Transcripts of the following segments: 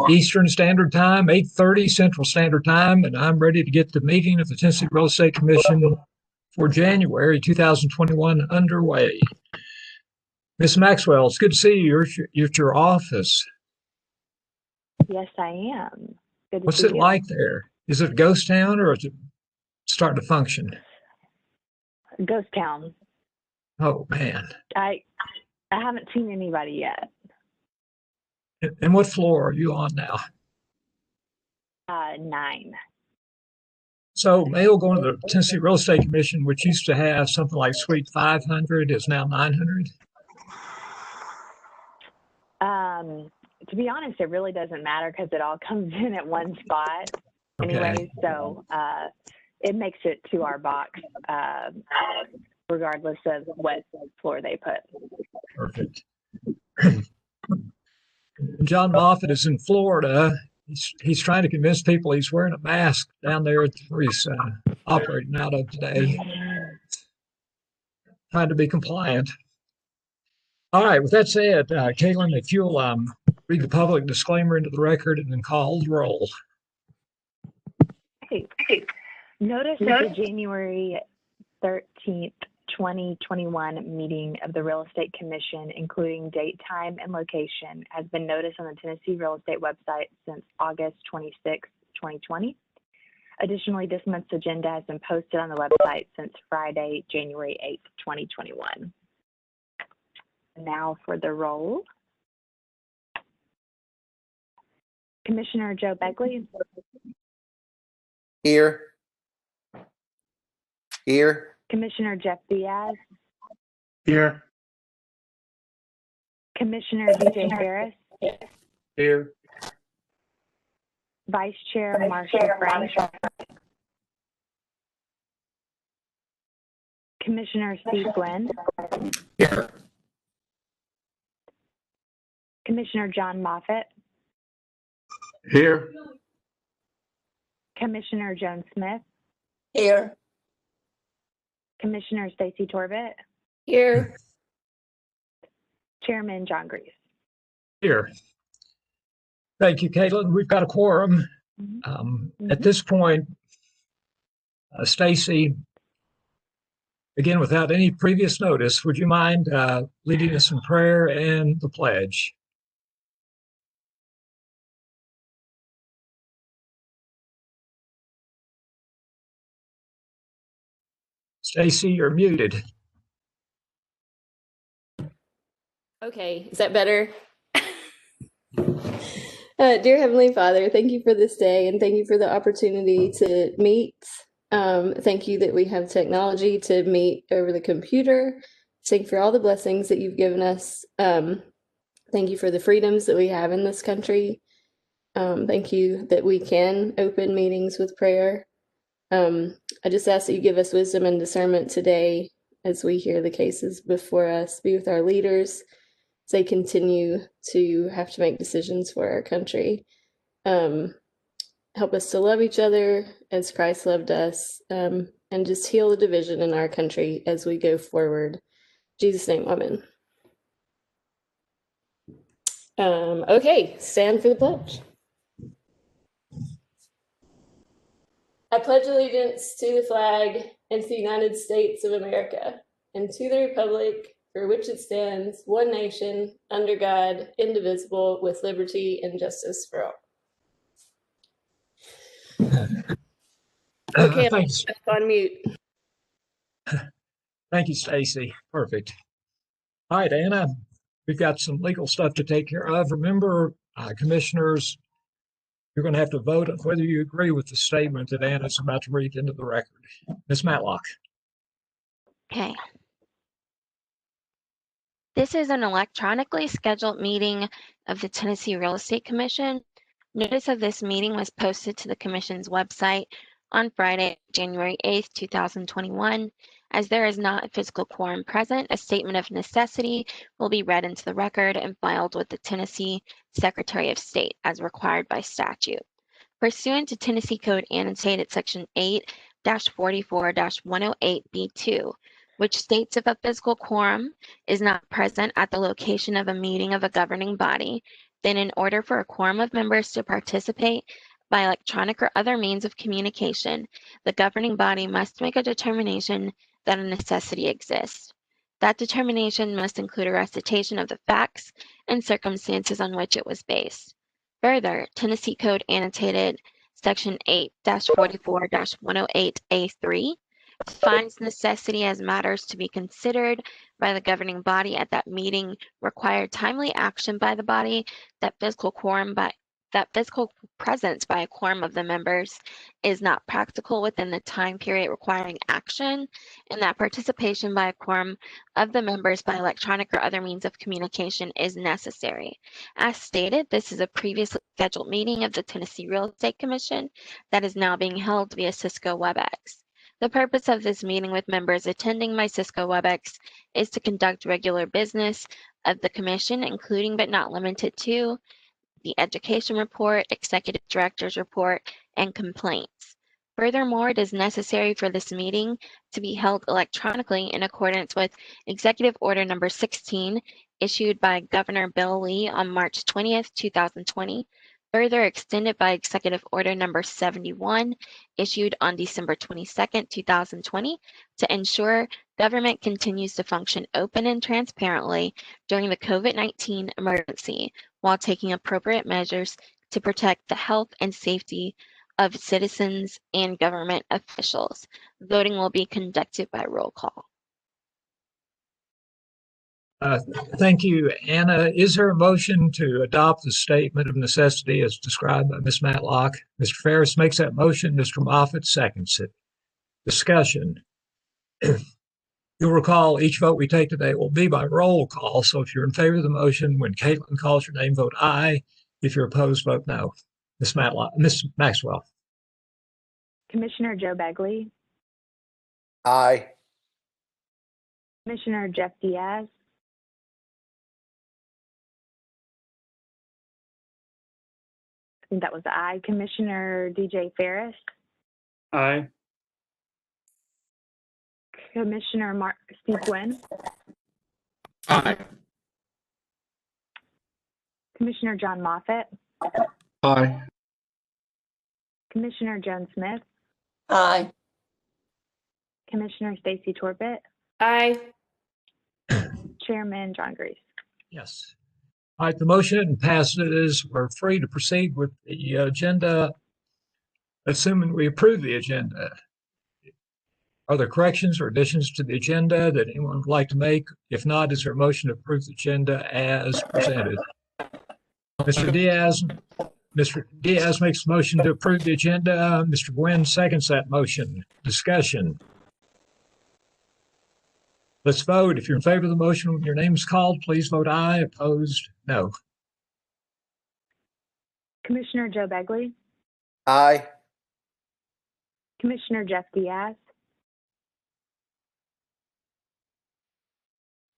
Eastern Standard Time, 8:30 Central Standard Time, and I'm ready to get the meeting of the Tennessee Real Estate Commission for January 2021 underway. Ms. Maxwell, it's good to see you. You're at your office. Yes, I am. Good to What's see it you. like there? Is it a ghost town or is it starting to function? Ghost town. Oh, man. I haven't seen anybody yet. And what floor are you on now? 9. So mail going to the Tennessee Real Estate Commission, which used to have something like Suite 500, is now 900? To be honest, it really doesn't matter because it all comes in at one spot anyway. Okay. So it makes it to our box regardless of what floor they put. Perfect. John Moffitt is in Florida. He's trying to convince people he's wearing a mask down there where he's operating out of today, trying to be compliant. All right, with that said, Caitlin, if you'll read the public disclaimer into the record and then call the roll. Hey. Notice of the January 13th, 2021 meeting of the Real Estate Commission, including date, time, and location, has been noticed on the Tennessee Real Estate website since August 26, 2020. Additionally, this month's agenda has been posted on the website since Friday, January 8th, 2021. Now for the roll. Commissioner Joe Begley. Here. Here. Commissioner Jeff Diaz. Here. Commissioner DJ Harris. Here. Vice Chair Marsha Frank. Commissioner Steve Glenn. Here. Commissioner John Moffitt. Here. Commissioner Joan Smith. Here. Commissioner Stacy Torbett. Here. Chairman John Grease. Here. Thank you, Caitlin. We've got a quorum. At this point, Stacy, again, without any previous notice, would you mind leading us in prayer and the pledge? Stacy, you're muted. Okay, is that better? Dear Heavenly Father, thank you for this day and thank you for the opportunity to meet. Thank you that we have technology to meet over the computer. Thank you for all the blessings that you've given us. Thank you for the freedoms that we have in this country. Thank you that we can open meetings with prayer. I just ask that you give us wisdom and discernment today as we hear the cases before us. Be with our leaders as they continue to have to make decisions for our country. Help us to love each other as Christ loved us, and just heal the division in our country as we go forward. In Jesus' name, amen. Okay, stand for the pledge. I pledge allegiance to the flag and to the United States of America and to the republic for which it stands, one nation, under God, indivisible, with liberty and justice for all. Okay, I'm on mute. Thank you, Stacy. Perfect. All right, Anna, we've got some legal stuff to take care of. Remember, commissioners, you're going to have to vote on whether you agree with the statement that Anna's about to read into the record. Ms. Matlock. Okay. This is an electronically scheduled meeting of the Tennessee Real Estate Commission. Notice of this meeting was posted to the Commission's website on Friday, January 8th, 2021. As there is not a physical quorum present, a statement of necessity will be read into the record and filed with the Tennessee Secretary of State as required by statute. Pursuant to Tennessee Code annotated Section 8-44-108B2, which states if a physical quorum is not present at the location of a meeting of a governing body, then in order for a quorum of members to participate by electronic or other means of communication, the governing body must make a determination that a necessity exists. That determination must include a recitation of the facts and circumstances on which it was based. Further, Tennessee Code annotated Section 8-44-108A3 defines necessity as matters to be considered by the governing body at that meeting require timely action by the body, that physical presence by a quorum of the members is not practical within the time period requiring action, and that participation by a quorum of the members by electronic or other means of communication is necessary. As stated, this is a previously scheduled meeting of the Tennessee Real Estate Commission that is now being held via Cisco WebEx. The purpose of this meeting with members attending by Cisco WebEx is to conduct regular business of the Commission, including but not limited to the Education Report, Executive Director's Report, and complaints. Furthermore, it is necessary for this meeting to be held electronically in accordance with Executive Order Number 16, issued by Governor Bill Lee on March 20th, 2020, further extended by Executive Order Number 71, issued on December 22nd, 2020, to ensure government continues to function open and transparently during the COVID-19 emergency, while taking appropriate measures to protect the health and safety of citizens and government officials. Voting will be conducted by roll call. Thank you, Anna. Is there a motion to adopt the statement of necessity as described by Ms. Matlock? Mr. Ferris makes that motion. Mr. Moffitt seconds it. Discussion. You'll recall each vote we take today will be by roll call. So if you're in favor of the motion, when Caitlin calls your name, vote aye. If you're opposed, vote no. Ms. Maxwell. Commissioner Joe Begley, Aye. Commissioner Jeff Diaz, I think that was the aye. Commissioner DJ Ferris, Aye. Commissioner Steve Gwynn, Aye. Commissioner John Moffitt, Aye. Commissioner Joan Smith, Aye. Commissioner Stacy Torbett, Aye. Chairman John Grease. Yes. All right, the motion passes. We're free to proceed with the agenda, assuming we approve the agenda. Are there corrections or additions to the agenda that anyone would like to make? If not, is there a motion to approve the agenda as presented? Mr. Diaz makes a motion to approve the agenda. Mr. Gwynn seconds that motion. Discussion. Let's vote. If you're in favor of the motion, when your name is called, please vote aye. Opposed, no. Commissioner Joe Begley, Aye. Commissioner Jeff Diaz,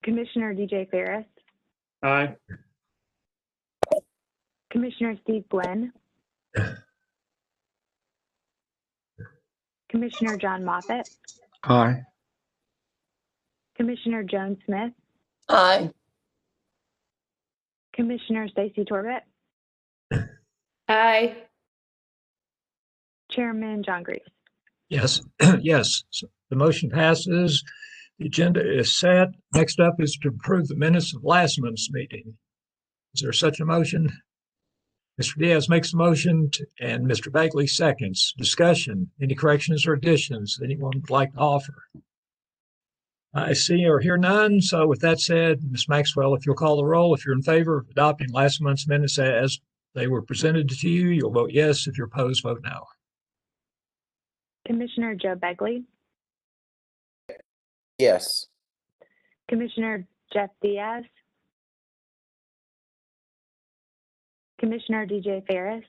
Commissioner DJ Ferris, Aye. Commissioner Steve Gwynn, Commissioner John Moffitt, Aye. Commissioner Joan Smith, Aye. Commissioner Stacy Torbett, Aye. Chairman John Grease. Yes, yes. So the motion passes. The agenda is set. Next up is to approve the minutes of last month's meeting. Is there such a motion? Mr. Diaz makes a motion and Mr. Begley seconds. Discussion. Any corrections or additions anyone would like to offer? I see or hear none. So with that said, Ms. Maxwell, if you'll call the roll, if you're in favor of adopting last month's minutes as they were presented to you, you'll vote yes. If you're opposed, vote no. Commissioner Joe Begley, Yes. Commissioner Jeff Diaz, Commissioner DJ Ferris,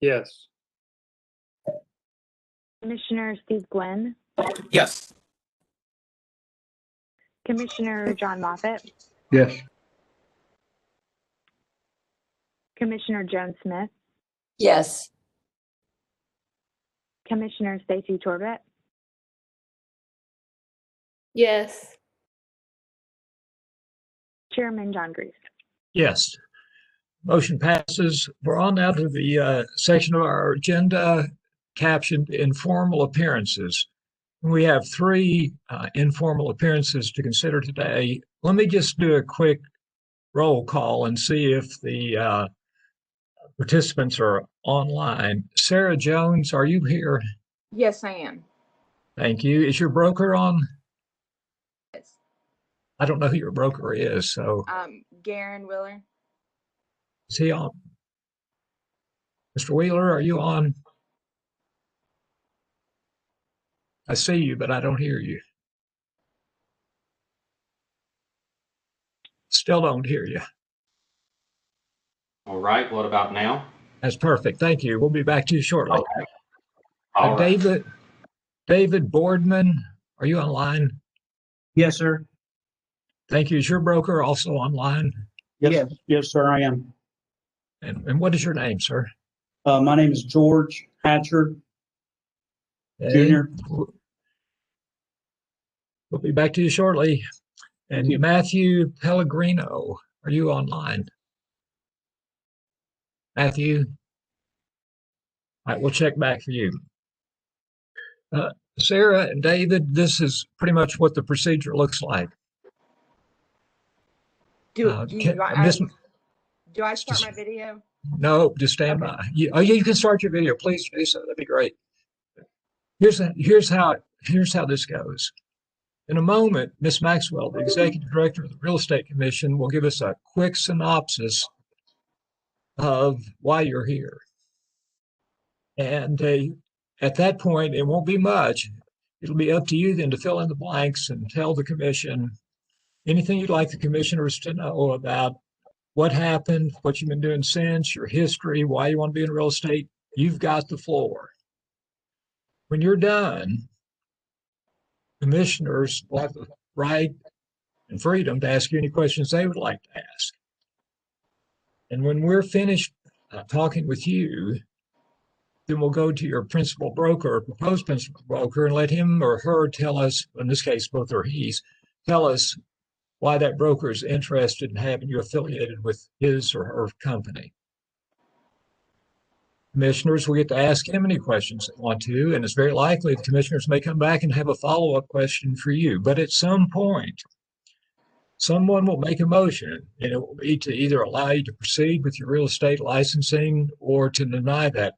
Yes. Commissioner Steve Gwynn, Yes. Commissioner John Moffitt, Yes. Commissioner Joan Smith, Yes. Commissioner Stacy Torbett, Yes. Chairman John Grease. Yes. Motion passes. We're on now to the section of our agenda captioned informal appearances. We have three informal appearances to consider today. Let me just do a quick roll call and see if the participants are online. Sarah Jones, are you here? Yes, I am. Thank you. Is your broker on? Yes. I don't know who your broker is, so Garen Wheeler. is he on? Mr. Wheeler, are you on? I see you, but I don't hear you. Still don't hear you. All right, what about now? That's perfect. Thank you. We'll be back to you shortly. All right. David Boardman, are you online? Yes, sir. Thank you. Is your broker also online? Yes, yes, sir, I am. And what is your name, sir? My name is George Hatcher Okay. Jr. We'll be back to you shortly. And Thank you. Matthew Pellegrino, are you online? Matthew? All right, we'll check back for you. Sarah and David, this is pretty much what the procedure looks like. Do I start just- my video? No, just stand Okay. by. You can start your video, please do so. That'd be great. Here's how this goes. In a moment, Ms. Maxwell, the Executive Director of the Real Estate Commission, will give us a quick synopsis of why you're here. And at that point, it won't be much. It'll be up to you then to fill in the blanks and tell the commission anything you'd like the commissioners to know about what happened, what you've been doing since, your history, why you want to be in real estate. You've got the floor. When you're done, commissioners will have the right and freedom to ask you any questions they would like to ask. And when we're finished talking with you, then we'll go to your principal broker or proposed principal broker and let him or her tell us, in this case, both or he's, tell us why that broker is interested in having you affiliated with his or her company. Commissioners will get to ask him any questions they want to, and it's very likely the commissioners may come back and have a follow-up question for you. But at some point, someone will make a motion, and it will be to either allow you to proceed with your real estate licensing or to deny that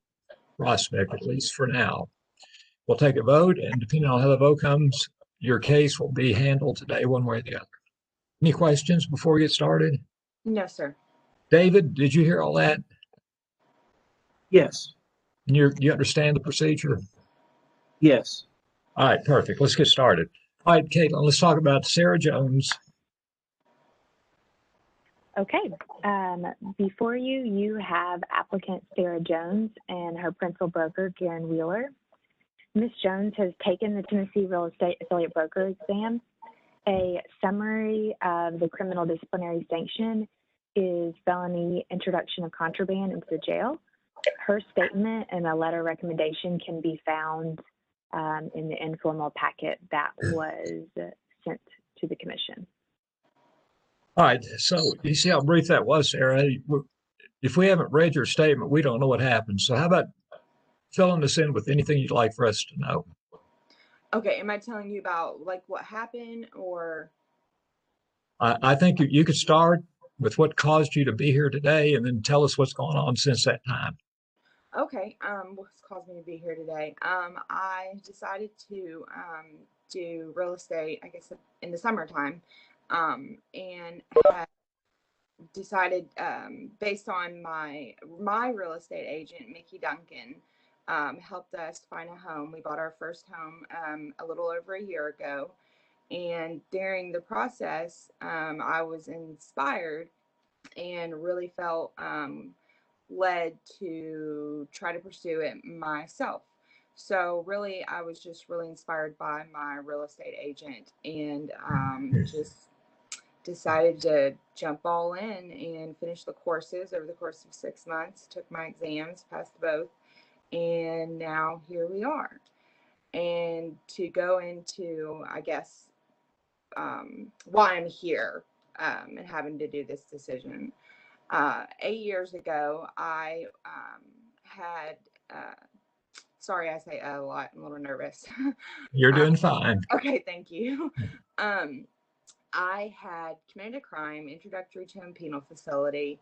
prospect, at least for now. We'll take a vote, and depending on how the vote comes, your case will be handled today one way or the other. Any questions before we get started? No, sir. David, did you hear all that? Yes, And you understand the procedure? yes. All right, perfect. Let's get started. All right, Caitlin, let's talk about Sarah Jones. Okay. Before you, you have applicant Sarah Jones and her principal broker, Garen Wheeler. Ms. Jones has taken the Tennessee Real Estate Affiliate Broker exam. A summary of the criminal disciplinary sanction is felony introduction of contraband into the jail. Her statement and a letter of recommendation can be found in the informal packet that was sent to the commission. All right, so you see how brief that was, Sarah. If we haven't read your statement, we don't know what happened. So how about filling us in with anything you'd like for us to know? Okay, am I telling you about like what happened or? I think you could start with what caused you to be here today and then tell us what's going on since that time. Okay, what's caused me to be here today? I decided to do real estate, I guess, in the summertime, and had decided based on my real estate agent, Mickey Duncan, helped us find a home. We bought our first home a little over a year ago, and during the process, I was inspired and really felt led to try to pursue it myself. So really, I was just really inspired by my real estate agent and just decided to jump all in and finish the courses over the course of 6 months, took my exams, passed both, and now here we are. And to go into, I guess, why I'm here and having to do this decision. 8 years ago, I had, sorry, I say a lot, I'm a little nervous. You're doing fine. Okay, thank you. I had committed a crime, introductory to a penal facility,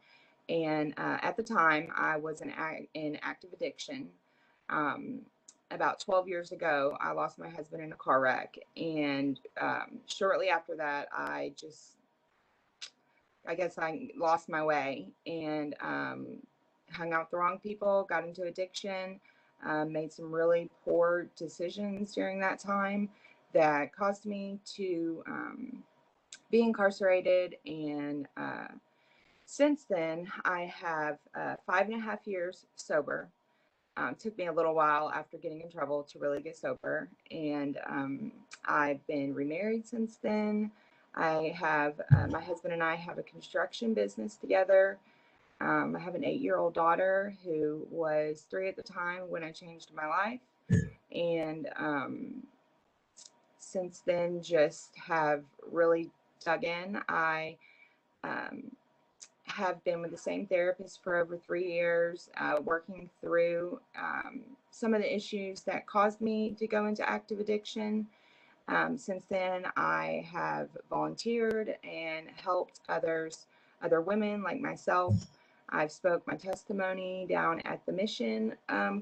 and at the time I was in active addiction. About 12 years ago, I lost my husband in a car wreck, and shortly after that, I guess I lost my way and hung out with the wrong people, got into addiction, made some really poor decisions during that time that caused me to be incarcerated. And since then, I have 5.5 years sober. Took me a little while after getting in trouble to really get sober. And I've been remarried since then. I have, my husband and I have a construction business together. I have an 8-year-old daughter who was 3 at the time when I changed my life. And since then, just have really dug in. I have been with the same therapist for over 3 years, working through some of the issues that caused me to go into active addiction. Since then, I have volunteered and helped other women like myself. I've spoke my testimony down at the mission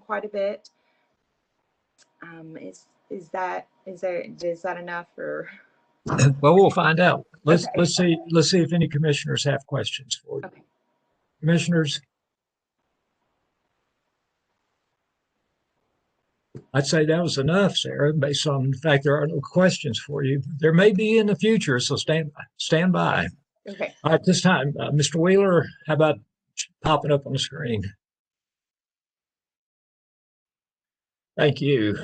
quite a bit. Is that enough? Or Well, we'll find out. Let's Okay. let's see if any commissioners have questions for you. Okay. Commissioners, I'd say that was enough, Sarah, based on the fact there are no questions for you. There may be in the future, so stand by. Okay. All right, this time, Mr. Wheeler, how about popping up on the screen? Thank you.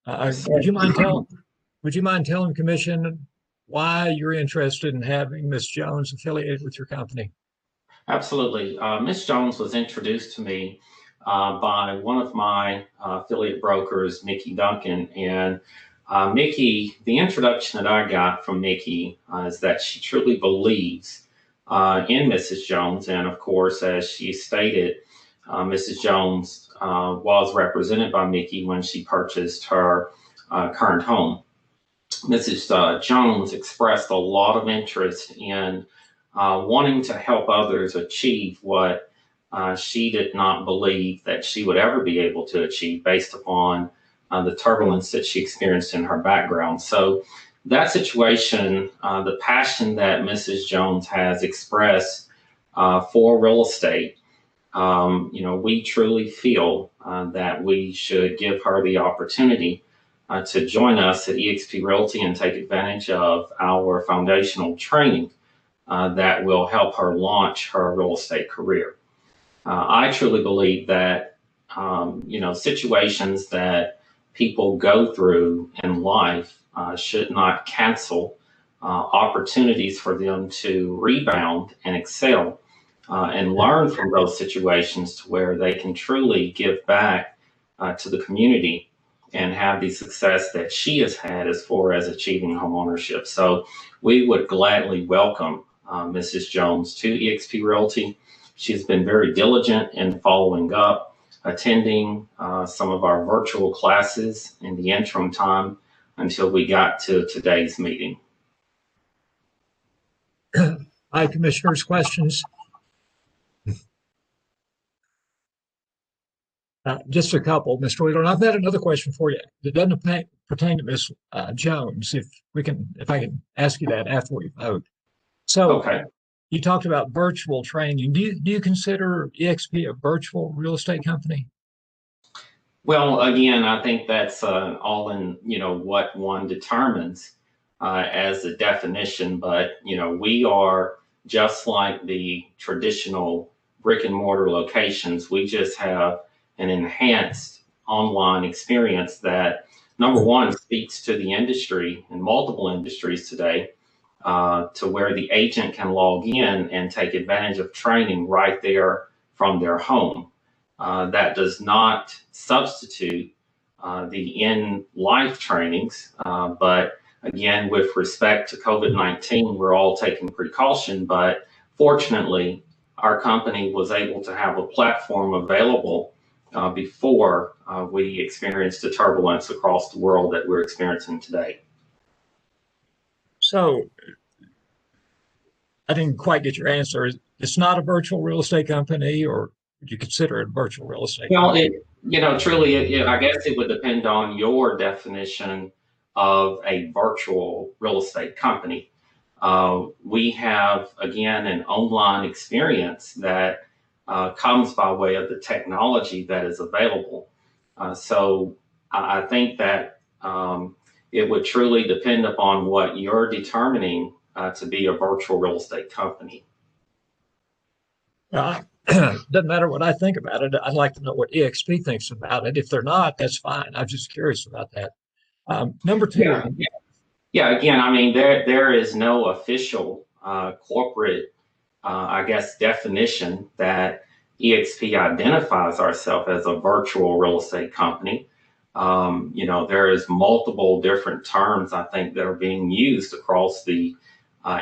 Would you mind telling Commission why you're interested in having Ms. Jones affiliated with your company? Absolutely. Ms. Jones was introduced to me by one of my affiliate brokers, Mickey Duncan. And Mickey, the introduction that I got from Mickey is that she truly believes in Mrs. Jones. And of course, as she stated, Mrs. Jones was represented by Mickey when she purchased her current home. Mrs. Jones expressed a lot of interest in wanting to help others achieve what she did not believe that she would ever be able to achieve based upon the turbulence that she experienced in her background. So that situation, the passion that Mrs. Jones has expressed for real estate, we truly feel that we should give her the opportunity to join us at eXp Realty and take advantage of our foundational training that will help her launch her real estate career. I truly believe that, situations that people go through in life should not cancel opportunities for them to rebound and excel and learn from those situations to where they can truly give back to the community and have the success that she has had as far as achieving homeownership. So we would gladly welcome Mrs. Jones to eXp Realty. She's been very diligent in following up, attending some of our virtual classes in the interim time until we got to today's meeting. Hi, Commissioners, questions? Just a couple, Mr. Wheeler. And I've got another question for you that doesn't pertain to Ms. Jones. If I can ask you that after we vote. So, Okay. You talked about virtual training. Do you consider eXp a virtual real estate company? Well, again, I think that's all in what one determines as a definition. But we are just like the traditional brick and mortar locations. We just have an enhanced online experience that, number one, speaks to the industry and multiple industries today, to where the agent can log in and take advantage of training right there from their home. That does not substitute the in-life trainings, but again, with respect to COVID-19, we're all taking precaution, but fortunately, our company was able to have a platform available before we experienced the turbulence across the world that we're experiencing today. So I didn't quite get your answer. It's not a virtual real estate company, or would you consider it a virtual real estate Well, company? truly, I guess it would depend on your definition of a virtual real estate company. We have, again, an online experience that comes by way of the technology that is available. So I think that it would truly depend upon what you're determining to be a virtual real estate company. Doesn't matter what I think about it. I'd like to know what EXP thinks about it. If they're not, that's fine. I'm just curious about that. Number two. Yeah. Again, I mean, there is no official corporate, I guess, definition that EXP identifies ourselves as a virtual real estate company. There is multiple different terms, I think, that are being used across the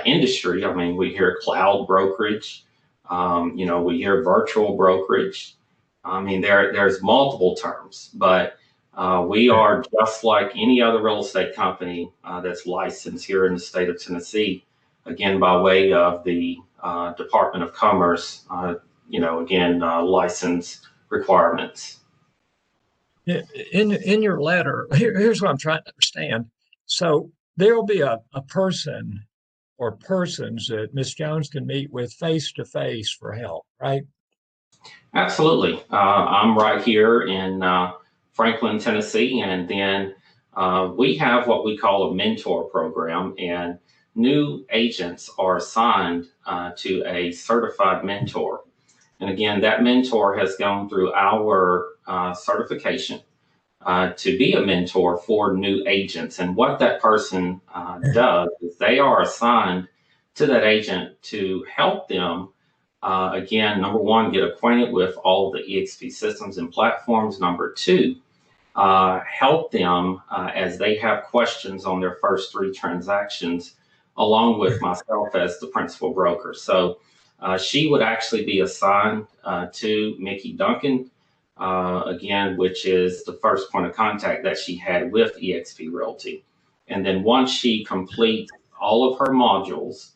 industry. I mean, we hear cloud brokerage, we hear virtual brokerage. I mean, there's multiple terms, but we are just like any other real estate company that's licensed here in the state of Tennessee, again, by way of the Department of Commerce, license requirements. In your letter, here's what I'm trying to understand. So there will be a person or persons that Ms. Jones can meet with face to face for help, right? Absolutely. I'm right here in Franklin, Tennessee, and then we have what we call a mentor program, and new agents are assigned to a certified mentor. And again, that mentor has gone through our certification to be a mentor for new agents. And what that person does is they are assigned to that agent to help them, again, number one, get acquainted with all of the EXP systems and platforms. Number two, help them as they have questions on their first 3 transactions, along with myself as the principal broker. So she would actually be assigned to Mickey Duncan, again, which is the first point of contact that she had with EXP Realty. And then once she completes all of her modules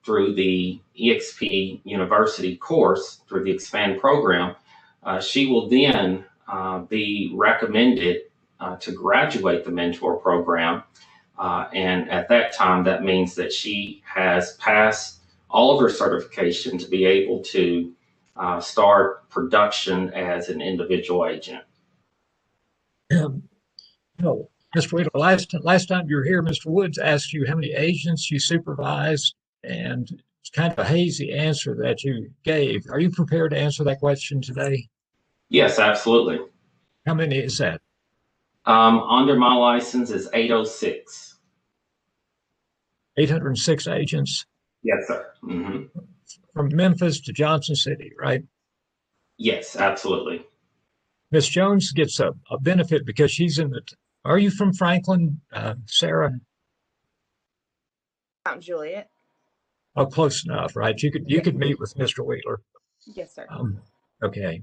through the EXP University course, through the Expand program, she will then be recommended to graduate the mentor program. And at that time, that means that she has passed all of her certification to be able to start production as an individual agent. Mr. Wheeler, last time you were here, Mr. Woods asked you how many agents you supervised, and it's kind of a hazy answer that you gave. Are you prepared to answer that question today? Yes, absolutely. How many is that? Under my license is 806. 806 agents? Yes, sir. Mm-hmm. From Memphis to Johnson City, right? Yes, absolutely. Miss Jones gets a benefit because she's in the. Are you from Franklin, Sarah? Mount Juliet. Oh, close enough, right? You could meet with Mr. Wheeler. Yes, sir. Okay.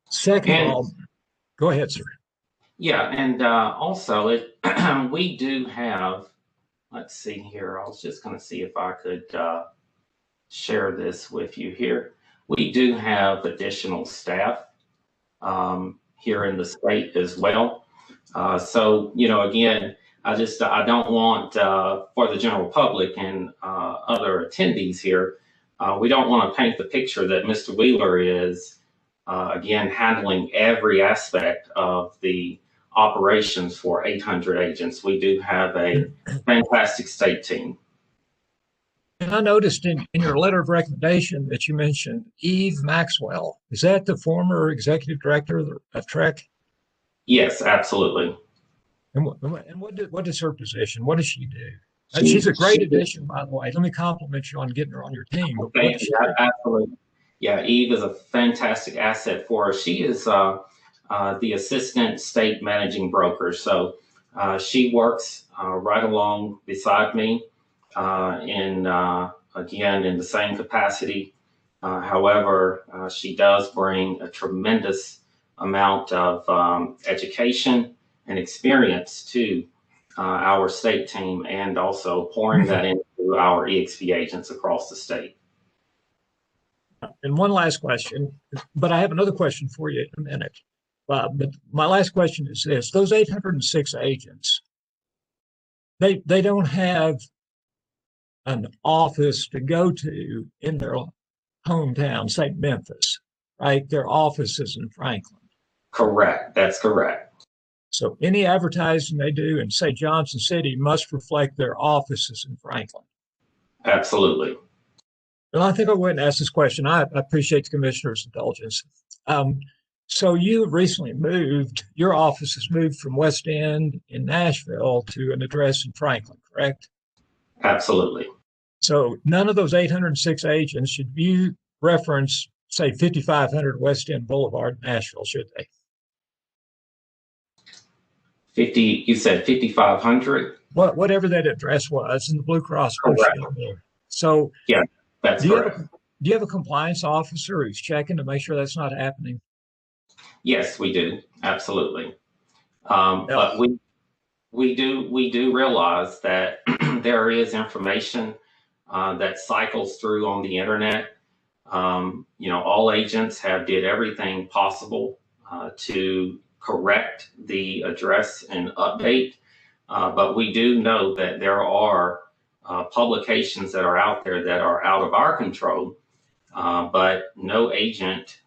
Second of all, go ahead, sir. Yeah, and also we do have. Let's see here. I was just going to see if I could share this with you here. We do have additional staff here in the state as well. So, again, I don't want for the general public and other attendees here, we don't want to paint the picture that Mr. Wheeler is, again, handling every aspect of the operations for 800 agents. We do have a fantastic state team. And I noticed in your letter of recommendation that you mentioned Eve Maxwell. Is that the former executive director of TREC? Yes, absolutely. And what is her position? What does she do? She's a great addition, by the way. Let me compliment you on getting her on your team. Okay, absolutely. Yeah, Eve is a fantastic asset for us. She is the assistant state managing broker. So she works right along beside me in again, in the same capacity. However, she does bring a tremendous amount of education and experience to our state team, and also pouring that into our EXP agents across the state. And one last question, but I have another question for you in a minute. But my last question is this: those 806 agents, they don't have an office to go to in their hometown, say Memphis, right? Their office is in Franklin. Correct. That's correct. So any advertising they do in, say, Johnson City must reflect their offices in Franklin. Absolutely. Well, I think I'll go ahead and ask this question. I appreciate the commissioner's indulgence. So you recently moved, your office has moved from West End in Nashville to an address in Franklin, correct? Absolutely. So none of those 806 agents should you reference, say, 5500 West End Boulevard, Nashville, should they? You said 5500? Whatever that address was in the Blue Cross Blue Shield there. So yeah, that's correct. Do you have a compliance officer who's checking to make sure that's not happening? Yes, we do. Absolutely. But we do realize that there is information that cycles through on the internet. All agents did everything possible to correct the address and update. But we do know that there are publications that are out there that are out of our control. But no agent,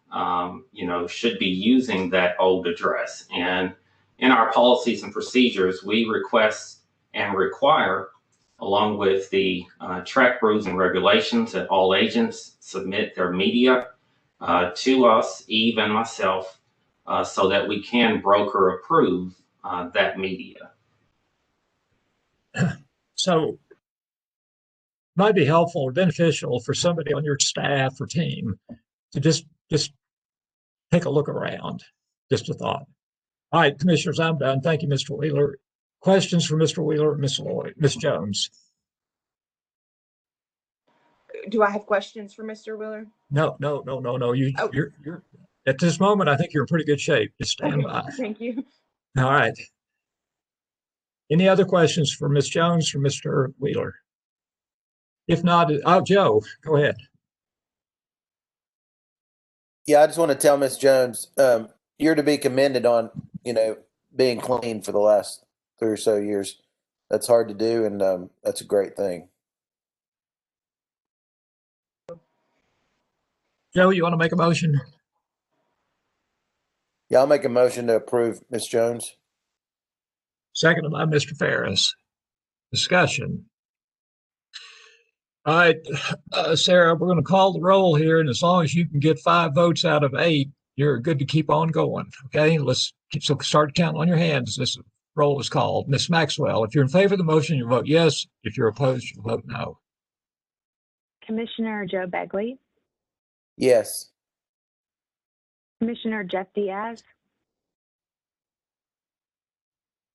should be using that old address. And in our policies and procedures, we request and require, along with the TREC rules and regulations, that all agents submit their media to us, Eve and myself, so that we can broker approve that media. So might be helpful or beneficial for somebody on your staff or team to just take a look around. Just a thought. All right, commissioners, I'm done. Thank you, Mr. Wheeler. Questions for Mr. Wheeler or Ms. Lloyd, Ms. Jones? Do I have questions for Mr. Wheeler? No. You're at this moment, I think you're in pretty good shape. Just stand by. Thank you. All right. Any other questions for Ms. Jones or Mr. Wheeler? If not, Joe, go ahead. Yeah, I just want to tell Ms. Jones, you're to be commended on, being clean for the last 3 or so years. That's hard to do, and that's a great thing. Joe, you want to make a motion? Yeah, I'll make a motion to approve Ms. Jones. Seconded by Mr. Ferris. Discussion. All right, Sarah, we're going to call the roll here, and as long as you can get 5 votes out of 8, you're good to keep on going. Okay, start counting on your hands. This roll is called. Ms. Maxwell, if you're in favor of the motion, you vote yes. If you're opposed, you vote no. Commissioner Joe Begley, Yes. Commissioner Jeff Diaz.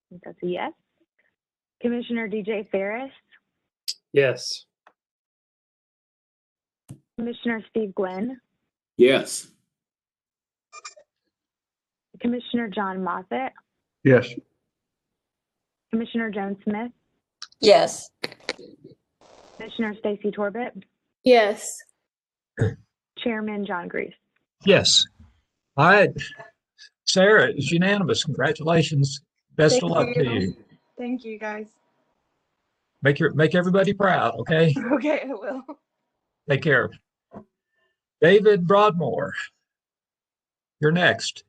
I think that's a yes. Commissioner DJ Ferris, Yes. Commissioner Steve Glenn, Yes. Commissioner John Moffitt, Yes. Commissioner Joan Smith, Yes. Commissioner Stacy Torbett, Yes. Chairman John Grease. Yes. All right, Sarah, it's unanimous. Congratulations. Best of luck to you. Thank you, guys. Make everybody proud, okay? Okay, I will. Take care. David Broadmoor, you're next.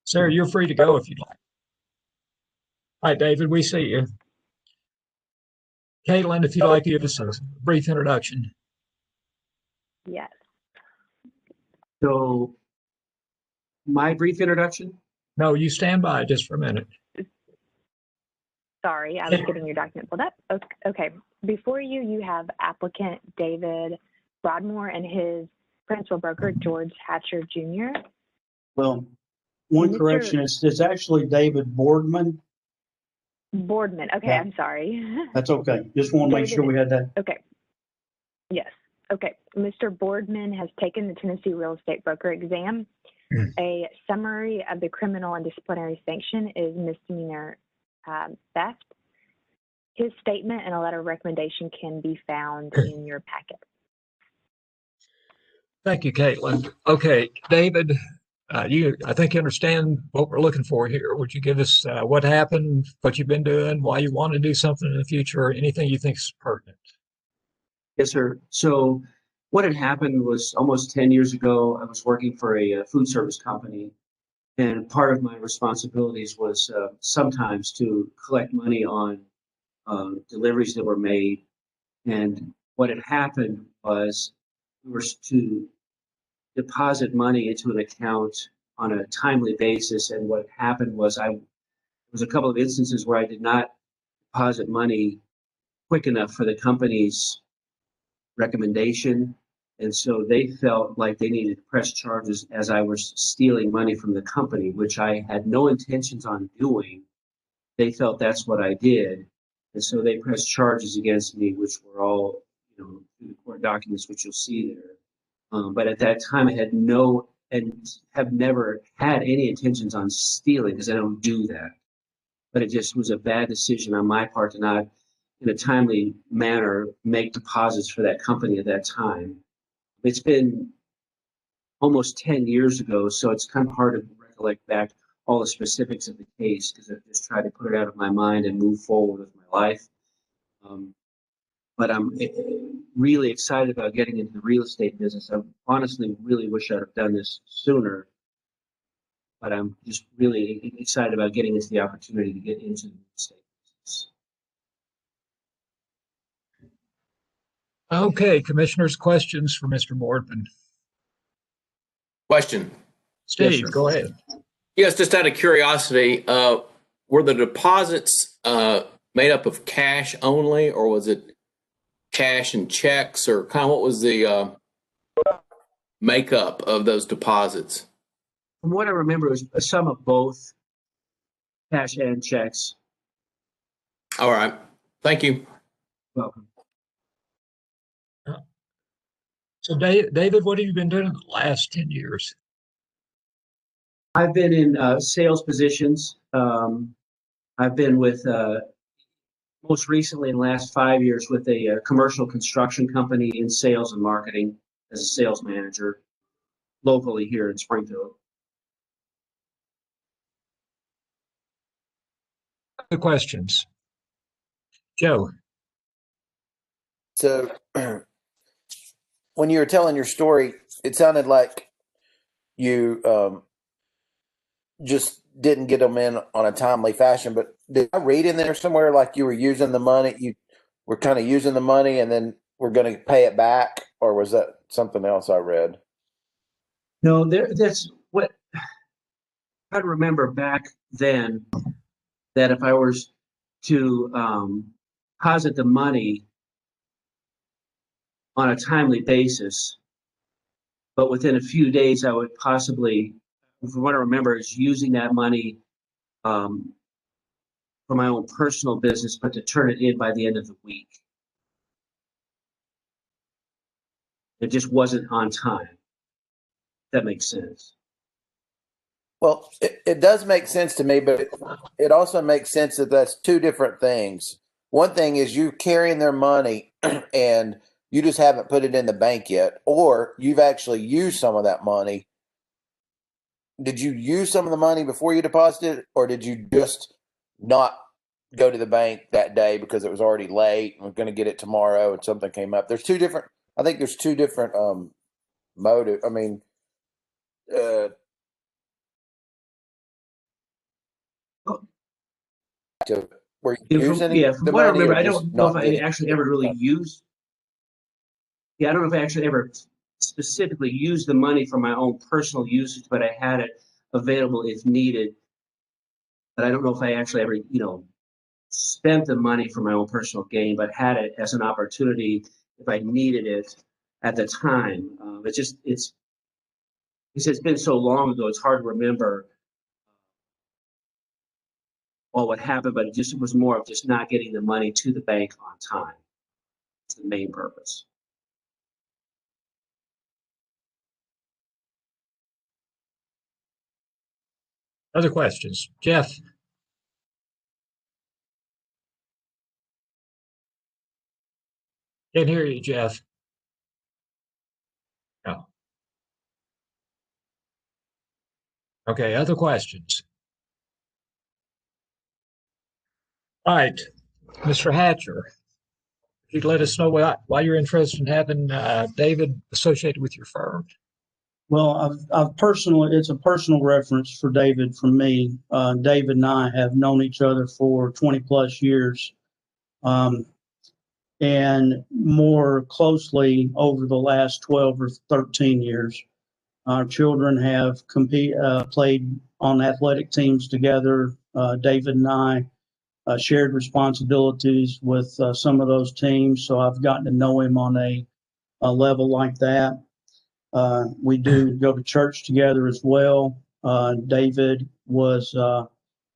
Sarah, you're free to go if you'd like. All right, David, we see you. Caitlin, if you'd like to give us a brief introduction. Yes. So, my brief introduction? No, you stand by just for a minute. Sorry, I was getting your document pulled up. Okay. Before you have applicant David Broadmoor and his principal broker, George Hatcher Jr. Well, one Mr. correction, it's actually David Boardman. Boardman. Okay, Yeah. I'm sorry. That's okay. Just want to make sure we had that. Okay. Yes. Okay. Mr. Boardman has taken the Tennessee real estate broker exam. A summary of the criminal and disciplinary sanction is misdemeanor theft. His statement and a letter of recommendation can be found in your packet. Thank you, Caitlin. Okay, David, I think you understand what we're looking for here. Would you give us what happened, what you've been doing, why you want to do something in the future, or anything you think is pertinent? Yes, sir. So what had happened was almost 10 years ago, I was working for a food service company, and part of my responsibilities was sometimes to collect money on deliveries that were made. And what had happened was we were to deposit money into an account on a timely basis. And what happened was there was a couple of instances where I did not deposit money quick enough for the company's recommendation. And so they felt like they needed to press charges as I was stealing money from the company, which I had no intentions on doing. They felt that's what I did. And so they pressed charges against me, which were all, through the court documents, which you'll see there. But at that time, I had no and have never had any intentions on stealing because I don't do that. But it just was a bad decision on my part to not, in a timely manner, make deposits for that company at that time. It's been almost 10 years ago, so it's kind of hard to recollect back all the specifics of the case because I've just tried to put it out of my mind and move forward with my life. But I'm really excited about getting into the real estate business. I honestly really wish I'd have done this sooner, but I'm just really excited about getting into the opportunity to get into the real estate business. Okay, commissioners, questions for Mr. Boardman? Question. Steve, Yes, go ahead. Yes, just out of curiosity, were the deposits made up of cash only, or was it cash and checks, or kind of what was the makeup of those deposits? From what I remember, it was a sum of both cash and checks. All right. Thank you. Welcome. So, David, what have you been doing in the last 10 years? I've been in sales positions. I've been with, most recently in the last 5 years, with a commercial construction company in sales and marketing as a sales manager locally here in Springfield. Other questions? Joe. So when you were telling your story, it sounded like you just didn't get them in on a timely fashion. But did I read in there somewhere like you were using the money, you were kind of using the money and then we're going to pay it back? Or was that something else I read? No, that's what I remember back then, that if I was to deposit the money on a timely basis, but within a few days, I would possibly, from what I remember, is using that money for my own personal business, but to turn it in by the end of the week. It just wasn't on time. That makes sense. Well, it does make sense to me, but it also makes sense that that's two different things. One thing is you carrying their money and you just haven't put it in the bank yet, or you've actually used some of that money. Did you use some of the money before you deposited it, or did you just not go to the bank that day because it was already late and we're going to get it tomorrow and something came up? There's two different, I think there's two different motive. I mean, were you using yeah, from what I remember, I don't know if I getting actually ever really used. Yeah, I don't know if I actually ever specifically used the money for my own personal usage, but I had it available if needed. But I don't know if I actually ever, spent the money for my own personal gain, but had it as an opportunity if I needed it at the time. It's been so long ago, it's hard to remember what would happen, but it was more of just not getting the money to the bank on time. That's the main purpose. Other questions? Jeff? Can't hear you, Jeff. No. Okay, other questions? All right, Mr. Hatcher, if you'd let us know why you're interested in having David associated with your firm. Well, it's a personal reference for David from me. David and I have known each other for 20 plus years. And more closely over the last 12 or 13 years. Our children have played on athletic teams together. David and I shared responsibilities with some of those teams, so I've gotten to know him on a level like that. We do go to church together as well. David was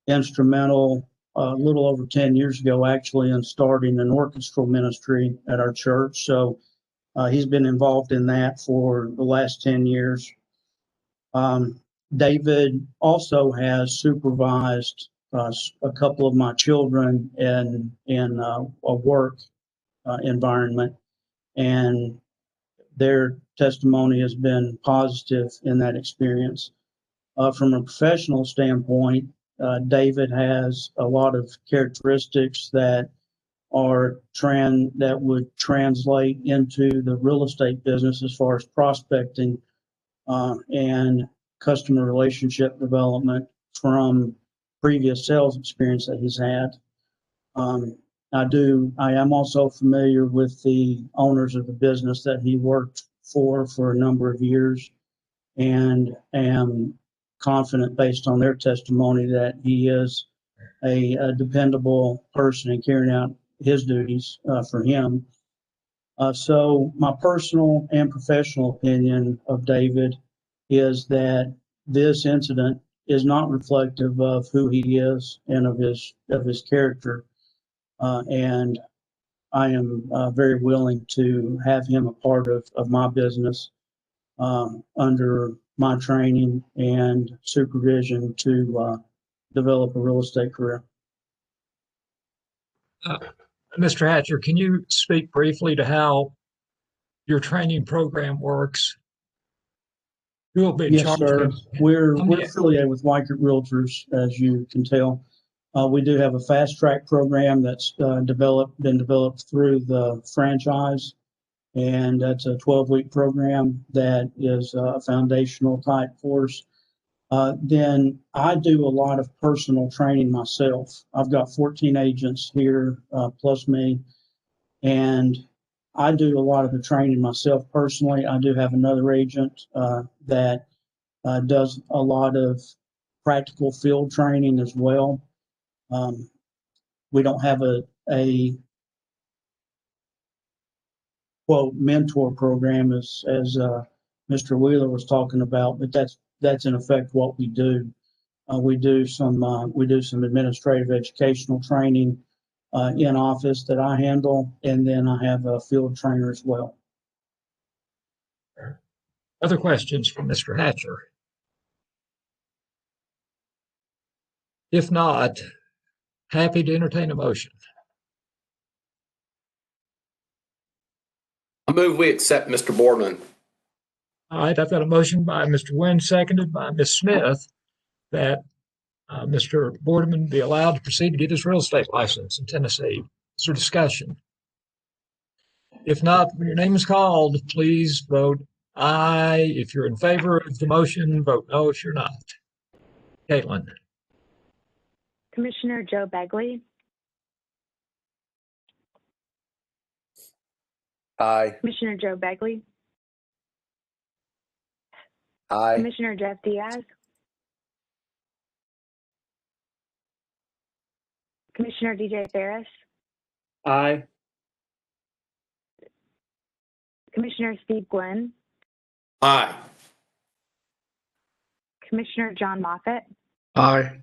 instrumental a little over 10 years ago, actually, in starting an orchestral ministry at our church. So he's been involved in that for the last 10 years. David also has supervised a couple of my children in a work environment, and their testimony has been positive in that experience. From a professional standpoint, David has a lot of characteristics that would translate into the real estate business as far as prospecting and customer relationship development from previous sales experience that he's had. I am also familiar with the owners of the business that he worked for a number of years, and am confident based on their testimony that he is a dependable person in carrying out his duties for him. So my personal and professional opinion of David is that this incident is not reflective of who he is and of his character. And I am very willing to have him a part of my business under my training and supervision to develop a real estate career. Mr. Hatcher, can you speak briefly to how your training program works? Who will be in Yes, charge sir. of? We're affiliated with Weichert Realtors, as you can tell. We do have a fast track program that's been developed through the franchise, and that's a 12-week program that is a foundational type course. Then I do a lot of personal training myself. I've got 14 agents here plus me, and I do a lot of the training myself personally. I do have another agent that does a lot of practical field training as well. We don't have a quote mentor program as Mr. Wheeler was talking about, but that's in effect what we do. We do some administrative educational training in office that I handle, and then I have a field trainer as well. Other questions from Mr. Hatcher? If not, happy to entertain a motion. I move we accept Mr. Boardman. All right, I've got a motion by Mr. Wynn, seconded by Ms. Smith, that Mr. Boardman be allowed to proceed to get his real estate license in Tennessee. Is there discussion? If not, when your name is called, please vote aye if you're in favor of the motion, vote no if you're not. Caitlin. Commissioner Joe Begley, Aye. Commissioner Joe Begley, Aye. Commissioner Jeff Diaz, Commissioner DJ Ferris, Aye. Commissioner Steve Glenn, Aye. Commissioner John Moffitt, Aye.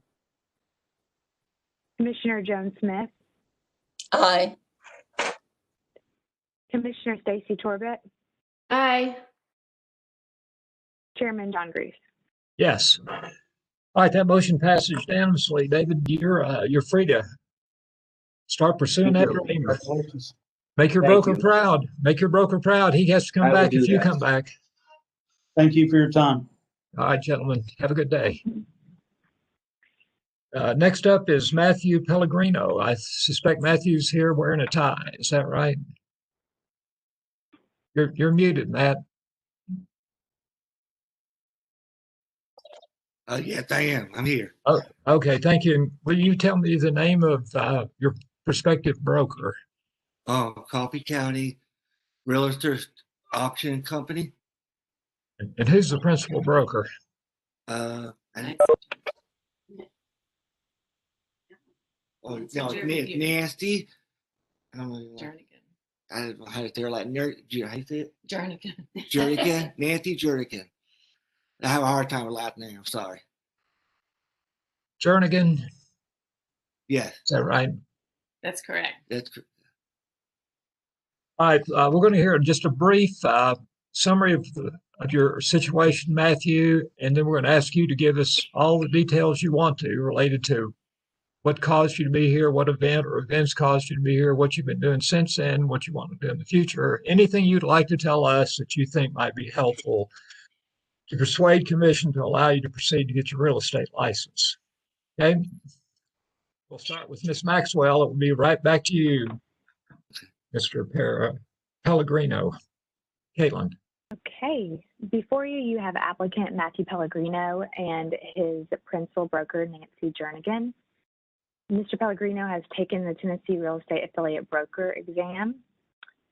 Commissioner Joan Smith, Aye. Commissioner Stacy Torbett, Aye. Chairman John Grease. Yes. All right, that motion passes unanimously. David, you're free to start pursuing that dream. Make your Thank broker you. proud. Make your broker proud. He has to come I will back do if you that. come back. Thank you for your time. All right, gentlemen, have a good day. Next up is Matthew Pellegrino. I suspect Matthew's here wearing a tie. Is that right? You're muted, Matt. Yes, I am. I'm here. Oh, okay, thank you. Will you tell me the name of your prospective broker? Coffee County Realtor Auction Company. And who's the principal broker? And, oh, no, Nasty. I don't know. I don't know how to say it. Like nerd. How you say it? Jernigan. Jernigan. Nancy Jernigan. I have a hard time with last name. I'm sorry. Jernigan. Yes. Is that right? That's correct. That's correct. All right, we're going to hear just a brief summary of your situation, Matthew, and then we're going to ask you to give us all the details you want to related to what caused you to be here, what event or events caused you to be here, what you've been doing since then, what you want to do in the future, anything you'd like to tell us that you think might be helpful to persuade commission to allow you to proceed to get your real estate license. Okay? We'll start with Ms. Maxwell. It will be right back to you, Mr. Pellegrino. Caitlin. Okay, before you, you have applicant Matthew Pellegrino and his principal broker, Nancy Jernigan. Mr. Pellegrino has taken the Tennessee Real Estate Affiliate Broker exam.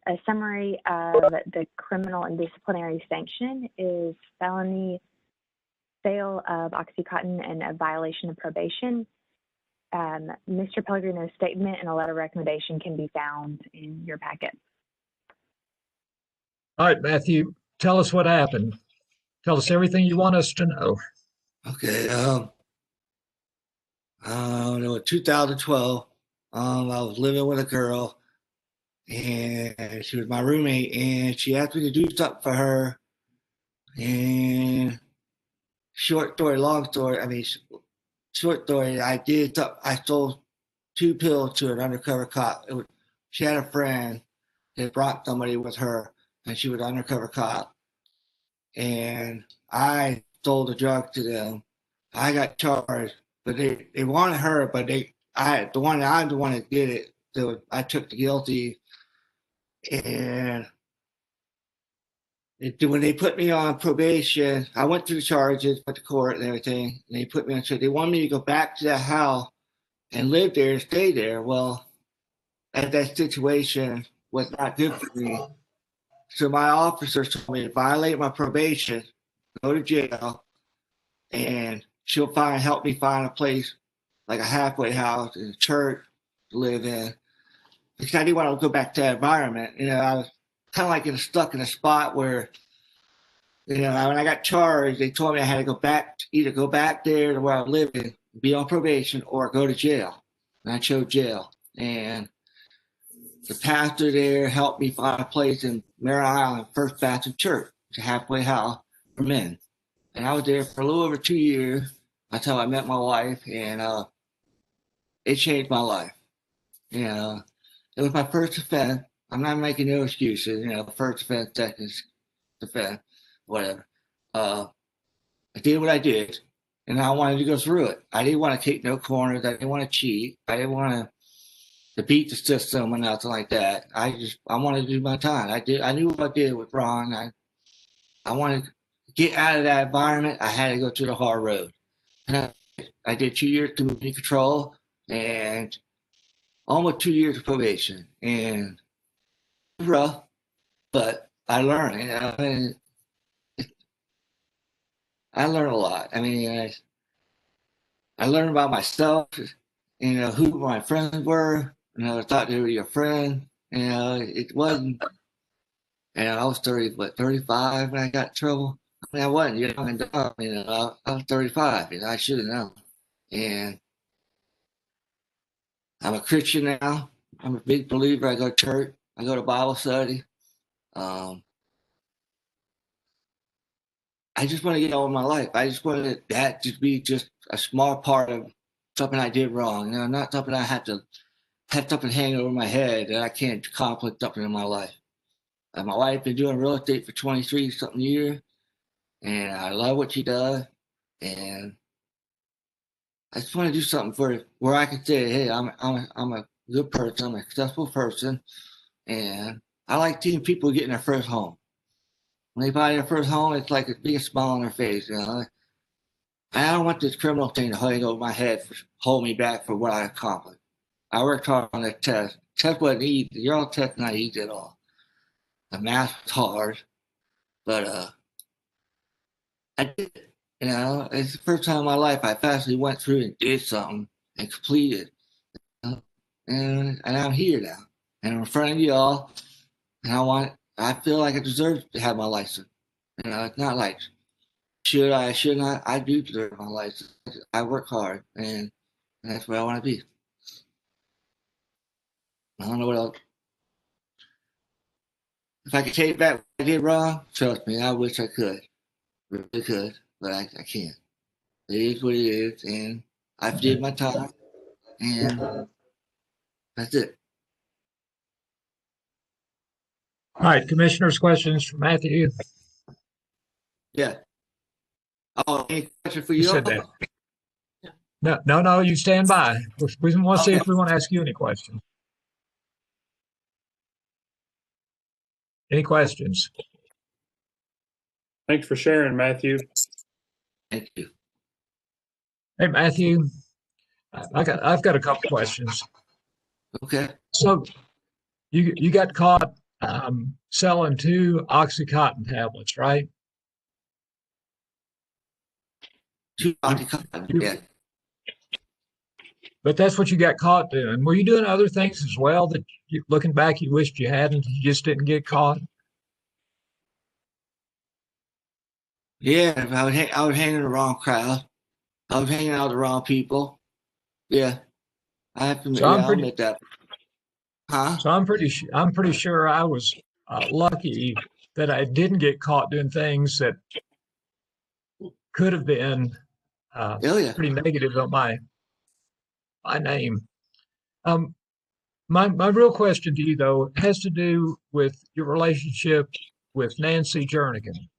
A summary of the criminal and disciplinary sanction is felony sale of Oxycontin and a violation of probation. Mr. Pellegrino's statement and a letter of recommendation can be found in your packet. All right, Matthew, tell us what happened. Tell us everything you want us to know. Okay. In 2012, I was living with a girl, and she was my roommate, and she asked me to do something for her. And short story, long story. Short story. I did. I sold 2 pills to an undercover cop. She had a friend that brought somebody with her, and she was an undercover cop. And I sold the drug to them. I got charged, but they wanted her, but I'm the one that did it. So I took the guilty, and when they put me on probation, I went through the charges, went to court and everything, and they put me on. So they wanted me to go back to that house and live there and stay there. Well, that situation was not good for me. So my officers told me to violate my probation, go to jail, and she'll help me find a place like a halfway house and a church to live in. Because I didn't want to go back to that environment. I was kind of like stuck in a spot where, when I got charged, they told me I had to either go back there to where I was living, be on probation, or go to jail. And I chose jail. And the pastor there helped me find a place in Merritt Island, First Baptist Church, it's a halfway house for men. And I was there for a little over 2 years until I met my wife, and it changed my life. It was my first offense. I'm not making no excuses. First offense, second offense, whatever. I did what I did, and I wanted to go through it. I didn't want to take no corners. I didn't want to cheat. I didn't want to beat the system or nothing like that. I wanted to do my time. I knew what I did was wrong. I wanted to get out of that environment. I had to go to the hard road. And I did 2 years community control and almost 2 years of probation. And it was rough, but I learned. I learned a lot. I learned about myself, who my friends were. I thought they were your friend. It wasn't. I was 35 when I got in trouble. I wasn't young and dumb. I was 35. I should have known. And I'm a Christian now. I'm a big believer. I go to church. I go to Bible study. I just want to get on with my life. I just wanted that to be just a small part of something I did wrong. You know, not something I have to have something hanging over my head that I can't accomplish something in my life. My wife been doing real estate for 23 something years, and I love what she does. And I just want to do something for where I can say, hey, I'm a good person. I'm a successful person, and I like seeing people getting their first home. When they buy their first home, it's like a big smile on their face. You know, I don't want this criminal thing to hang over my head, hold me back for what I accomplished. I worked hard on that test. Test wasn't easy. Your own test not easy at all. The math was hard, but I did it. You know, it's the first time in my life I actually went through and did something and completed. You know? And I'm here now, and I'm in front of you all. And I feel like I deserve to have my license. You know, it's not like should I, should not. I do deserve my license. I work hard, and that's where I want to be. I don't know what else. If I could take back what I did wrong, trust me, I wish I could. Really could, but I can't. It is what it is, and I did my time, and that's it. All right, commissioners, questions for Matthew? Yeah. Oh, any question for You you? said that. No, you stand by. We want to see if we want to ask you any questions. Any questions? Thanks for sharing, Matthew. Thank you. Hey, Matthew, I've got a couple questions. Okay. So you got caught selling 2 Oxycontin tablets, right? 2 Oxycontin, yeah. But that's what you got caught doing. Were you doing other things as well that looking back, you wished you hadn't, you just didn't get caught? Yeah, I was hanging the wrong crowd. I was hanging out with the wrong people. Yeah, I have to admit, I'll admit that. Huh? So I'm pretty sure I was lucky that I didn't get caught doing things that could have been pretty negative on my name. My real question to you though has to do with your relationship with Nancy Jernigan.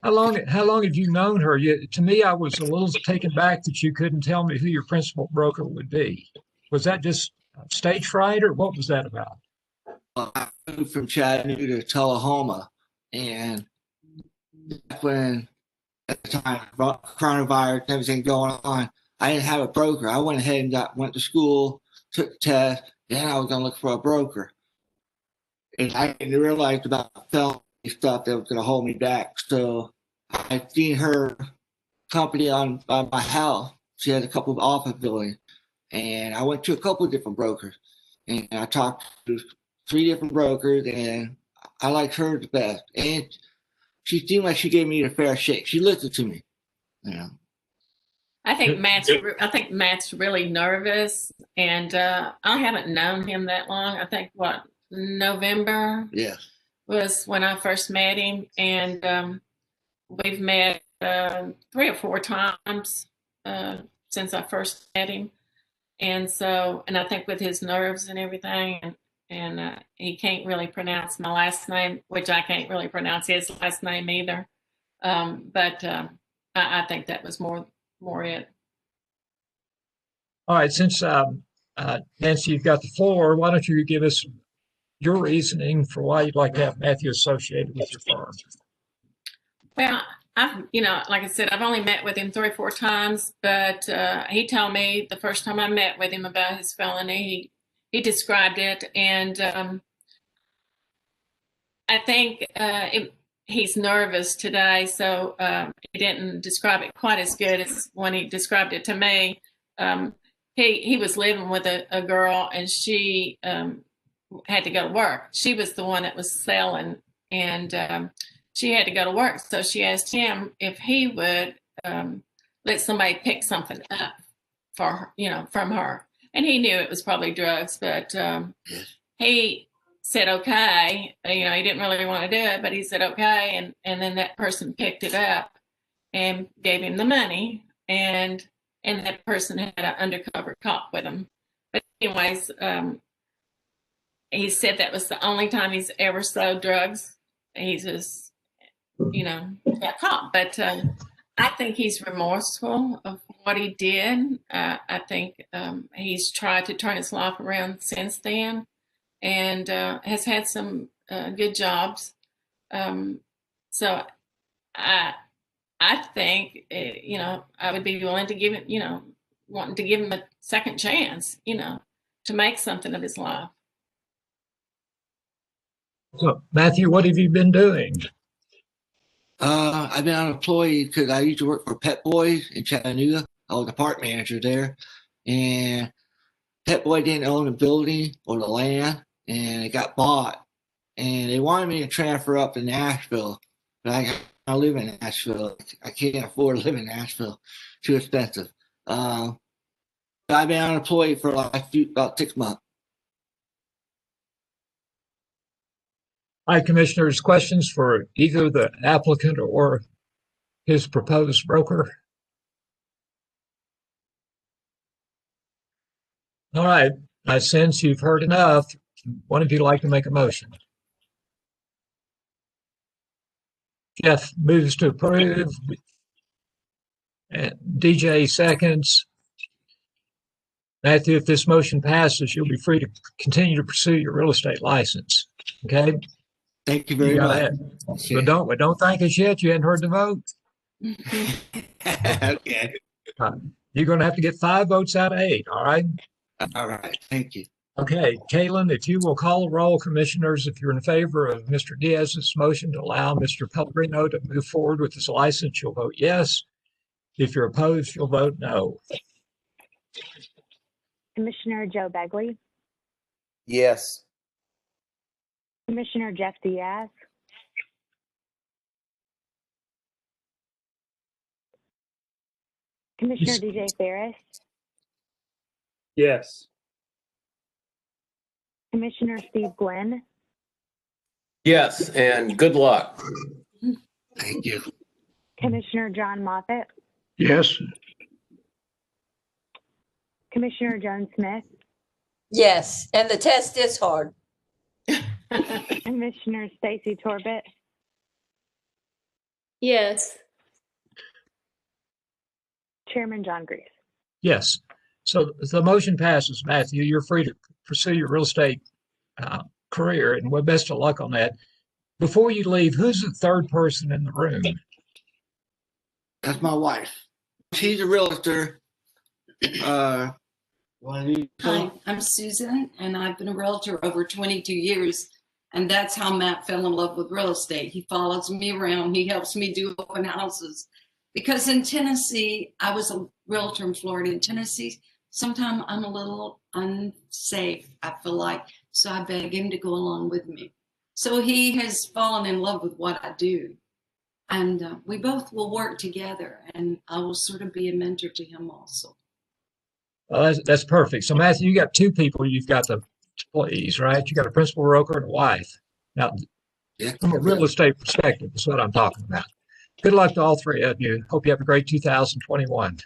How long have you known her? To me, I was a little taken back that you couldn't tell me who your principal broker would be. Was that just stage fright, or what was that about? I moved from Chattanooga to Tullahoma, and that's when, at the time, coronavirus and everything going on, I didn't have a broker. I went ahead and went to school, took the test, then I was going to look for a broker. And I didn't realize about felony stuff that was going to hold me back. So I seen her company on my house. She had a couple of office buildings. And I went to a couple of different brokers. And I talked to 3 different brokers, and I liked her the best. And she seemed like she gave me a fair shake. She listened to me. You know. I think Matt's really nervous, and I haven't known him that long. I think November was when I first met him, and we've met 3 or 4 times since I first met him. And so, and I think with his nerves and everything, and he can't really pronounce my last name, which I can't really pronounce his last name either. But I think that was more it. All right, since Nancy, you've got the floor, why don't you give us your reasoning for why you'd like to have Matthew associated with your firm? Well, like I said, I've only met with him 3 or 4 times, but he told me the first time I met with him about his felony, he described it, and I think he's nervous today, so he didn't describe it quite as good as when he described it to me. He was living with a girl, and she had to go to work. She was the one that was selling, and she had to go to work. So she asked him if he would let somebody pick something up for her, from her. and he knew it was probably drugs, but he said, okay, he didn't really want to do it, but he said, okay. And then that person picked it up and gave him the money, and that person had an undercover cop with him. But anyways, he said that was the only time he's ever sold drugs. He just, got caught. But I think he's remorseful of what he did. I think he's tried to turn his life around since then, and has had some good jobs. So I think, I would be willing to give it, wanting to give him a second chance, to make something of his life. So, Matthew, what have you been doing? I've been unemployed because I used to work for Pet Boys in Chattanooga. I was the park manager there, and Pet Boy didn't own the building or the land, and it got bought. And they wanted me to transfer up to Nashville, but I live in Nashville. I can't afford to live in Nashville; too expensive. I've been unemployed for about 6 months. All right, commissioners, questions for either the applicant or his proposed broker? All right, I sense you've heard enough. One of you like to make a motion? Jeff moves to approve. And DJ seconds. Matthew, if this motion passes, you'll be free to continue to pursue your real estate license. Okay? Thank you very much. But don't thank us yet. You hadn't heard the vote. Okay. You're going to have to get 5 votes out of 8. All right. All right. Thank you. Okay, Kaylin, if you will call the roll, commissioners, if you're in favor of Mr. Diaz's motion to allow Mr. Pellegrino to move forward with his license, you'll vote yes. If you're opposed, you'll vote no. Commissioner Joe Begley, Yes. Commissioner Jeff Diaz, Commissioner DJ Ferris, Yes. Commissioner Steve Glenn, Yes, and good luck. Thank you. Commissioner John Moffitt, Yes. Commissioner Joan Smith, Yes, and the test is hard. Commissioner Stacy Torbett, Yes. Chairman John Grease. Yes. So the motion passes, Matthew. You're free to pursue your real estate career, and well, best of luck on that. Before you leave, who's the third person in the room? That's my wife. She's a realtor. Hi, I'm Susan, and I've been a realtor over 22 years. And that's how Matt fell in love with real estate. He follows me around. He helps me do open houses. Because in Tennessee, I was a realtor in Florida. In Tennessee, sometimes I'm a little unsafe, I feel like. So I beg him to go along with me. So he has fallen in love with what I do. And we both will work together. And I will sort of be a mentor to him also. Well, that's perfect. So, Matthew, you got 2 people you've got to please, right? You got a principal broker and a wife. Now, from a real estate perspective, is what I'm talking about. Good luck to all 3 of you. Hope you have a great 2021.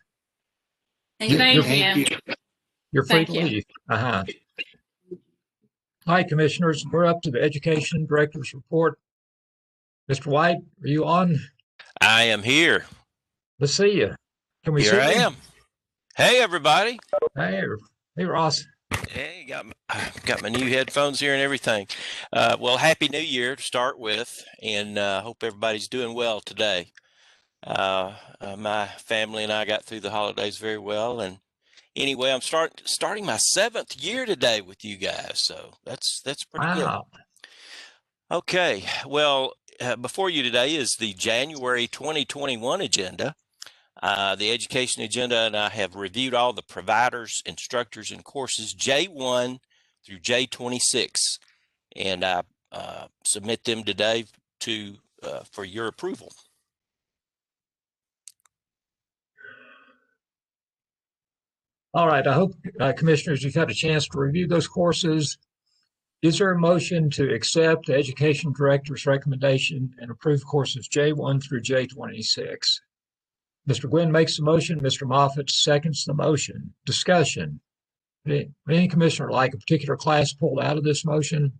Thank you. You're free to leave. All right, commissioners, we're up to the education director's report. Mr. White, are you on? I am here. Let's see you. Can we see Here I you? am. Hey, everybody. Hey, Ross. Hey, got my new headphones here and everything. Well, Happy New Year to start with, and hope everybody's doing well today. My family and I got through the holidays very well, and anyway, I'm starting my 7th year today with you guys, so that's pretty good. Okay, well, before you today is the January 2021 agenda. The education agenda, and I have reviewed all the providers, instructors, and courses J1 through J26, and I submit them today for your approval. All right. I hope, commissioners, you've had a chance to review those courses. Is there a motion to accept the education director's recommendation and approve courses J1 through J26? Mr. Gwynn makes the motion. Mr. Moffitt seconds the motion. Discussion. Would any commissioner like a particular class pulled out of this motion?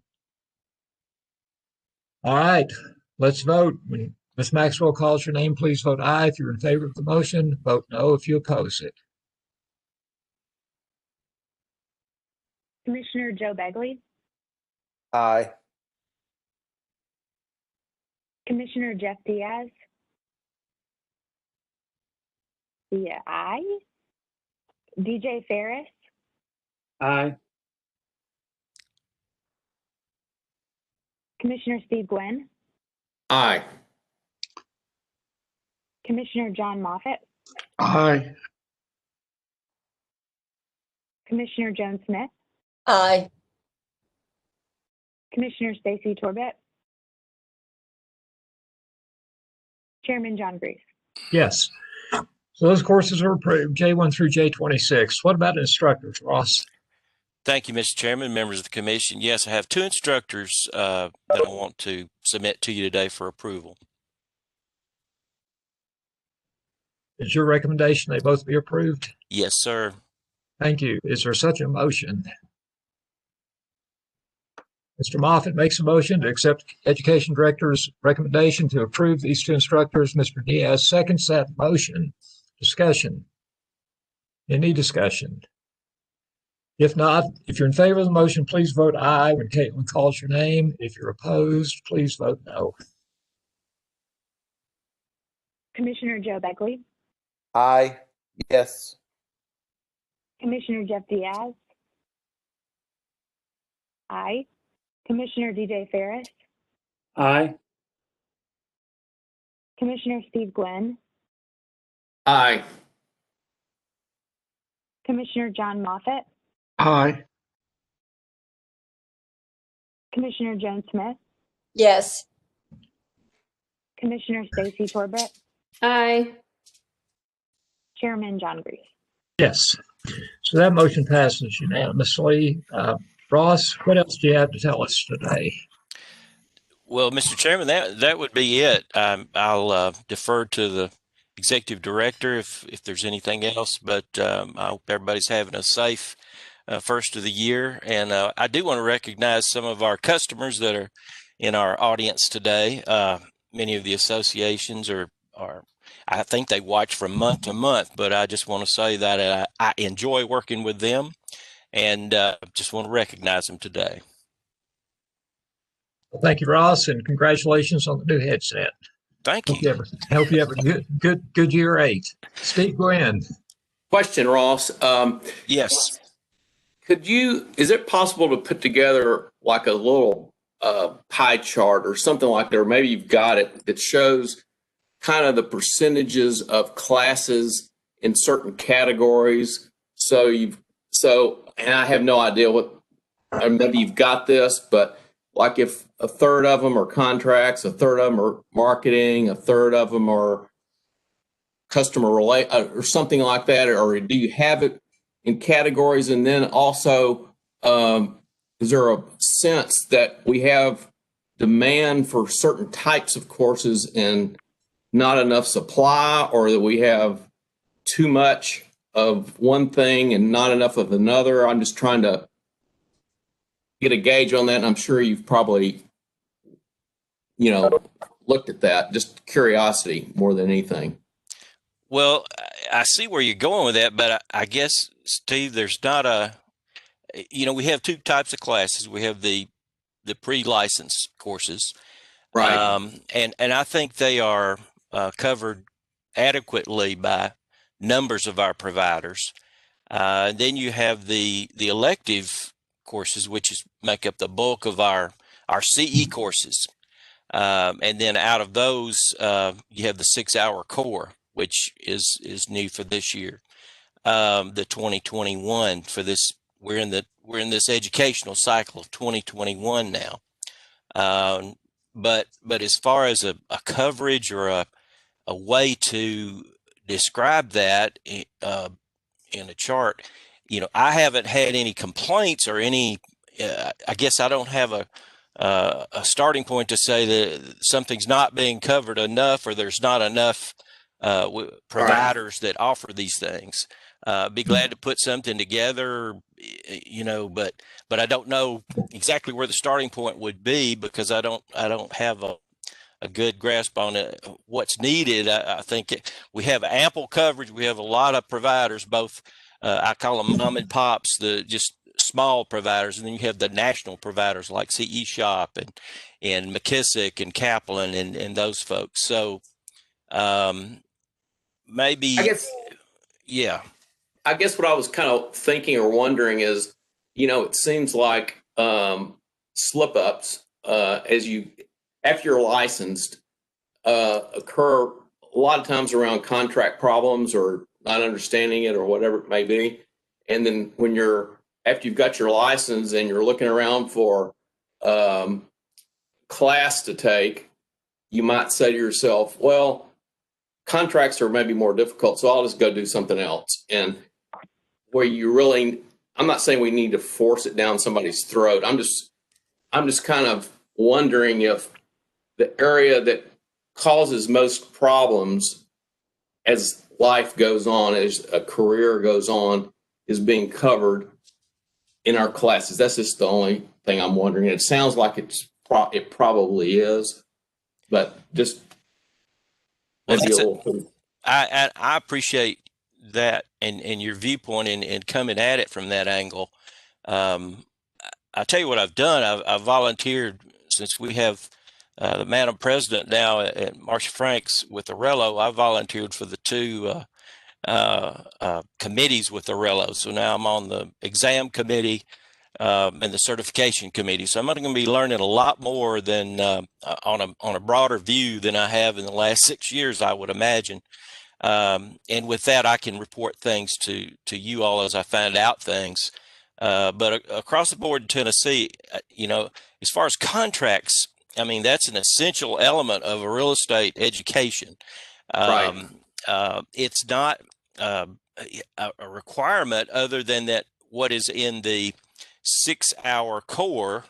All right, let's vote. When Ms. Maxwell calls your name, please vote aye if you're in favor of the motion. Vote no if you oppose it. Commissioner Joe Begley, Aye. Commissioner Jeff Diaz. Yeah, aye. DJ Ferris, Aye. Commissioner Steve Gwynn, Aye. Commissioner John Moffitt, Aye. Commissioner Joan Smith, Aye. Commissioner Stacy Torbett, Chairman John Grease. Yes. So those courses are approved, J1 through J26. What about instructors, Ross? Thank you, Mr. Chairman, members of the commission. Yes, I have two instructors that I want to submit to you today for approval. Is your recommendation they both be approved? Yes, sir. Thank you. Is there such a motion? Mr. Moffitt makes a motion to accept Education Director's recommendation to approve these two instructors. Mr. Diaz seconds that motion. Discussion. Any discussion? If not, if you're in favor of the motion, please vote aye when Caitlin calls your name. If you're opposed, please vote no. Commissioner Joe Begley, Aye. Yes. Commissioner Jeff Diaz, aye. Commissioner DJ Ferris, Aye. Commissioner Steve Gwynn, Aye. Commissioner John Moffitt, Aye. Commissioner Joan Smith, Yes. Commissioner Stacy Torbett, Aye. Chairman John Grease. Yes. So that motion passes unanimously. Ross, what else do you have to tell us today? Well, Mr. Chairman, that would be it. I'll defer to the executive director if there's anything else, but I hope everybody's having a safe first of the year. And I do want to recognize some of our customers that are in our audience today. Many of the associations are I think they watch from month to month, but I just want to say that I enjoy working with them and just want to recognize them today. Well, thank you, Ross, and congratulations on the new headset. Thank you. Hope you have a good year 8. Steve Gwynn. Question, Ross. Yes. Is it possible to put together like a little pie chart or something like that, or maybe you've got it, that shows kind of the percentages of classes in certain categories? And I have no idea or maybe you've got this, but like if a third of them are contracts, a third of them are marketing, a third of them are customer or something like that, or do you have it in categories? And then also, is there a sense that we have demand for certain types of courses and not enough supply, or that we have too much of one thing and not enough of another? I'm just trying to get a gauge on that, and I'm sure you've probably, looked at that. Just curiosity more than anything. Well, I see where you're going with that, but I guess, Steve, there's not we have two types of classes. We have the pre-license courses, right? And I think they are covered adequately by numbers of our providers. Then you have the elective courses, which make up the bulk of our CE courses. And then out of those, you have the 6-hour core, which is new for this year. The 2021 for this, we're in this educational cycle of 2021 now. But as far as a coverage or a way to describe that, in a chart. I haven't had any complaints or any. I guess I don't have a starting point to say that something's not being covered enough, or there's not enough providers that offer these things. Be glad to put something together, but I don't know exactly where the starting point would be, because I don't have a good grasp on it, what's needed. I think we have ample coverage. We have a lot of providers, both I call them mom and pops, the just small providers, and then you have the national providers like CE Shop and McKissick and Kaplan and those folks. So maybe, I guess, yeah. I guess what I was kind of thinking or wondering is, it seems like slip ups after you're licensed occur a lot of times around contract problems or not understanding it or whatever it may be. And then after you've got your license and you're looking around for class to take, you might say to yourself, well, contracts are maybe more difficult, so I'll just go do something else. And I'm not saying we need to force it down somebody's throat. I'm just kind of wondering if the area that causes most problems as life goes on, as a career goes on, is being covered in our classes. That's just the only thing I'm wondering. It sounds like it probably is, but just maybe a little. I appreciate that and your viewpoint and coming at it from that angle. I'll tell you what I've done. I've volunteered, since we have the Madam President now at Marcia Franks with Arello. I volunteered for the two committees with Arello. So now I'm on the exam committee and the certification committee. So I'm going to be learning a lot more than on a broader view than I have in the last 6 years, I would imagine. And with that, I can report things to you all as I find out things. But across the board in Tennessee, as far as contracts, I mean, that's an essential element of a real estate education. It's not a requirement other than that what is in the 6-hour core.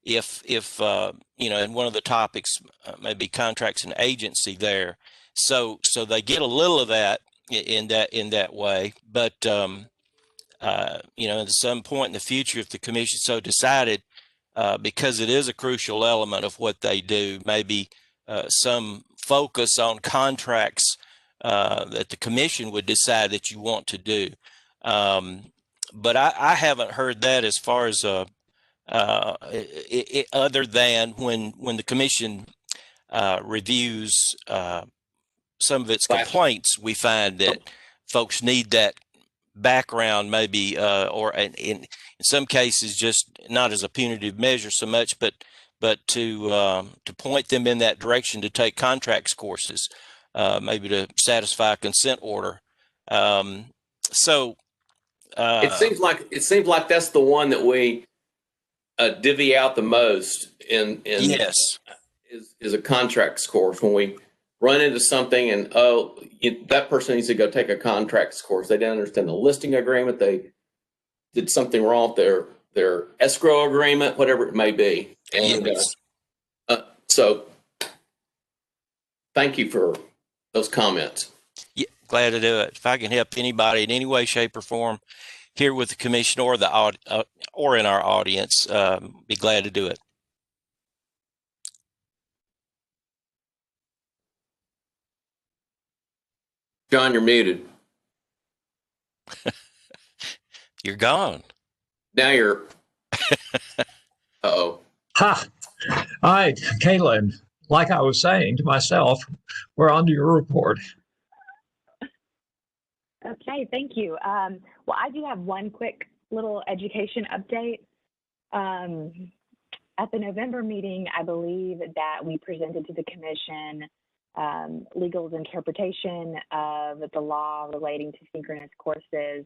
If and one of the topics may be contracts and agency there. So they get a little of that in that way. But at some point in the future, if the commission so decided, because it is a crucial element of what they do, maybe some focus on contracts that the commission would decide that you want to do. But I haven't heard that as far as other than when the commission reviews some of its complaints, we find that folks need that background, maybe, or in some cases, just not as a punitive measure so much, but to point them in that direction to take contracts courses, maybe to satisfy a consent order. It seems like that's the one that we divvy out the most in yes, is a contracts course. When we run into something and that person needs to go take a contracts course, they didn't understand the listing agreement, they did something wrong with their escrow agreement, whatever it may be. And yes. So thank you for those comments. Yeah, glad to do it. If I can help anybody in any way, shape, or form here with the commission or or in our audience, be glad to do it. John, you're muted. You're gone. Now you're. Uh-oh. Ha! All right, Kaylin, like I was saying to myself, we're on to your report. Okay, thank you. Well, I do have one quick little education update. At the November meeting, I believe that we presented to the commission legal's interpretation of the law relating to synchronous courses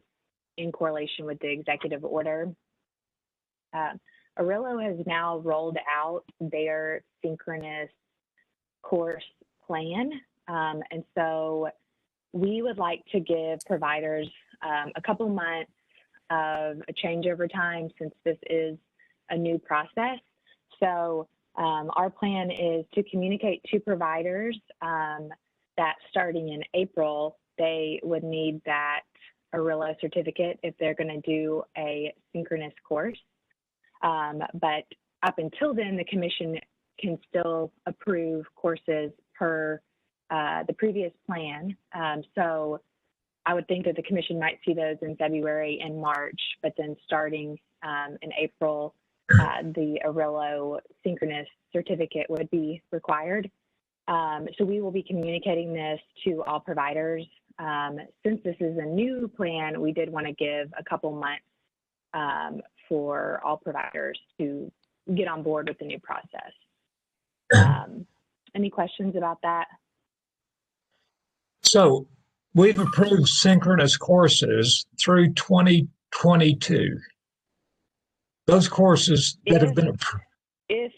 in correlation with the executive order. Arello has now rolled out their synchronous course plan, and so we would like to give providers a couple months of a changeover time since this is a new process. So our plan is to communicate to providers that starting in April, they would need that ARILO certificate if they're going to do a synchronous course. But up until then, the commission can still approve courses per the previous plan. So I would think that the commission might see those in February and March, but then starting in April, the ARILO synchronous certificate would be required. So we will be communicating this to all providers. Since this is a new plan, we did want to give a couple months for all providers to get on board with the new process. Any questions about that? So we've approved synchronous courses through 2022. Those courses that have been approved. If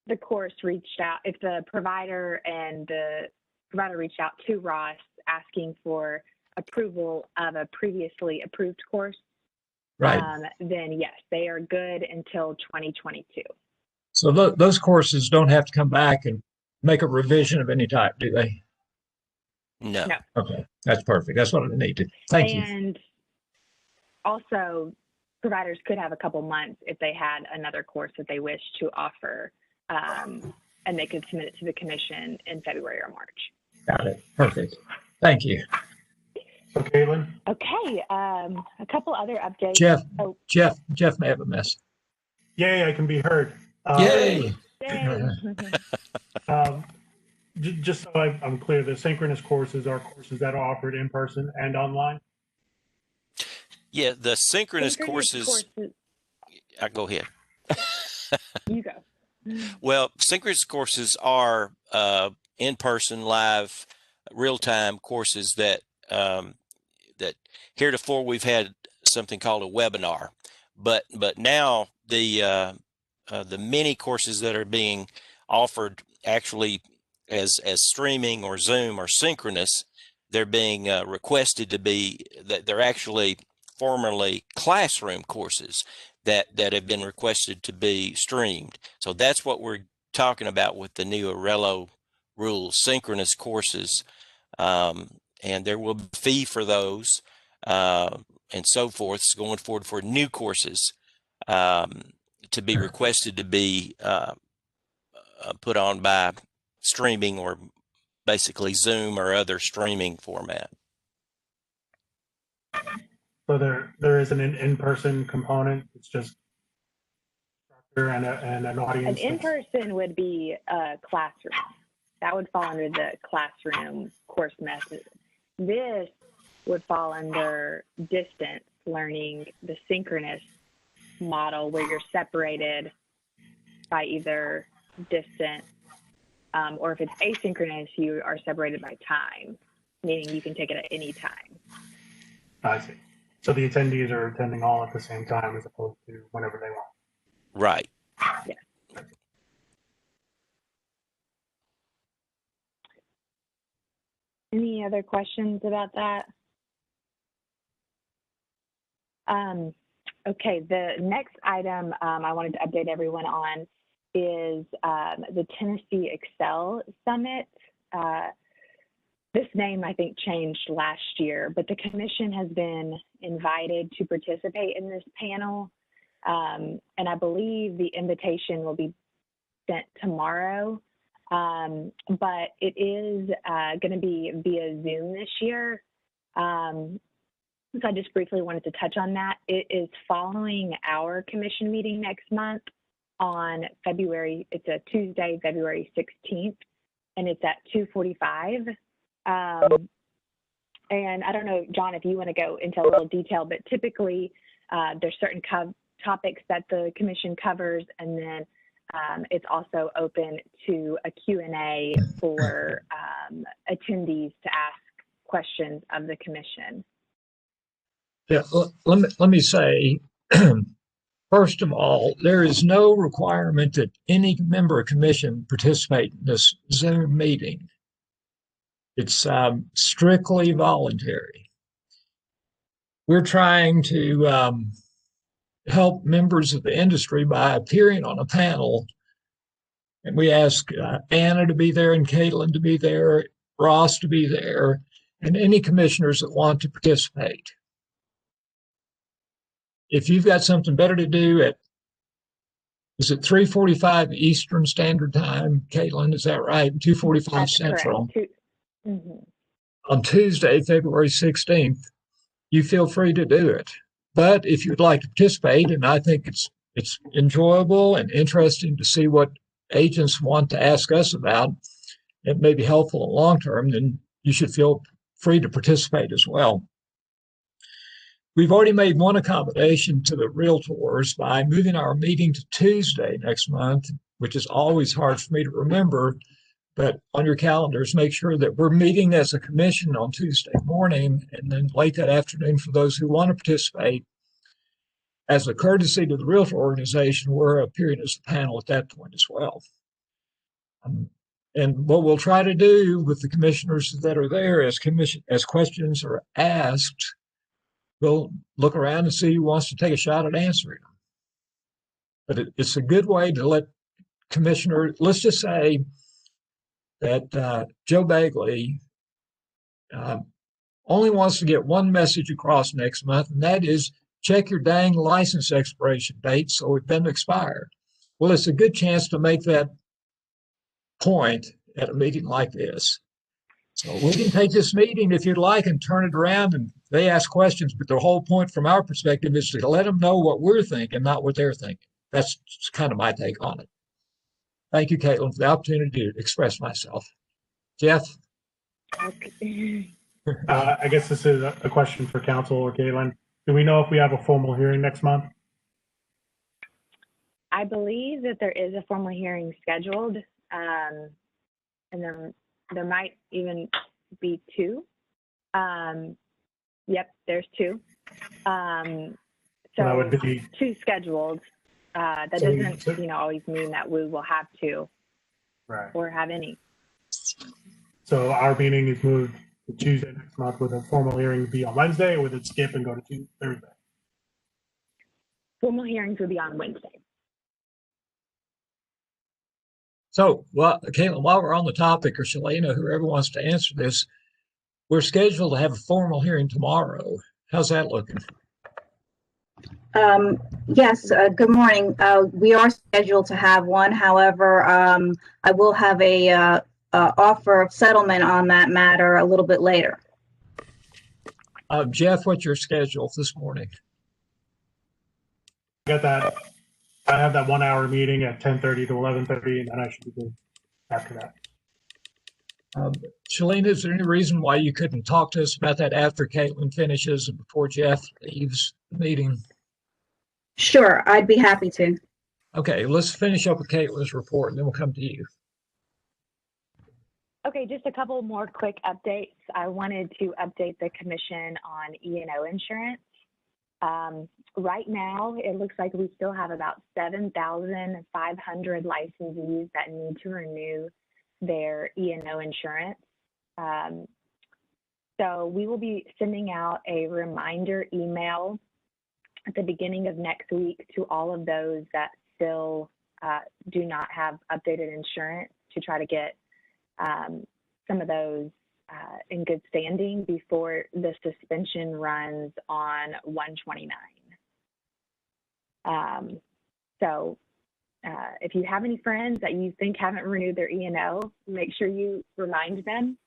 the course reached out, if the provider and the provider reached out to Ross asking for approval of a previously approved course, right, then yes, they are good until 2022. So those courses don't have to come back and make a revision of any type, do they? No. Okay, that's perfect. That's what I needed. Thank you. And also, providers could have a couple months if they had another course that they wish to offer, and they could submit it to the commission in February or March. Got it. Perfect. Thank you. Okay, Caitlin. Okay, a couple other updates. Jeff may have a mess. Yay, I can be heard. Yay! Just so I'm clear, the synchronous courses are courses that are offered in person and online? Yeah, the synchronous courses. Go ahead. You go. Well, synchronous courses are in-person, live, real-time courses that that heretofore we've had something called a webinar, but now the many courses that are being offered actually as streaming or Zoom or synchronous, they're being requested to be that they're actually formerly classroom courses that have been requested to be streamed. So that's what we're talking about with the new ARILO rules, synchronous courses, and there will be a fee for those and so forth going forward for new courses to be requested to be put on by streaming or basically Zoom or other streaming format. So there is an in-person component. It's just and an audience. An in-person would be a classroom. That would fall under the classroom course method. This would fall under distance learning, the synchronous model where you're separated by either distance or if it's asynchronous, you are separated by time, meaning you can take it at any time. I see. So the attendees are attending all at the same time as opposed to whenever they want. Right. Yes. Any other questions about that? Okay, the next item I wanted to update everyone on is the Tennessee Excel Summit. This name, I think, changed last year, but the commission has been invited to participate in this panel, and I believe the invitation will be sent tomorrow, but it is going to be via Zoom this year. So I just briefly wanted to touch on that. It is following our commission meeting next month on it's a Tuesday, February 16th, and it's at 2:45. And I don't know, John, if you want to go into a little detail, but typically there's certain topics that the commission covers, and then it's also open to a Q&A for attendees to ask questions of the commission. Yeah, let me say, first of all, there is no requirement that any member of commission participate in this Zoom meeting. It's strictly voluntary. we're trying to help members of the industry by appearing on a panel. And we ask Anna to be there and Caitlin to be there, Ross to be there, and any commissioners that want to participate. If you've got something better to do is it 3:45 Eastern Standard Time, Caitlin, is that right? 2:45 Central. On Tuesday, February 16th, you feel free to do it. But if you'd like to participate, and I think it's enjoyable and interesting to see what agents want to ask us about, it may be helpful in the long term, then you should feel free to participate as well. We've already made one accommodation to the realtors by moving our meeting to Tuesday next month, which is always hard for me to remember, but on your calendars, make sure that we're meeting as a commission on Tuesday morning, and then late that afternoon for those who want to participate. As a courtesy to the realtor organization, we're appearing as a panel at that point as well. And what we'll try to do with the commissioners that are there as questions are asked, we'll look around and see who wants to take a shot at answering them. But it's a good way to let let's just say that Joe Bagley only wants to get one message across next month, and that is check your dang license expiration date so it doesn't expire. Well, it's a good chance to make that point at a meeting like this. So we can take this meeting, if you'd like, and turn it around, and they ask questions, but the whole point from our perspective is to let them know what we're thinking, not what they're thinking. That's kind of my take on it. Thank you, Caitlin, for the opportunity to express myself. Jeff? Okay. I guess this is a question for council or Caitlin. Do we know if we have a formal hearing next month? I believe that there is a formal hearing scheduled, and there might even be two. Yep, there's two. So that would be two scheduled. That doesn't, always mean that we will have two, right, or have any. So our meeting is moved to Tuesday next month. Would a formal hearing be on Wednesday, or would it skip and go to Thursday? Formal hearings would be on Wednesday. So, well, Caitlin, while we're on the topic, or Shalina, whoever wants to answer this, we're scheduled to have a formal hearing tomorrow. How's that looking? Yes, good morning. We are scheduled to have one. However, I will have a offer of settlement on that matter a little bit later. Jeff, what's your schedule this morning? I got that. I have that 1 hour meeting at 10:30 to 11:30, and then I should be good after that. Shalina, is there any reason why you couldn't talk to us about that after Caitlin finishes and before Jeff leaves the meeting? Sure, I'd be happy to. Okay, let's finish up with Caitlin's report, and then we'll come to you. Okay, just a couple more quick updates. I wanted to update the commission on E&O insurance. Right now, it looks like we still have about 7,500 licensees that need to renew their E&O insurance. So we will be sending out a reminder email at the beginning of next week to all of those that still do not have updated insurance, to try to get some of those in good standing before the suspension runs on 1/29. So if you have any friends that you think haven't renewed their E&O, make sure you remind them.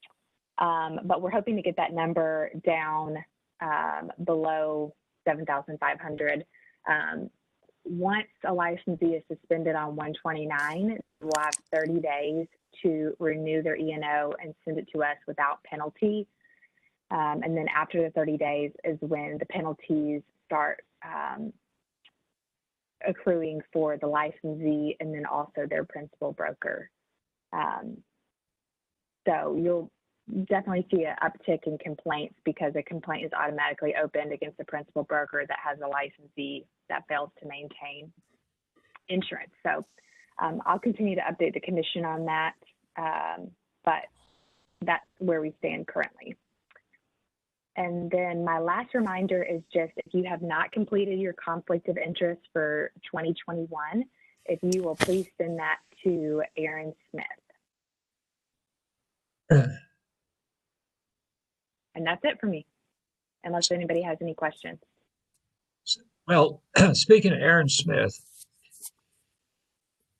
But we're hoping to get that number down below 7,500. Once a licensee is suspended on 1/29, we'll have 30 days to renew their E&O and send it to us without penalty. And then after the 30 days is when the penalties start accruing for the licensee and then also their principal broker. So you'll definitely see an uptick in complaints because a complaint is automatically opened against the principal broker that has a licensee that fails to maintain insurance. So I'll continue to update the commission on that, but that's where we stand currently. And then my last reminder is just if you have not completed your conflict of interest for 2021, if you will please send that to Aaron Smith. And that's it for me, unless anybody has any questions. Well, speaking of Aaron Smith,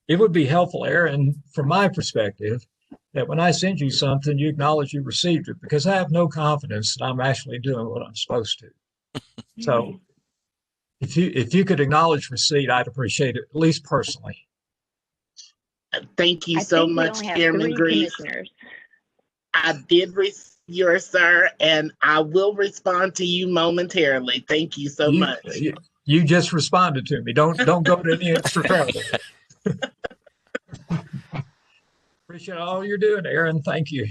it would be helpful, Aaron, from my perspective, that when I send you something, you acknowledge you received it, because I have no confidence that I'm actually doing what I'm supposed to. So if you could acknowledge receipt, I'd appreciate it, at least personally. Thank you so much, Chairman Grief. I did receive yours, sir, and I will respond to you momentarily. Thank you so much. You just responded to me. Don't go to any extra trouble. Appreciate all you're doing, Aaron. Thank you.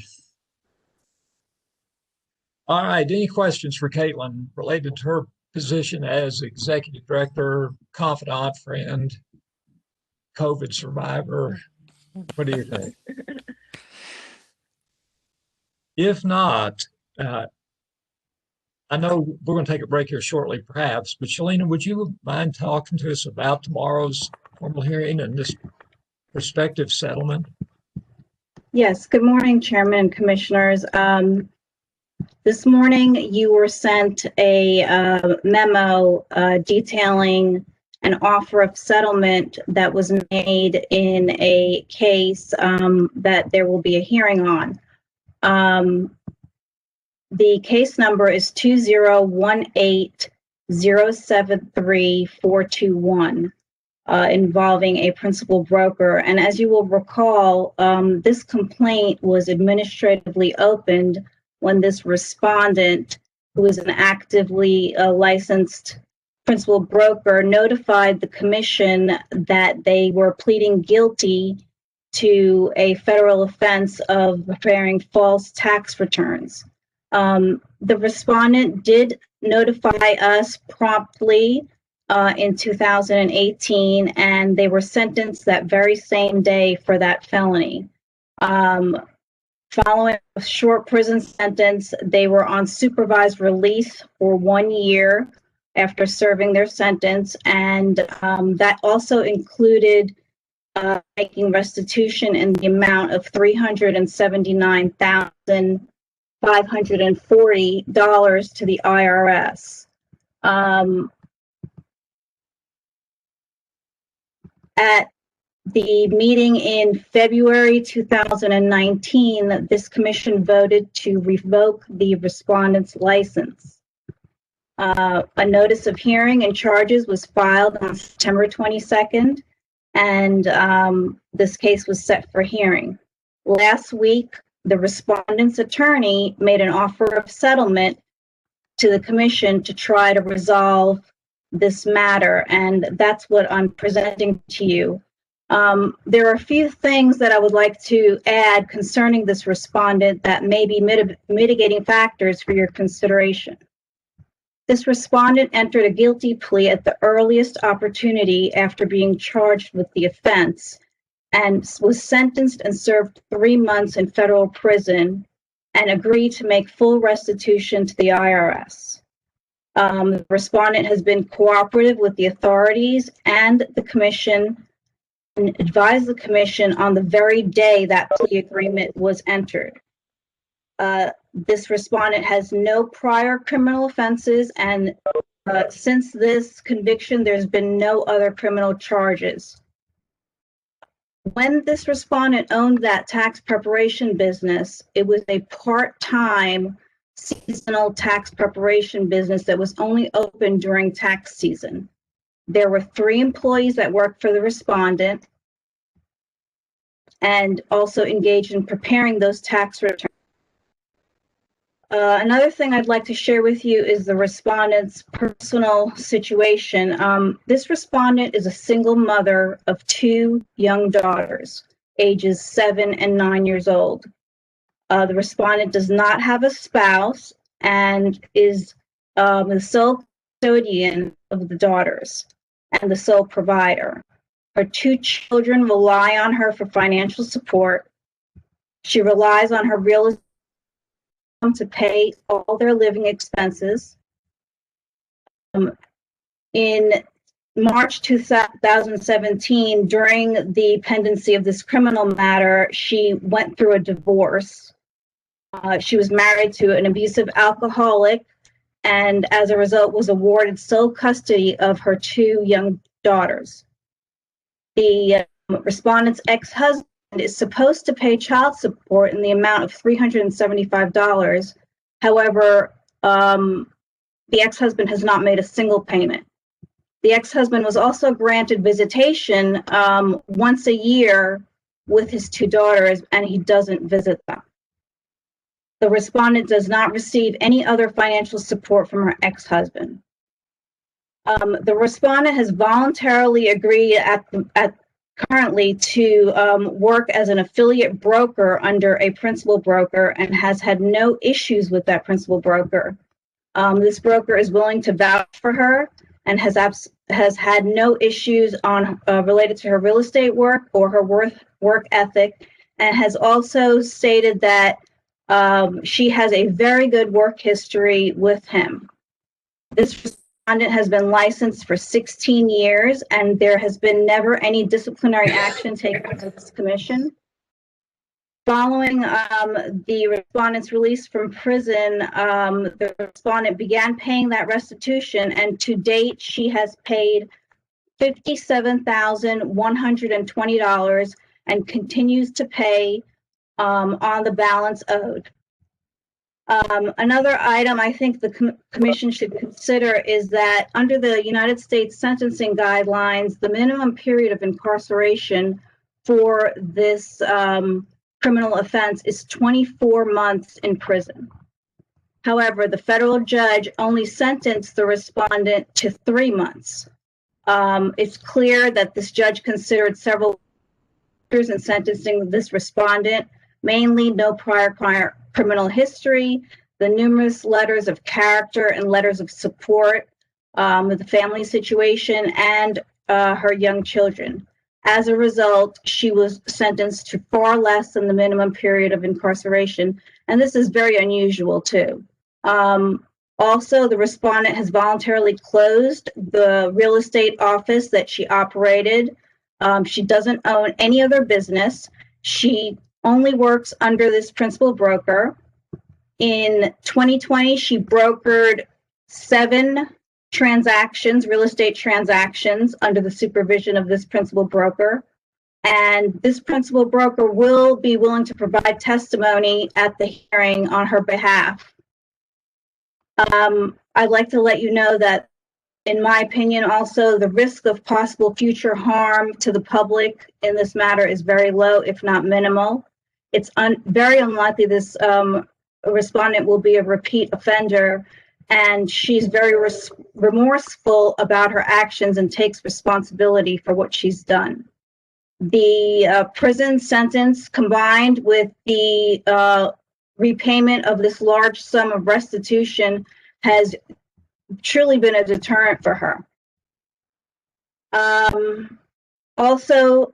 All right. Any questions for Caitlin related to her position as executive director, confidant, friend, COVID survivor? What do you think? If not, I know we're going to take a break here shortly, perhaps, but Shalina, would you mind talking to us about tomorrow's formal hearing and this prospective settlement? Yes, good morning, Chairman and Commissioners. This morning you were sent a memo detailing an offer of settlement that was made in a case that there will be a hearing on. The case number is 2018073-421. Involving a principal broker. And as you will recall, this complaint was administratively opened when this respondent, who is an actively licensed principal broker, notified the commission that they were pleading guilty to a federal offense of preparing false tax returns. The respondent did notify us promptly in 2018, and they were sentenced that very same day for that felony. Following a short prison sentence, they were on supervised release for 1 year after serving their sentence, and that also included making restitution in the amount of $379,540 to the IRS. At the meeting in February 2019, this commission voted to revoke the respondent's license. A notice of hearing and charges was filed on September 22nd, and this case was set for hearing. Last week, the respondent's attorney made an offer of settlement to the commission to try to resolve this matter, and that's what I'm presenting to you. There are a few things that I would like to add concerning this respondent that may be mitigating factors for your consideration. This respondent entered a guilty plea at the earliest opportunity after being charged with the offense and was sentenced and served 3 months in federal prison and agreed to make full restitution to the IRS. The respondent has been cooperative with the authorities and the commission and advised the commission on the very day that plea agreement was entered. This respondent has no prior criminal offenses, and since this conviction, there's been no other criminal charges. When this respondent owned that tax preparation business, it was a part-time seasonal tax preparation business that was only open during tax season. There were 3 employees that worked for the respondent and also engaged in preparing those tax returns. Another thing I'd like to share with you is the respondent's personal situation. This respondent is a single mother of 2 young daughters, ages 7 and 9 years old. The respondent does not have a spouse and is the sole custodian of the daughters and the sole provider. Her 2 children rely on her for financial support. She relies on her real estate to pay all their living expenses. In March 2017, during the pendency of this criminal matter, she went through a divorce. She was married to an abusive alcoholic, and as a result was awarded sole custody of her 2 young daughters. The respondent's ex-husband is supposed to pay child support in the amount of $375. However, the ex-husband has not made a single payment. The ex-husband was also granted visitation once a year with his 2 daughters, and he doesn't visit them. The respondent does not receive any other financial support from her ex-husband. The respondent has voluntarily agreed currently to work as an affiliate broker under a principal broker and has had no issues with that principal broker. This broker is willing to vouch for her and has had no issues related to her real estate work or her work ethic, and has also stated that she has a very good work history with him. This respondent has been licensed for 16 years, and there has been never any disciplinary action taken by this commission. Following the respondent's release from prison, the respondent began paying that restitution, and to date, she has paid $57,120 and continues to pay on the balance owed. Another item I think the commission should consider is that under the United States sentencing guidelines, the minimum period of incarceration for this criminal offense is 24 months in prison. However, the federal judge only sentenced the respondent to 3 months. It's clear that this judge considered several factors in sentencing this respondent, mainly no prior criminal history, the numerous letters of character and letters of support, the family situation, and her young children. As a result, she was sentenced to far less than the minimum period of incarceration, and this is very unusual too. Also, the respondent has voluntarily closed the real estate office that she operated. She doesn't own any other business. She only works under this principal broker. In 2020, she brokered 7 transactions, real estate transactions, under the supervision of this principal broker. And this principal broker will be willing to provide testimony at the hearing on her behalf. I'd like to let you know that, in my opinion, also the risk of possible future harm to the public in this matter is very low, if not minimal. It's very unlikely this respondent will be a repeat offender, and she's very remorseful about her actions and takes responsibility for what she's done. The prison sentence, combined with the repayment of this large sum of restitution, has truly been a deterrent for her. Also,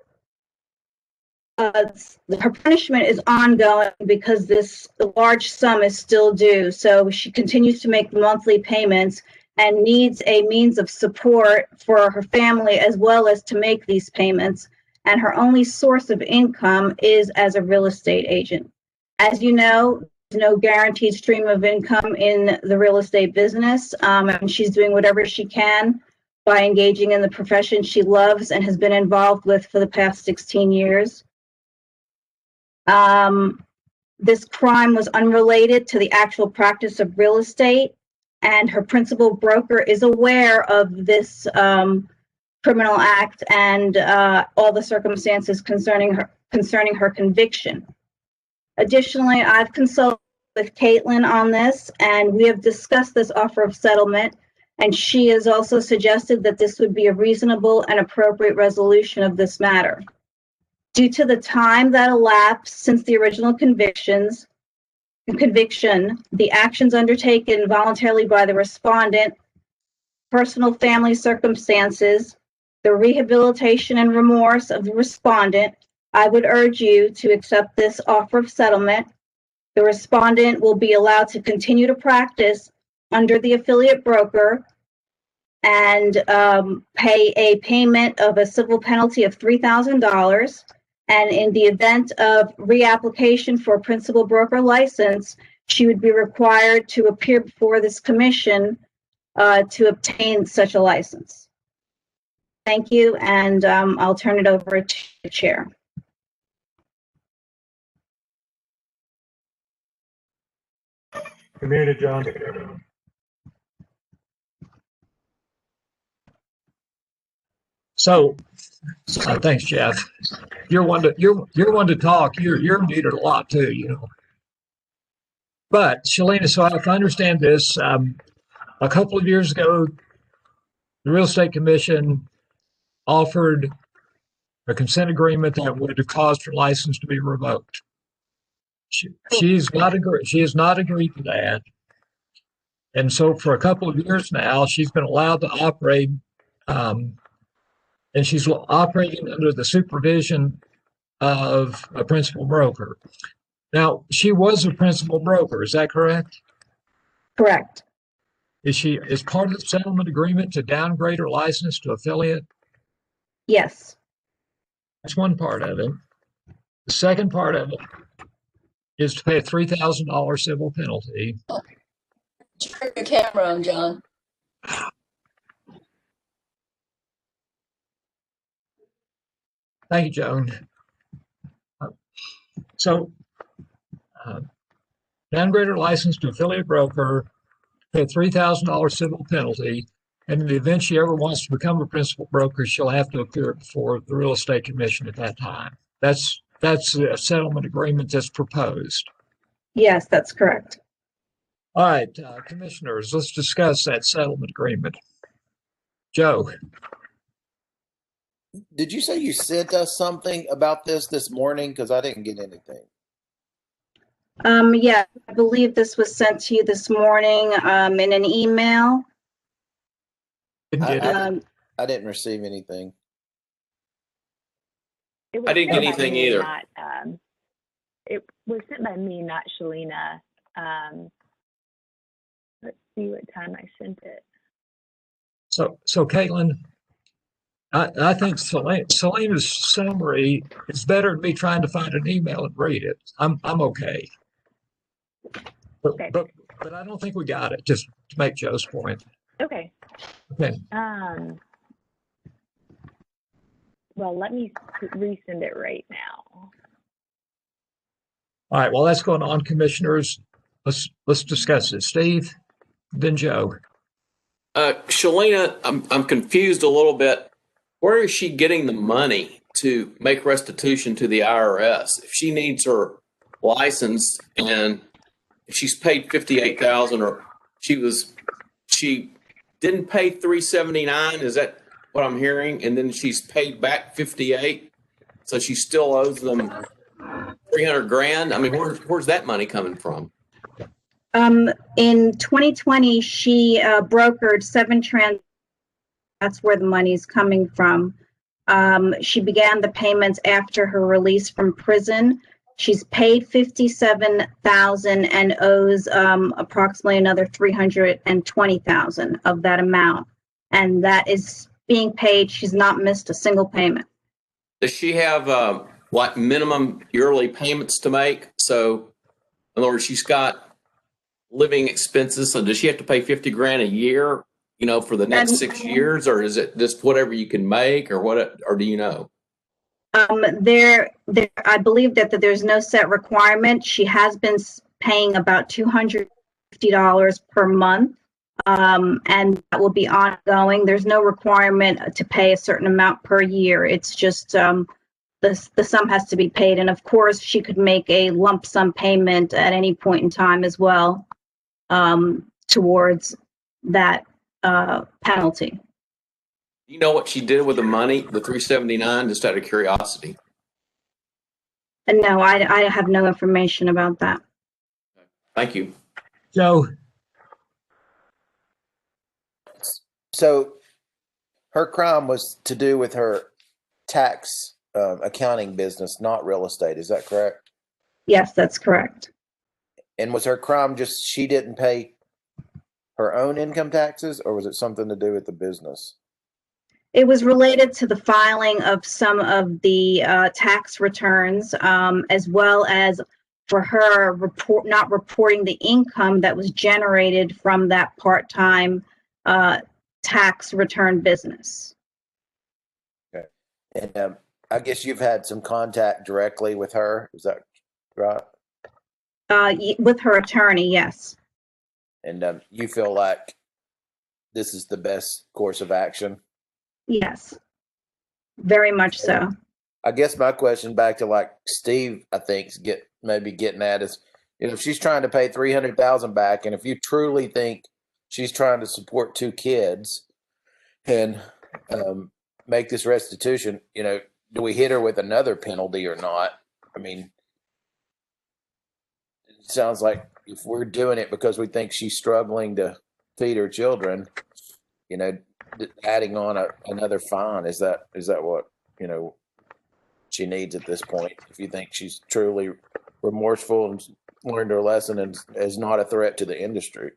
her punishment is ongoing because this large sum is still due. So she continues to make monthly payments and needs a means of support for her family as well as to make these payments. And her only source of income is as a real estate agent. As you know, there's no guaranteed stream of income in the real estate business, and she's doing whatever she can by engaging in the profession she loves and has been involved with for the past 16 years. This crime was unrelated to the actual practice of real estate, and her principal broker is aware of this criminal act and all the circumstances concerning her conviction. Additionally, I've consulted with Caitlin on this, and we have discussed this offer of settlement, and she has also suggested that this would be a reasonable and appropriate resolution of this matter. Due to the time that elapsed since the original conviction, the actions undertaken voluntarily by the respondent, personal family circumstances, the rehabilitation and remorse of the respondent, I would urge you to accept this offer of settlement. The respondent will be allowed to continue to practice under the affiliate broker and pay a payment of a civil penalty of $3,000. And in the event of reapplication for a principal broker license, she would be required to appear before this commission to obtain such a license. Thank you, and I'll turn it over to the chair. You're muted, John. So, thanks, Jeff. You're one to talk. You're muted a lot too, you know. But Shalina, so if I understand this, a couple of years ago, the Real Estate Commission offered a consent agreement that would have caused her license to be revoked. She has not agreed to that. And so for a couple of years now, she's been allowed to operate, and she's operating under the supervision of a principal broker. Now, she was a principal broker, is that correct? Correct. Is part of the settlement agreement to downgrade her license to affiliate? Yes. That's one part of it. The second part of it is to pay a $3,000 civil penalty. Turn your camera on, John. Thank you, Joan. So, downgrade her license to affiliate broker, pay a $3,000 civil penalty, and in the event she ever wants to become a principal broker, she'll have to appear before the Real Estate Commission at that time. That's a settlement agreement that's proposed. Yes, that's correct. All right, commissioners, let's discuss that settlement agreement. Joe. Did you say you sent us something about this morning? Because I didn't get anything. Yeah, I believe this was sent to you this morning in an email. I didn't receive anything. I didn't get anything either. It was sent by me, not Shalina. Let's see what time I sent it. So Caitlin, I think Selena's summary is better than me trying to find an email and read it. I'm okay. But I don't think we got it, just to make Joe's point. Okay. Okay. Well, let me resend it right now. All right, well, that's going on, commissioners. Let's discuss it. Steve, then Joe. Shalina, I'm confused a little bit. Where is she getting the money to make restitution to the IRS? If she needs her license and if she's paid $58,000, or she didn't pay $379, is that what I'm hearing? And then she's paid back $58, so she still owes them $300,000. I mean, where's that money coming from? In 2020, she brokered 7 transactions. That's where the money is coming from. She began the payments after her release from prison. She's paid $57,000 and owes approximately another $320,000 of that amount, and that is being paid. She's not missed a single payment. Does she have like minimum yearly payments to make? So, in other words, she's got living expenses. So, does she have to pay $50,000 a year? You know, for the next 6 years, or is it just whatever you can make, or what? Or do you know? I believe that there's no set requirement. She has been paying about $250 per month, and that will be ongoing. There's no requirement to pay a certain amount per year. It's just the sum has to be paid, and of course, she could make a lump sum payment at any point in time as well towards that penalty. You know what she did with the money, the $379, just out of curiosity? And no, I have no information about that. Thank you. Joe. So her crime was to do with her tax accounting business, not real estate. Is that correct? Yes, that's correct. And was her crime just she didn't pay her own income taxes, or was it something to do with the business? It was related to the filing of some of the tax returns, as well as for her not reporting the income that was generated from that part-time tax return business. Okay. And I guess you've had some contact directly with her. Is that right? With her attorney, yes. And you feel like this is the best course of action? Yes, very much so. I guess my question back to like Steve, I think, maybe getting at is, if she's trying to pay $300,000 back, and if you truly think she's trying to support 2 kids and make this restitution, do we hit her with another penalty or not? I mean, it sounds like if we're doing it because we think she's struggling to feed her children, adding on another fine, is that what she needs at this point? If you think she's truly remorseful and learned her lesson and is not a threat to the industry.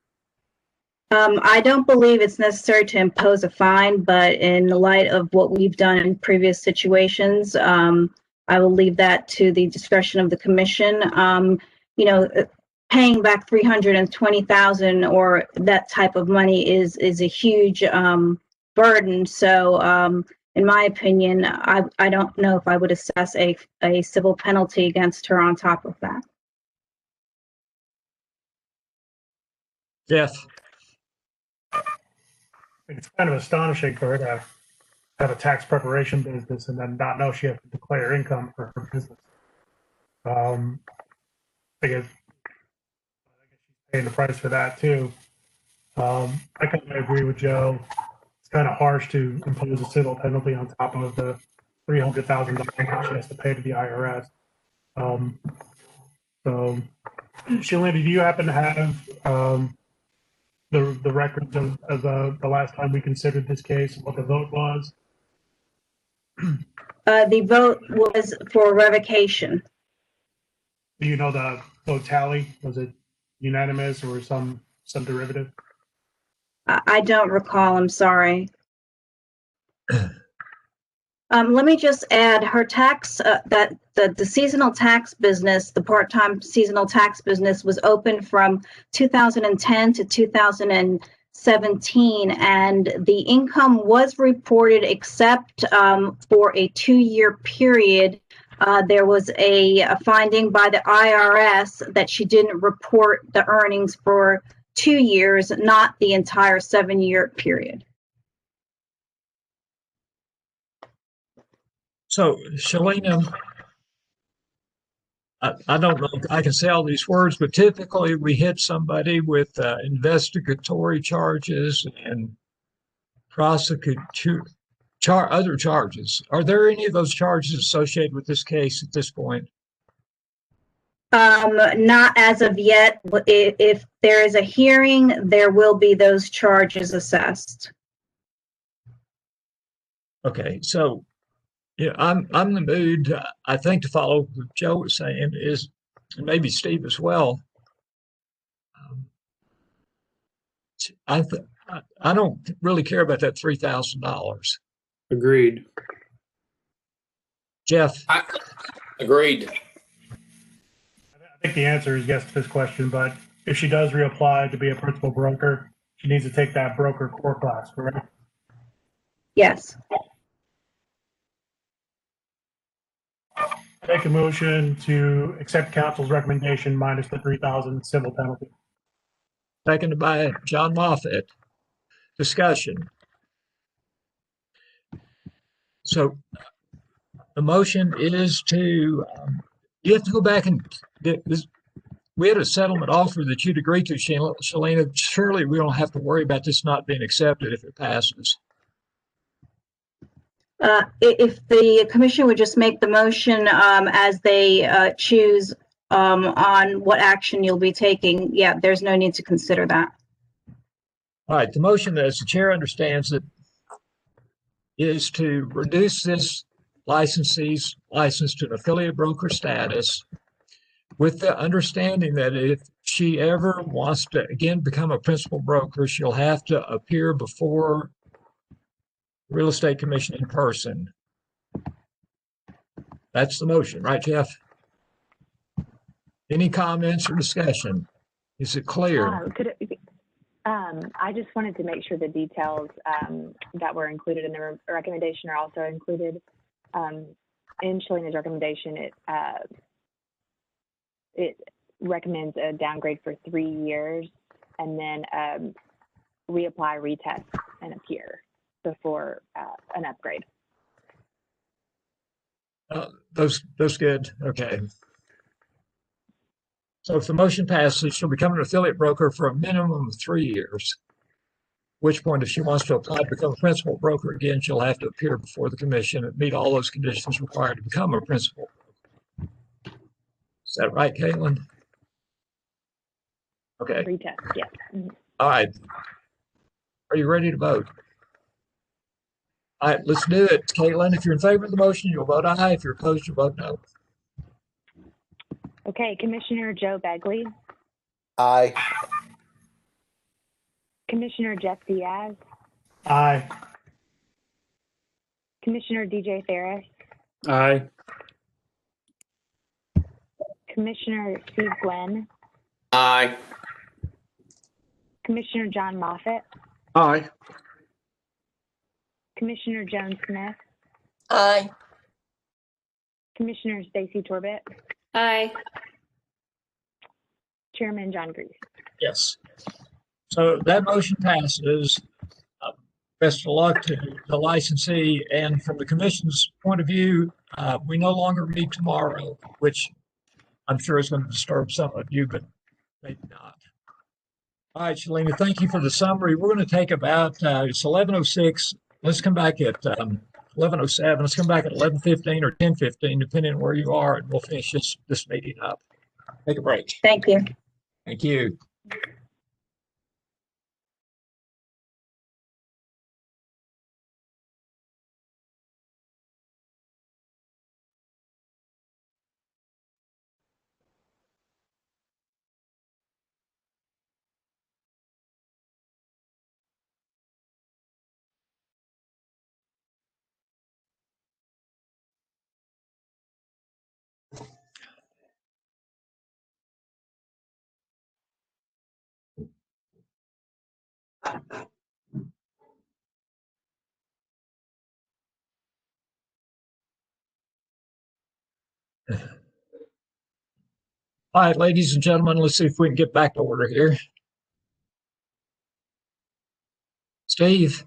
I don't believe it's necessary to impose a fine, but in the light of what we've done in previous situations, I will leave that to the discretion of the commission. Paying back $320,000 or that type of money is a huge burden. So, in my opinion, I don't know if I would assess a civil penalty against her on top of that. Jeff. It's kind of astonishing for her to have a tax preparation business and then not know she has to declare income for her business. I guess she's paying the price for that too. I kind of agree with Joe. It's kind of harsh to impose a civil penalty on top of the $300,000 that she has to pay to the IRS. So, Shalini, do you happen to have the records of the last time we considered this case and what the vote was? The vote was for revocation. Do you know the vote tally? Was it unanimous or some derivative? I don't recall, I'm sorry. Let me just add, her tax, that the seasonal tax business, the part-time seasonal tax business was open from 2010 to 2017, and the income was reported except for a 2-year period. There was a finding by the IRS that she didn't report the earnings for 2 years, not the entire 7-year period. So, Shalina, I don't know if I can say all these words, but typically we hit somebody with investigatory charges and other charges. Are there any of those charges associated with this case at this point? Not as of yet. If there is a hearing, there will be those charges assessed. Okay, so yeah, I'm in the mood. I think to follow what Joe was saying is, and maybe Steve as well. I don't really care about that $3,000. Agreed. Jeff. Agreed. I think the answer is yes to this question, but if she does reapply to be a principal broker, she needs to take that broker core class, correct? Yes. Make a motion to accept council's recommendation minus the $3,000 civil penalty. Seconded by John Moffett. Discussion. So the motion is to, you have to go back and we had a settlement offer that you'd agree to, Shalina. Surely we don't have to worry about this not being accepted if it passes. If the commission would just make the motion as they choose on what action you'll be taking, yeah, there's no need to consider that. All right, the motion, as the chair understands it, is to reduce this licensee's license to an affiliate broker status, with the understanding that if she ever wants to again become a principal broker, she'll have to appear before the Real Estate Commission in person. That's the motion, right, Jeff? Any comments or discussion? Is it clear? I just wanted to make sure the details that were included in the recommendation are also included. In Shalina's recommendation, it recommends a downgrade for 3 years and then reapply, retest, and appear before an upgrade. Those good. Okay. So if the motion passes, she'll become an affiliate broker for a minimum of 3 years. At which point, if she wants to apply to become a principal broker again, she'll have to appear before the commission and meet all those conditions required to become a principal. Is that right, Caitlin? Okay. Retest, yes. Mm-hmm. All right. Are you ready to vote? All right, let's do it. Caitlin, if you're in favor of the motion, you'll vote aye. If you're opposed, you'll vote no. Okay, Commissioner Joe Begley. Aye. Commissioner Jeff Diaz. Aye. Commissioner DJ Ferris. Aye. Commissioner Steve Glenn. Aye. Commissioner John Moffitt. Aye. Commissioner Joan Smith. Aye. Commissioner Stacy Torbett. Aye. Chairman John Grease. Yes. So that motion passes. Best of luck to the licensee. And from the commission's point of view, we no longer meet tomorrow, which I'm sure is going to disturb some of you, but maybe not. All right, Shalina, thank you for the summary. We're going to take about, it's 11:06. Let's come back at 11:07. Let's come back at 11:15 or 10:15, depending on where you are, and we'll finish this meeting up. Take a break. Thank you. Thank you. All right, ladies and gentlemen, let's see if we can get back to order here. Steve.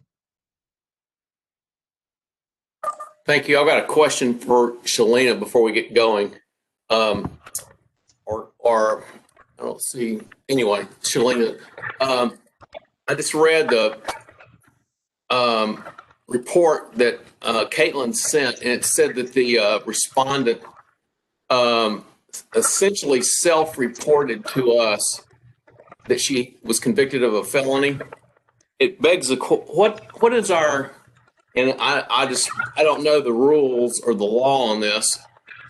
Thank you. I've got a question for Shalina before we get going. Or I don't see. Anyway, Shalina, I just read the report that Caitlin sent, and it said that the respondent essentially self-reported to us that she was convicted of a felony. It begs the what is our, and I don't know the rules or the law on this,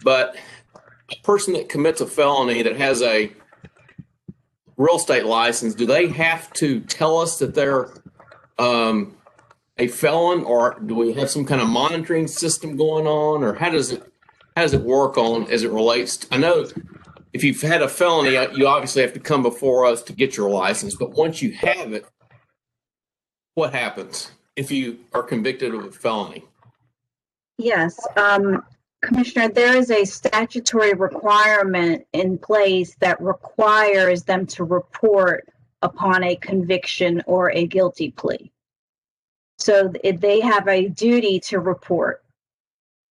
but a person that commits a felony that has a real estate license, do they have to tell us that they're a felon, or do we have some kind of monitoring system going on, or how does it work on as it relates to, I know if you've had a felony, you obviously have to come before us to get your license, but once you have it, what happens if you are convicted of a felony? Yes, Commissioner, there is a statutory requirement in place that requires them to report upon a conviction or a guilty plea. So they have a duty to report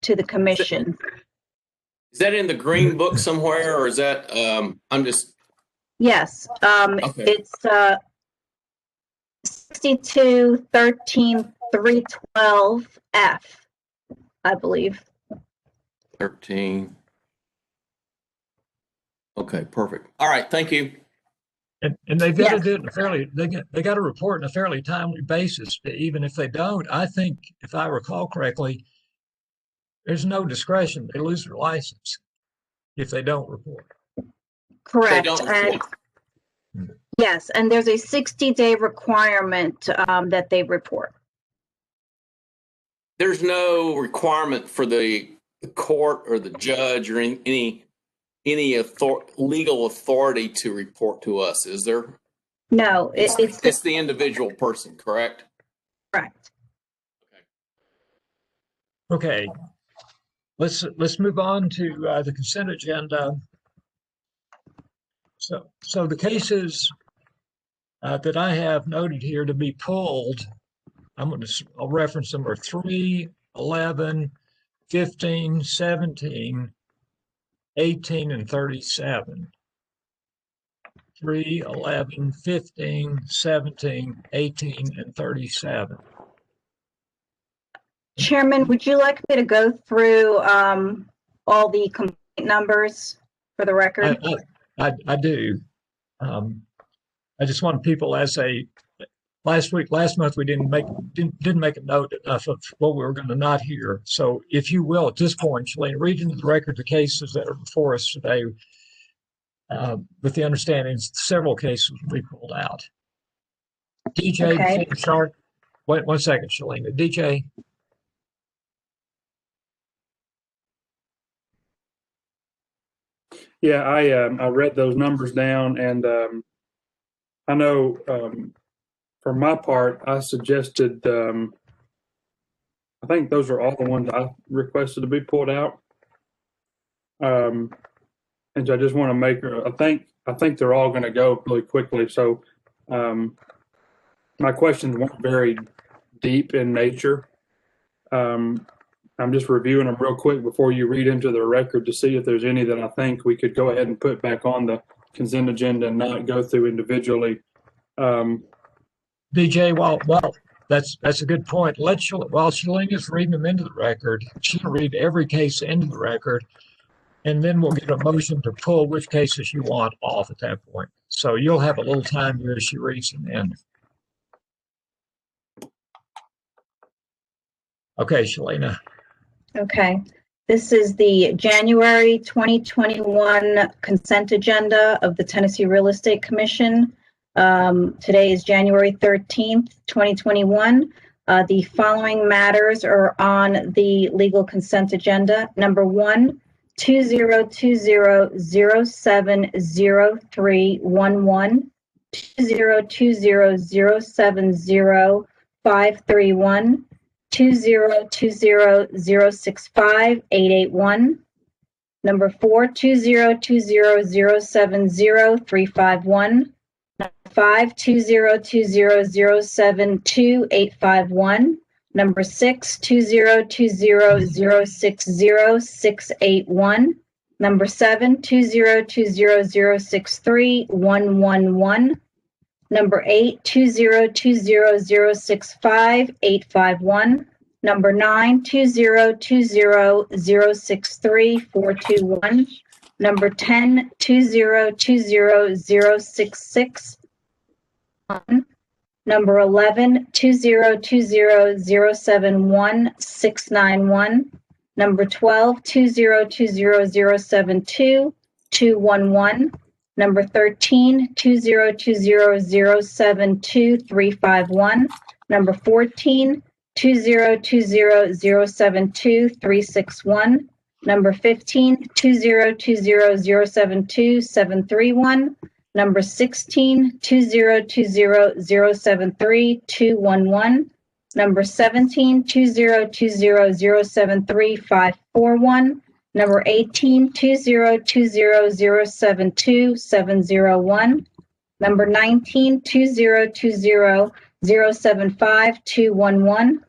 to the commission. Is that in the green book somewhere, or is that, I'm just. Yes, Okay. it's 62-13-312F, I believe. 13. Okay, perfect. All right, thank you. And they've got to do it in a fairly, they got to report in a fairly timely basis. Even if they don't, I think, if I recall correctly, there's no discretion. They lose their license if they don't report. Correct. don't And report. yes, and there's a 60-day requirement that they report. There's no requirement for the court or the judge or any legal authority to report to us, is there? No, It's the individual person, correct? Correct. Okay, let's move on to the consent agenda. So the cases that I have noted here to be pulled, I'll reference them are 3, 11, 15, 17, 18, and 37. 3, 11, 15, 17, 18, and 37. Chairman, would you like me to go through all the complaint numbers for the record? I do. I just want people last month we didn't make a note enough of what we were going to not hear. So if you will, at this point, Shalene, read into the record the cases that are before us today, with the understanding several cases will be pulled out. DJ, Okay. before we start, wait 1 second, Shalene. DJ. Yeah, I read those numbers down, and I know for my part, I suggested, I think those are all the ones I requested to be pulled out. And so I just want to make, I think they're all going to go really quickly. So my questions weren't very deep in nature. I'm just reviewing them real quick before you read into the record to see if there's any that I think we could go ahead and put back on the consent agenda and not go through individually. DJ, well, that's a good point. While Shalene is reading them into the record, she'll read every case into the record, and then we'll get a motion to pull which cases you want off at that point. So you'll have a little time here as she reads them in. Okay, Shalena. Okay. This is the January 2021 consent agenda of the Tennessee Real Estate Commission. Today is January 13th, 2021. The following matters are on the legal consent agenda. Number 1, 2020070311, 2020070531, 2020065881. Number 4, 2020070351. 5, 2020072851. Number 6, 2020060681. Number 7, 2020063111. Number 8, 2020065851. Number 9, 2020063421. Number 10, 20200661. Number 11, 2020071691. Number 12, 2020072211. Number 13, 2020072351. Number 14, 2020072361. Number 15, 2020072731. Number 16, 2020073211. Number 17, 2020073541. Number 18, 2020072701. Number 19, 2020075211.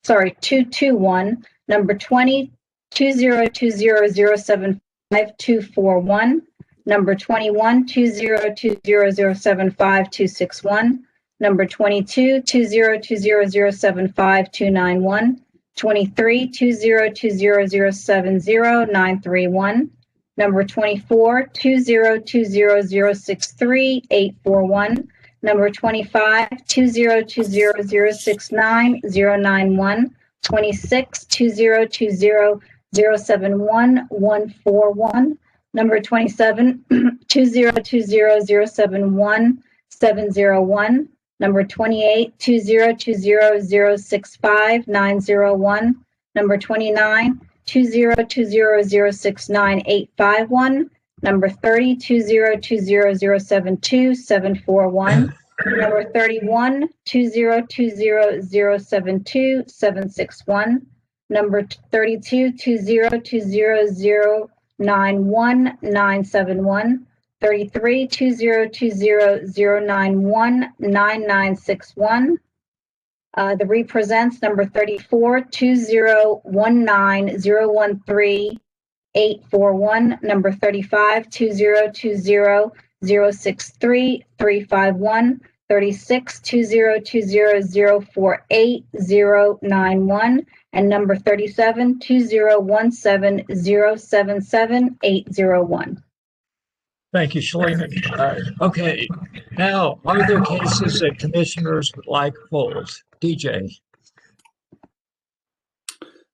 Sorry, 221. Number 20, 2020075241. Number 21, 2020075261. Number 22, 2020075291. 23, 2020070931. Number 24, 2020063841. Number 25, 2020069091. 26, 2020071141. Number 27, 2020071-701. Number 28, 2020065-901. Number 29, 2020069-851. Number 30, 2020072-741. Number 31, 2020072-761. Number 32, 2020091-971. 33, 2020091-9961. The represents number 34, 2019013-841. Number 35, 2020063-351. 36, 2020048-091. And number 37, 2017077-801. Thank you, Shalina. Okay, now, are there cases that commissioners would like pulled? DJ.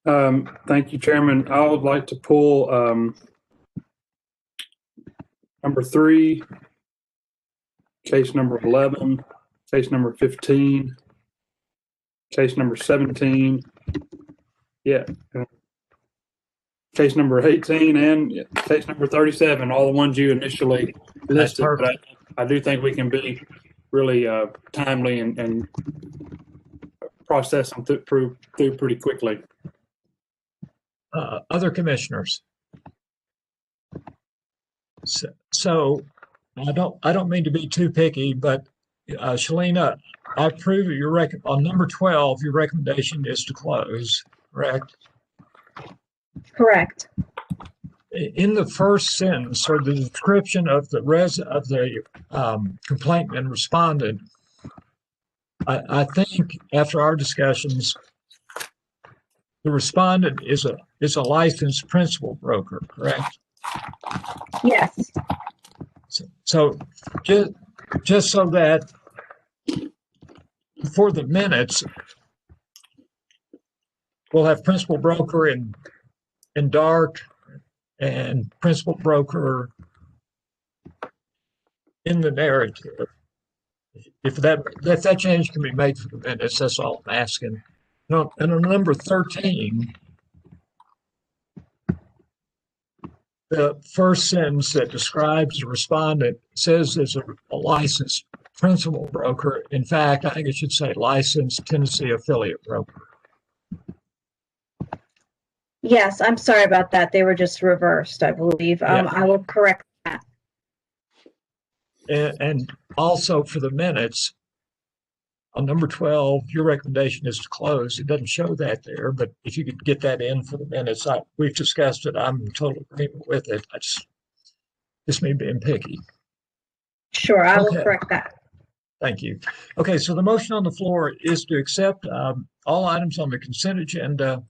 Thank you, Chairman. I would like to pull number 3, case number 11, case number 15, case number 17, case number 18, and case number 37, all the ones you initially listed. But I do think we can be really timely and process them through pretty quickly. Other commissioners. So I don't mean to be too picky, but Shalina, I approve of your on number 12. Your recommendation is to close, correct? Correct. In the first sentence, or the description of the complainant and respondent, I think after our discussions, the respondent is a licensed principal broker, correct? Yes. So just so that for the minutes, we'll have principal broker in dark and principal broker in the narrative. If that change can be made for the minutes, that's all I'm asking. No, and on number 13, the first sentence that describes the respondent says there's a licensed principal broker. In fact, I think it should say licensed Tennessee affiliate broker. Yes, I'm sorry about that. They were just reversed, I believe. I will correct that. And also for the minutes, on number 12, your recommendation is to close. It doesn't show that there, but if you could get that in for the minutes, we've discussed it. I'm in total agreement with it. Just me being picky. Sure, I will correct that. Thank you. Okay, so the motion on the floor is to accept all items on the consent agenda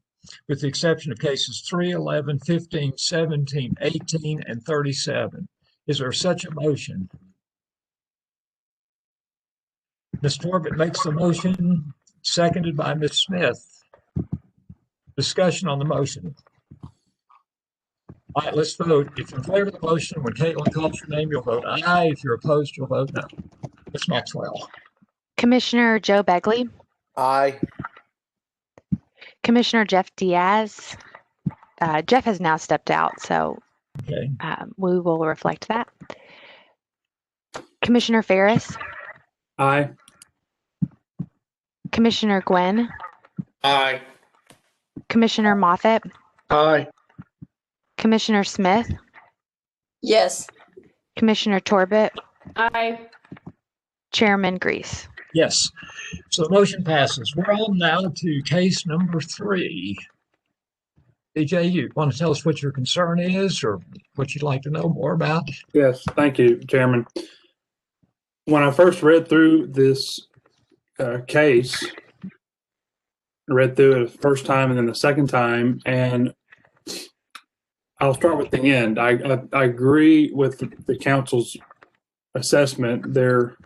with the exception of cases 3, 11, 15, 17, 18, and 37. Is there such a motion? Ms. Torbett makes the motion, seconded by Ms. Smith. Discussion on the motion. All right, let's vote. If you're in favor of the motion, when Caitlin calls your name, you'll vote aye. If you're opposed, you'll vote no. Ms. Maxwell. Commissioner Joe Begley. Aye. Commissioner Jeff Diaz. Jeff has now stepped out, so we will reflect that. Commissioner Ferris. Aye. Commissioner Gwynn. Aye. Commissioner Moffitt. Aye. Commissioner Smith. Yes. Commissioner Torbett. Aye. Chairman Grease. Yes. So the motion passes. We're on now to case number 3. DJ, you want to tell us what your concern is or what you'd like to know more about? Yes, thank you, Chairman. When I first read through this case, I read through it the first time and then the second time, and I'll start with the end. I agree with the council's assessment. There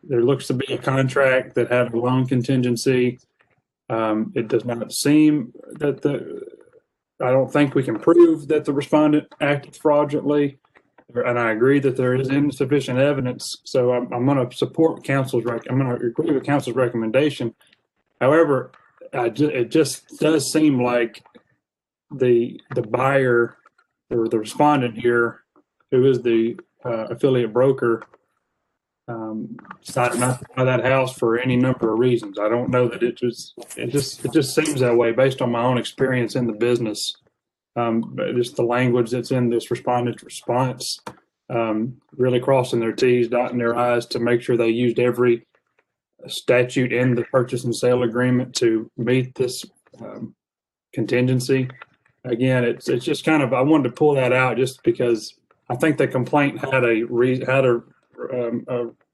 looks to be a contract that had a loan contingency. It does not seem that I don't think we can prove that the respondent acted fraudulently, and I agree that there is insufficient evidence. So I'm going to support council's I'm going to agree with council's recommendation. However, it just does seem like the buyer or the respondent here, who is the affiliate broker, decided not to buy that house for any number of reasons. I don't know that it just seems that way based on my own experience in the business. Just the language that's in this respondent's response, really crossing their T's, dotting their I's to make sure they used every statute in the purchase and sale agreement to meet this contingency. Again, it's just kind of, I wanted to pull that out just because I think the complaint had a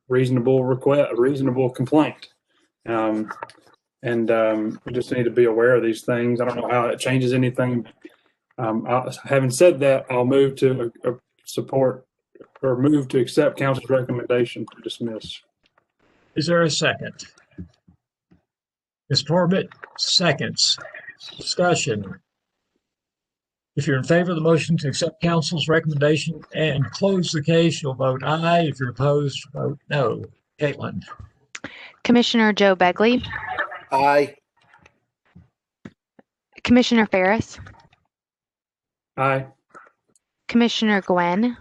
reasonable request, a reasonable complaint. We just need to be aware of these things. I don't know how it changes anything. Having said that, I'll move to support or move to accept council's recommendation to dismiss. Is there a second? Ms. Torbett, seconds. Discussion. If you're in favor of the motion to accept council's recommendation and close the case, you'll vote aye. If you're opposed, vote no. Caitlin. Commissioner Joe Begley. Aye. Commissioner Ferris. Aye. Commissioner Gwen.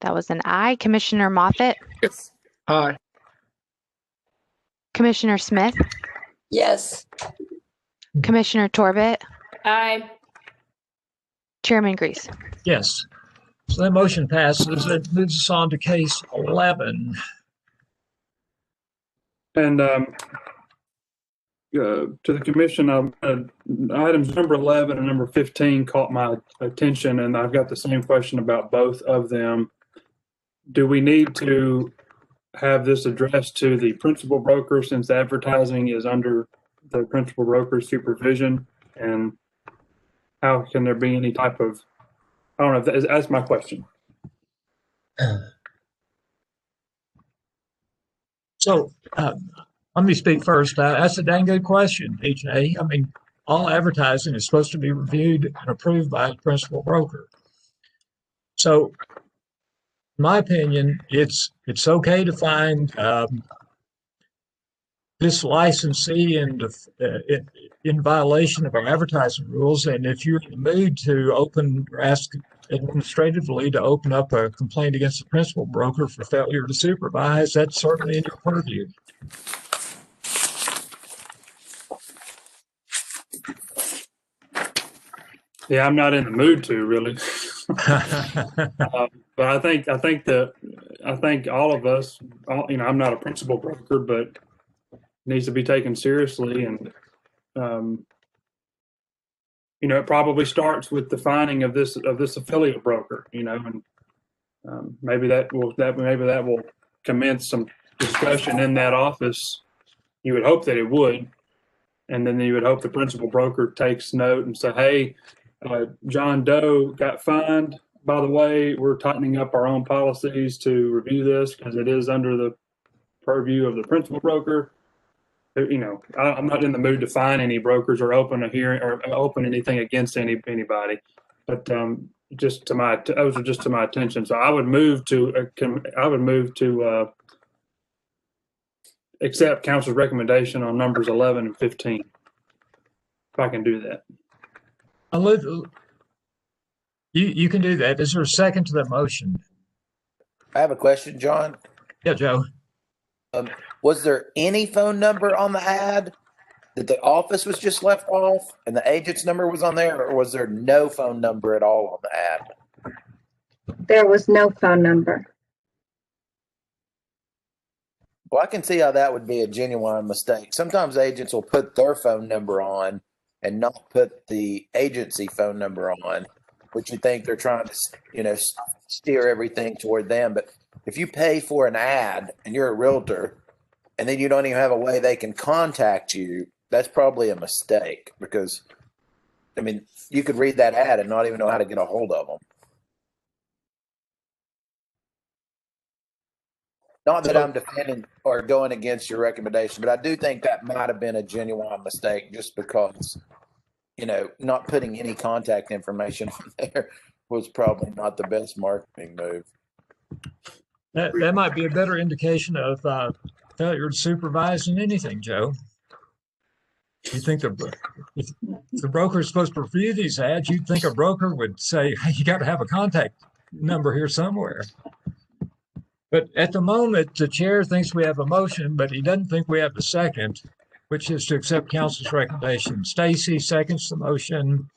That was an aye. Commissioner Moffitt. Yes. Aye. Commissioner Smith. Yes. Commissioner Torbett. Aye. Chairman Grease. Yes. So that motion passes. It moves us on to case 11. And to the commission, items number 11 and number 15 caught my attention, and I've got the same question about both of them. Do we need to have this addressed to the principal broker since advertising is under the principal broker's supervision? And how can there be any type of, I don't know, that's my question. So let me speak first. That's a dang good question, EJ. I mean, all advertising is supposed to be reviewed and approved by the principal broker. So in my opinion, it's okay to find this licensee in violation of our advertising rules. And if you're in the mood to open or ask administratively to open up a complaint against the principal broker for failure to supervise, that's certainly in your purview. Yeah, I'm not in the mood to really. But I think all of us, I'm not a principal broker, but it needs to be taken seriously. And, it probably starts with the finding of this affiliate broker, and maybe that will commence some discussion in that office. You would hope that it would. And then you would hope the principal broker takes note and say, hey, John Doe got fined. By the way, we're tightening up our own policies to review this because it is under the purview of the principal broker. I'm not in the mood to fine any brokers or open a hearing or open anything against anybody. But those are just to my attention. So I would move to accept council's recommendation on numbers 11 and 15. If I can do that. You can do that. Is there a second to that motion? I have a question, John. Yeah, Joe. Was there any phone number on the ad? That the office was just left off and the agent's number was on there, or was there no phone number at all on the ad? There was no phone number. Well, I can see how that would be a genuine mistake. Sometimes agents will put their phone number on and not put the agency phone number on, which you think they're trying to, steer everything toward them. But if you pay for an ad and you're a realtor and then you don't even have a way they can contact you, that's probably a mistake because, you could read that ad and not even know how to get a hold of them. Not that I'm defending or going against your recommendation, but I do think that might have been a genuine mistake just because, not putting any contact information there was probably not the best marketing move. That might be a better indication of failure to supervise than anything, Joe. You think if the broker is supposed to review these ads, you'd think a broker would say, hey, you got to have a contact number here somewhere. But at the moment, the chair thinks we have a motion, but he doesn't think we have a second, which is to accept council's recommendation. Stacy seconds the motion.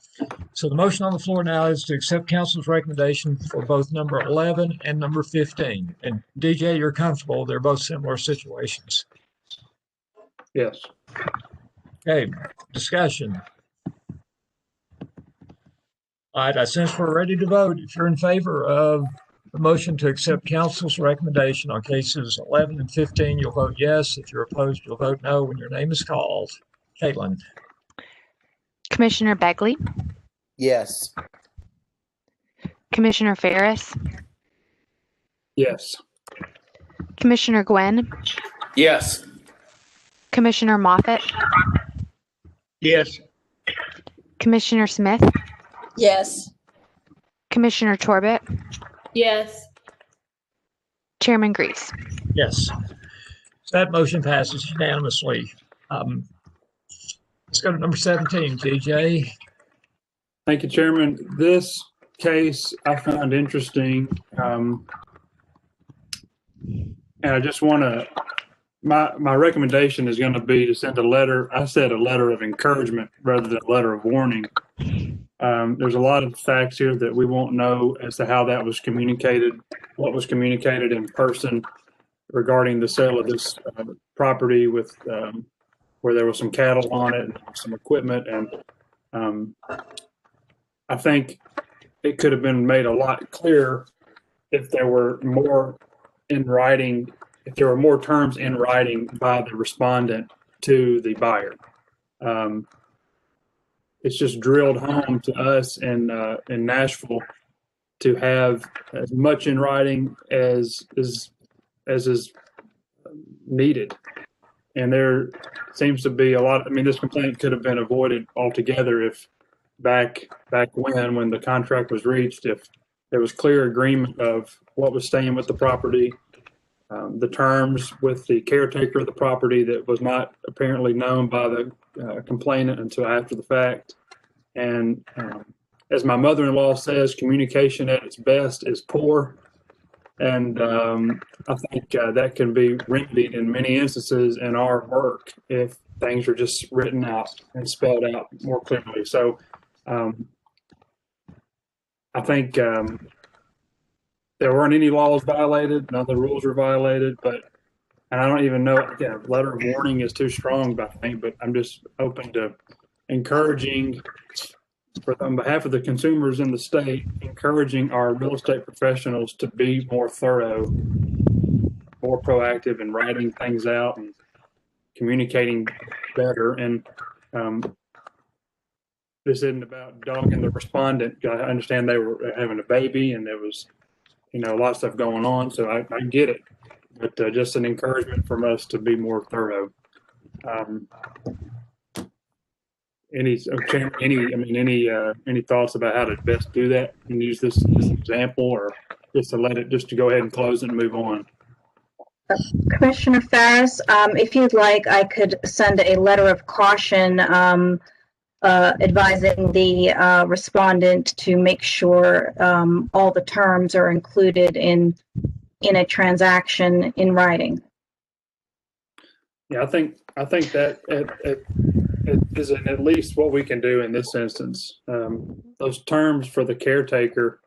So the motion on the floor now is to accept council's recommendation for both number 11 and number 15. And DJ, you're comfortable. They're both similar situations. Yes. Okay, discussion. All right, I sense we're ready to vote. If you're in favor of the motion to accept council's recommendation on cases 11 and 15, you'll vote yes. If you're opposed, you'll vote no when your name is called. Caitlin. Commissioner Begley, Yes. Commissioner Ferris, Yes. Commissioner Gwen, Yes. Commissioner Moffett, Yes. Commissioner Smith, Yes. Commissioner Torbett, Yes. Chairman Grease. Yes. So that motion passes unanimously. Let's go to number 17, DJ. Thank you, Chairman. This case I found interesting. And I just want to, my recommendation is going to be to send a letter. I said a letter of encouragement rather than a letter of warning. There's a lot of facts here that we won't know as to how that was communicated, what was communicated in person regarding the sale of this property with where there was some cattle on it and some equipment. And I think it could have been made a lot clearer if there were more in writing, if there were more terms in writing by the respondent to the buyer. It's just drilled home to us in Nashville to have as much in writing as is needed. And there seems to be a lot. I mean, this complaint could have been avoided altogether if back when the contract was reached, if there was clear agreement of what was staying with the property, the terms with the caretaker of the property that was not apparently known by the complainant until after the fact. And as my mother-in-law says, communication at its best is poor. And I think that can be remedied in many instances in our work if things are just written out and spelled out more clearly. So I think there weren't any laws violated, none of the rules were violated, and I don't even know, again, letter of warning is too strong, I think, but I'm just open to encouraging, on behalf of the consumers in the state, encouraging our real estate professionals to be more thorough, more proactive in writing things out and communicating better. And this isn't about dogging the respondent. I understand they were having a baby and there was, a lot of stuff going on. So I get it, but just an encouragement from us to be more thorough. Any thoughts about how to best do that and use this example, or just to go ahead and close it and move on? Commissioner Ferris, if you'd like, I could send a letter of caution advising the respondent to make sure all the terms are included in a transaction in writing. Yeah, I think that it is at least what we can do in this instance. Those terms for the caretaker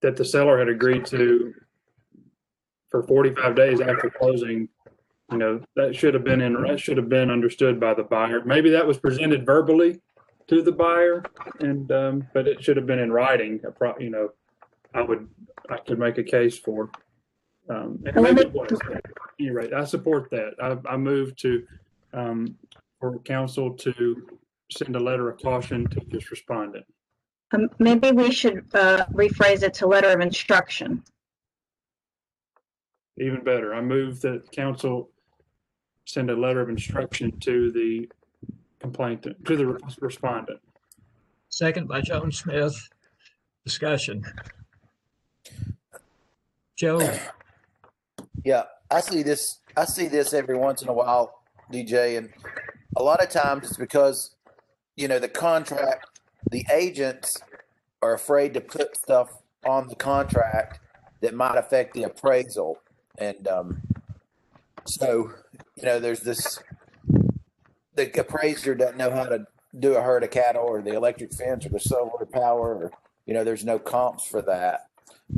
that the seller had agreed to for 45 days after closing, that should have been understood by the buyer. Maybe that was presented verbally to the buyer, and but it should have been in writing. I could make a case for. And maybe it was. You're right. I support that. I move to for council to send a letter of caution to this respondent. Maybe we should rephrase it to letter of instruction. Even better. I move that council send a letter of instruction to the complainant, to the respondent. Second by Joan Smith. Discussion. Joe. Yeah, I see this every once in a while, DJ, and a lot of times it's because, the agents are afraid to put stuff on the contract that might affect the appraisal. And so, there's the appraiser doesn't know how to do a herd of cattle or the electric fence or the solar power, or, there's no comps for that.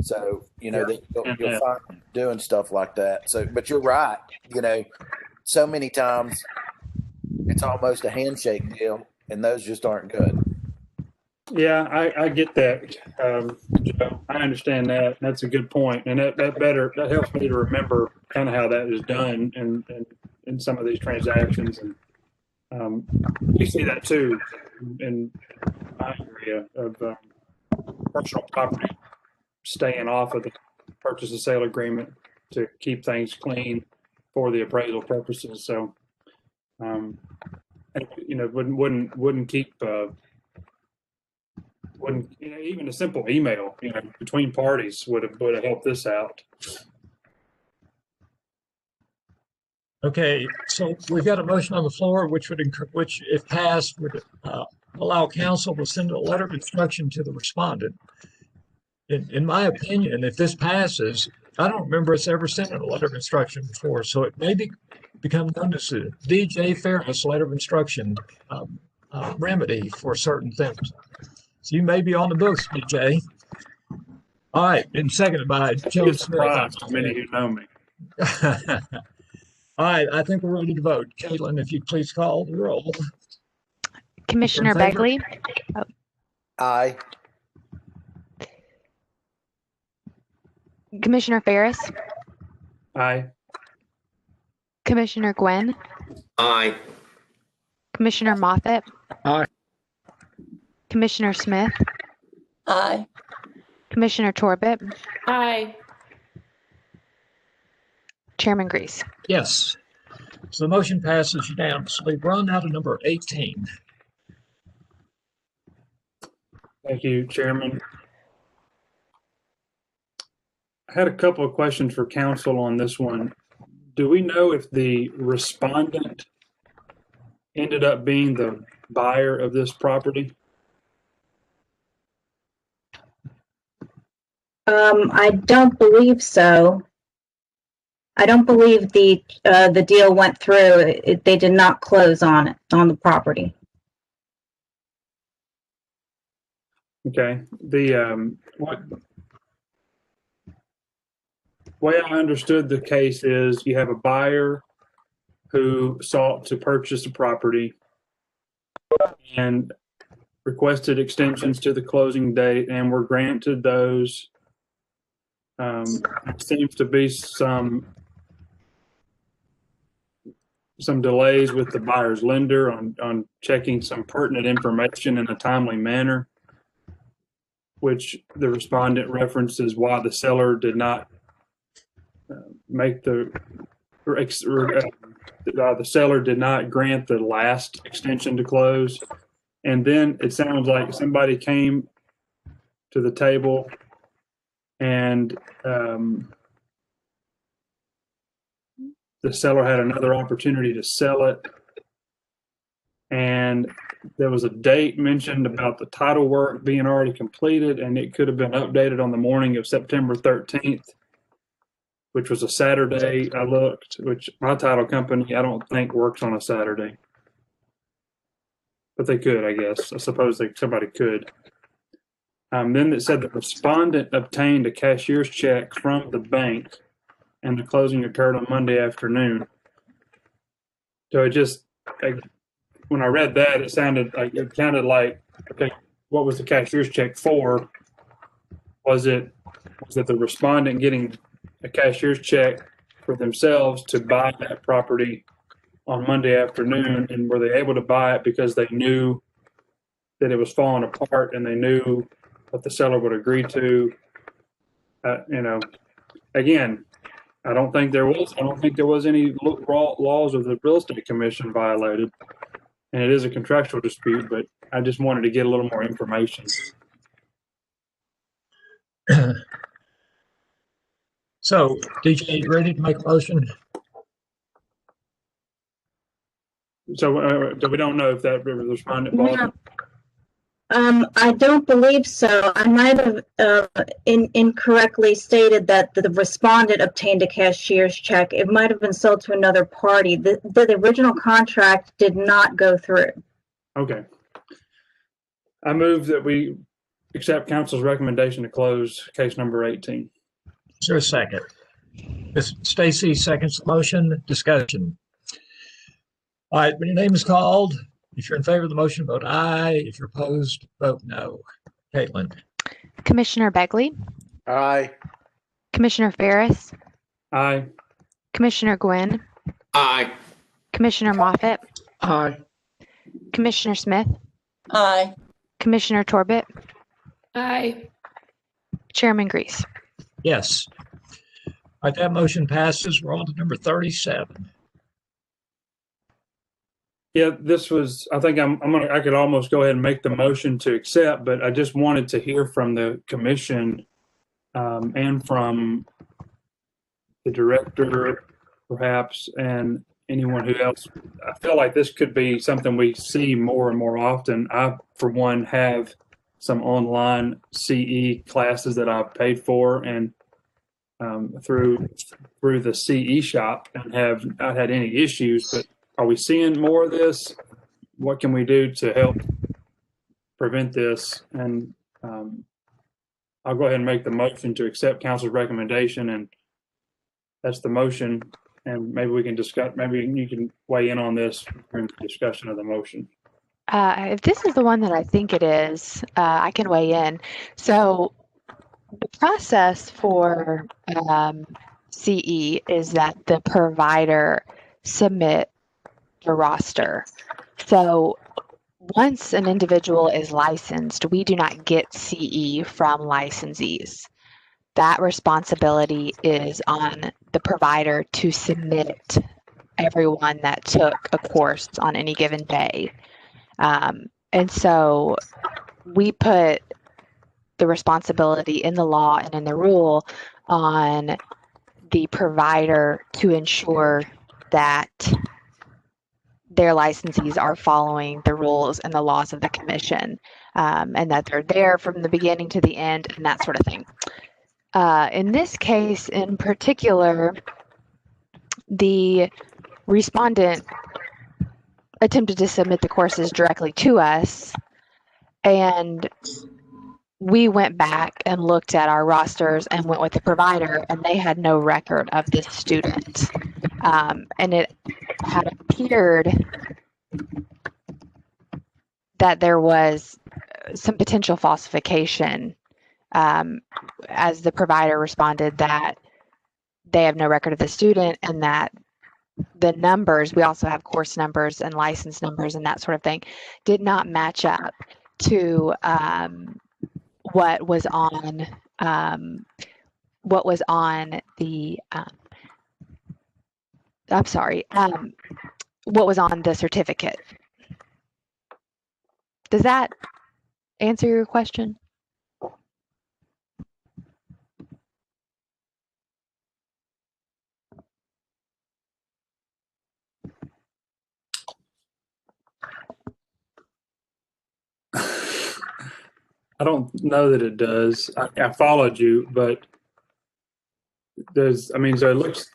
So, you'll find them doing stuff like that. So, but you're right. So many times it's almost a handshake deal, and those just aren't good. Yeah, I get that, Joe. I understand that. That's a good point, and that helps me to remember kind of how that is done in some of these transactions, and we see that too in my area of personal property, staying off of the purchase and sale agreement to keep things clean for the appraisal purposes. So, wouldn't keep. Even a simple email, between parties would have helped this out. Okay, so we've got a motion on the floor, which if passed, would allow council to send a letter of instruction to the respondent. In my opinion, if this passes, I don't remember us ever sending a letter of instruction before, so it may become known as a DJ Fairness letter of instruction remedy for certain things. So you may be on the books, DJ. All right, and seconded by Joe Smith. Surprised how many who know me. All right, I think we're ready to vote. Caitlin, if you'd please call the roll. Commissioner Begley? Oh. Aye. Commissioner Ferris? Aye. Commissioner Gwen? Aye. Commissioner Moffett? Aye. Commissioner Smith? Aye. Commissioner Torbett? Aye. Chairman Grease? Yes. So the motion passes unanimously. We're on now to number 18. Thank you, Chairman. I had a couple of questions for council on this one. Do we know if the respondent ended up being the buyer of this property? I don't believe so. I don't believe the deal went through. They did not close on the property. Okay. The what way I understood the case is you have a buyer who sought to purchase a property and requested extensions to the closing date and were granted those. Seems to be some delays with the buyer's lender on checking some pertinent information in a timely manner, which the respondent references why the seller did not make the seller did not grant the last extension to close. And then it sounds like somebody came to the table and the seller had another opportunity to sell it. And there was a date mentioned about the title work being already completed, and it could have been updated on the morning of September 13th, which was a Saturday. I looked, which my title company, I don't think works on a Saturday. But they could, I guess. I suppose somebody could. Then it said the respondent obtained a cashier's check from the bank and the closing occurred on Monday afternoon. So it just, when I read that, it sounded like, okay, what was the cashier's check for? Was it the respondent getting a cashier's check for themselves to buy that property on Monday afternoon? And were they able to buy it because they knew that it was falling apart and they knew what the seller would agree to? Again, I don't think there was any laws of the real estate commission violated, and it is a contractual dispute. But I just wanted to get a little more information. So, DJ, you ready to make a motion? So we don't know if that respondent bought it. I don't believe so. I might have incorrectly stated that the respondent obtained a cashier's check. It might have been sold to another party. The original contract did not go through. Okay. I move that we accept council's recommendation to close case number 18. Is there a second? Ms. Stacy seconds the motion. Discussion. All right, when your name is called, if you're in favor of the motion, vote aye. If you're opposed, vote no. Caitlin. Commissioner Begley, Aye. Commissioner Ferris, Aye. Commissioner Gwynn, Aye. Commissioner Moffitt, Aye. Commissioner Smith, Aye. Commissioner Torbett, Aye. Chairman Grease. Yes. All right, that motion passes. We're on to number 37. Yeah, this was, I think I could almost go ahead and make the motion to accept, but I just wanted to hear from the commission and from the director, perhaps, and anyone who else. I feel like this could be something we see more and more often. I, for one, have some online CE classes that I've paid for and through the CE shop and have not had any issues, but are we seeing more of this? What can we do to help prevent this? And I'll go ahead and make the motion to accept council's recommendation, and that's the motion. And maybe we can discuss, maybe you can weigh in on this during the discussion of the motion. If this is the one that I think it is, I can weigh in. So the process for CE is that the provider submit the roster. So once an individual is licensed, we do not get CE from licensees. That responsibility is on the provider to submit everyone that took a course on any given day. And so we put the responsibility in the law and in the rule on the provider to ensure that their licensees are following the rules and the laws of the commission, and that they're there from the beginning to the end and that sort of thing. In this case in particular, the respondent attempted to submit the courses directly to us, and we went back and looked at our rosters and went with the provider, and they had no record of this student. And it had appeared that there was some potential falsification, as the provider responded that they have no record of the student and that the numbers, we also have course numbers and license numbers and that sort of thing, did not match up to what was on the what was on the certificate. Does that answer your question? I don't know that it does. I followed you, but there's, I mean, so it looks,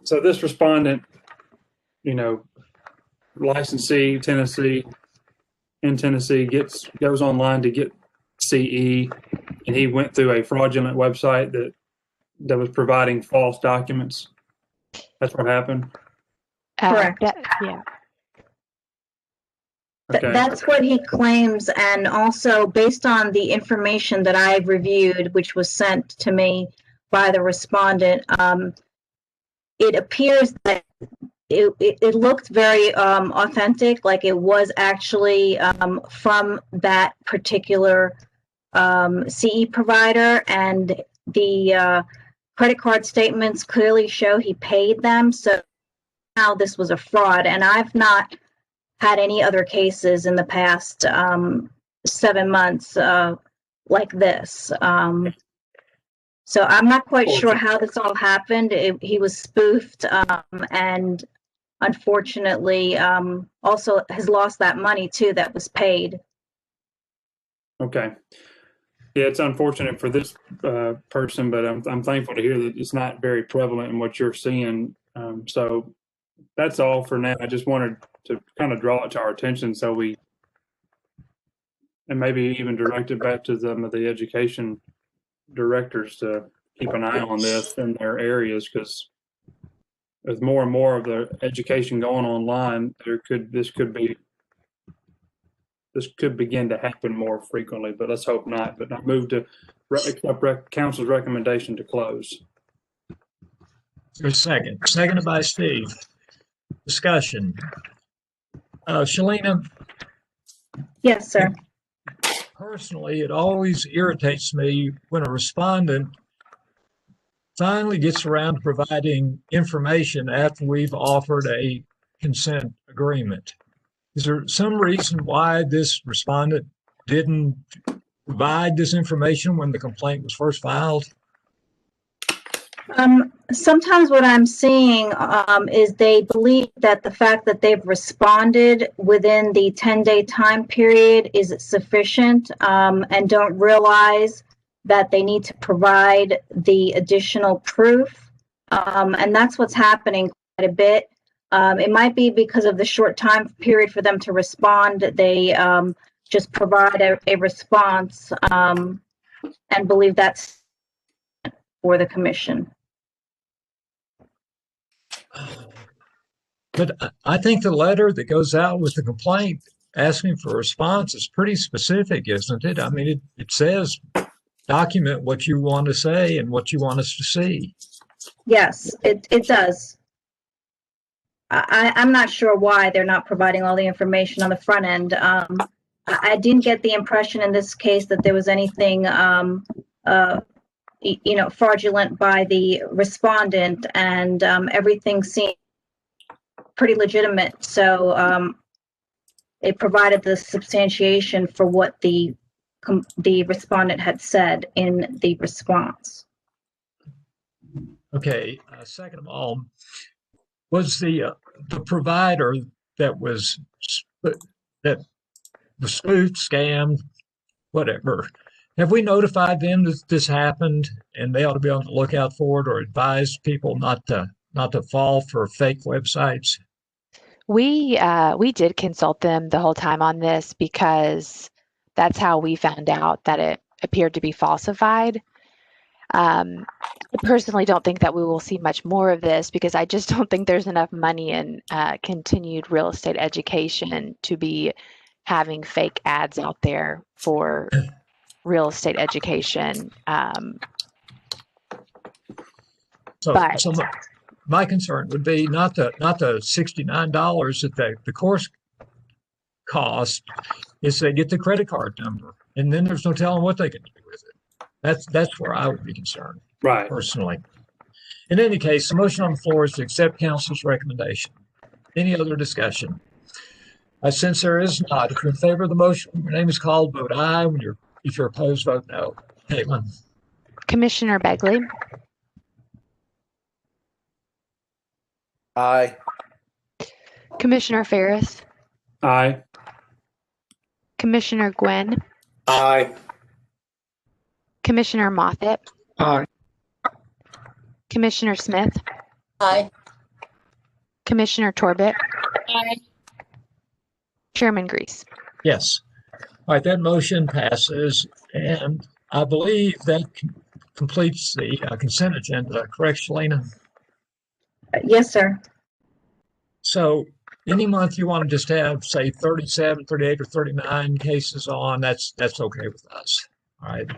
so this respondent, you know, licensee, in Tennessee, goes online to get CE, and he went through a fraudulent website that was providing false documents. That's what happened. Correct. Yeah. Okay. That's what he claims, and also based on the information that I reviewed, which was sent to me by the respondent, it appears that it looked very authentic, like it was actually from that particular CE provider, and the credit card statements clearly show he paid them. So now this was a fraud, and I've not had any other cases in the past 7 months like this. So I'm not quite sure how this all happened. He was spoofed, and unfortunately also has lost that money too that was paid. Okay. Yeah, it's unfortunate for this person, but I'm thankful to hear that it's not very prevalent in what you're seeing. So that's all for now. I just wanted to kind of draw it to our attention so we, and maybe even direct it back to some of the education directors to keep an eye on this in their areas, because with more and more of the education going online, this could begin to happen more frequently, but let's hope not. But I move to accept council's recommendation to close. There's a second. Seconded by Steve. Discussion. Shalina? Yes, sir. Personally, it always irritates me when a respondent finally gets around to providing information after we've offered a consent agreement. Is there some reason why this respondent didn't provide this information when the complaint was first filed? Sometimes what I'm seeing is they believe that the fact that they've responded within the 10-day time period is sufficient, and don't realize that they need to provide the additional proof. And that's what's happening quite a bit. It might be because of the short time period for them to respond. They just provide a response and believe that's for the commission. But I think the letter that goes out with the complaint asking for a response is pretty specific, isn't it? I mean, it says document what you want to say and what you want us to see. Yes, it does. I'm not sure why they're not providing all the information on the front end. I didn't get the impression in this case that there was anything, fraudulent by the respondent, and everything seemed pretty legitimate. So it provided the substantiation for what the respondent had said in the response. Okay. Second of all, was the provider that was spoofed, scammed, whatever, have we notified them that this happened and they ought to be on the lookout for it, or advise people not to fall for fake websites? We did consult them the whole time on this because that's how we found out that it appeared to be falsified. I personally don't think that we will see much more of this because I just don't think there's enough money in continued real estate education to be having fake ads out there for real estate education. So my concern would be not the $69 that the course cost, is they get the credit card number, and then there's no telling what they can do with it. That's where I would be concerned, right? Personally. In any case, the motion on the floor is to accept council's recommendation. Any other discussion? Since there is not, if you're in favor of the motion, your name is called, vote aye. If you're opposed, vote no. Caitlin. Commissioner Begley. Aye. Commissioner Ferris. Aye. Commissioner Gwynn. Aye. Commissioner Moffitt. Aye. Commissioner Smith. Aye. Commissioner Torbett. Aye. Chairman Grease. Yes. All right, that motion passes, and I believe that completes the consent agenda. Correct, Shalina? Yes, sir. So any month you want to just have, say, 37, 38, or 39 cases on, that's okay with us. All right.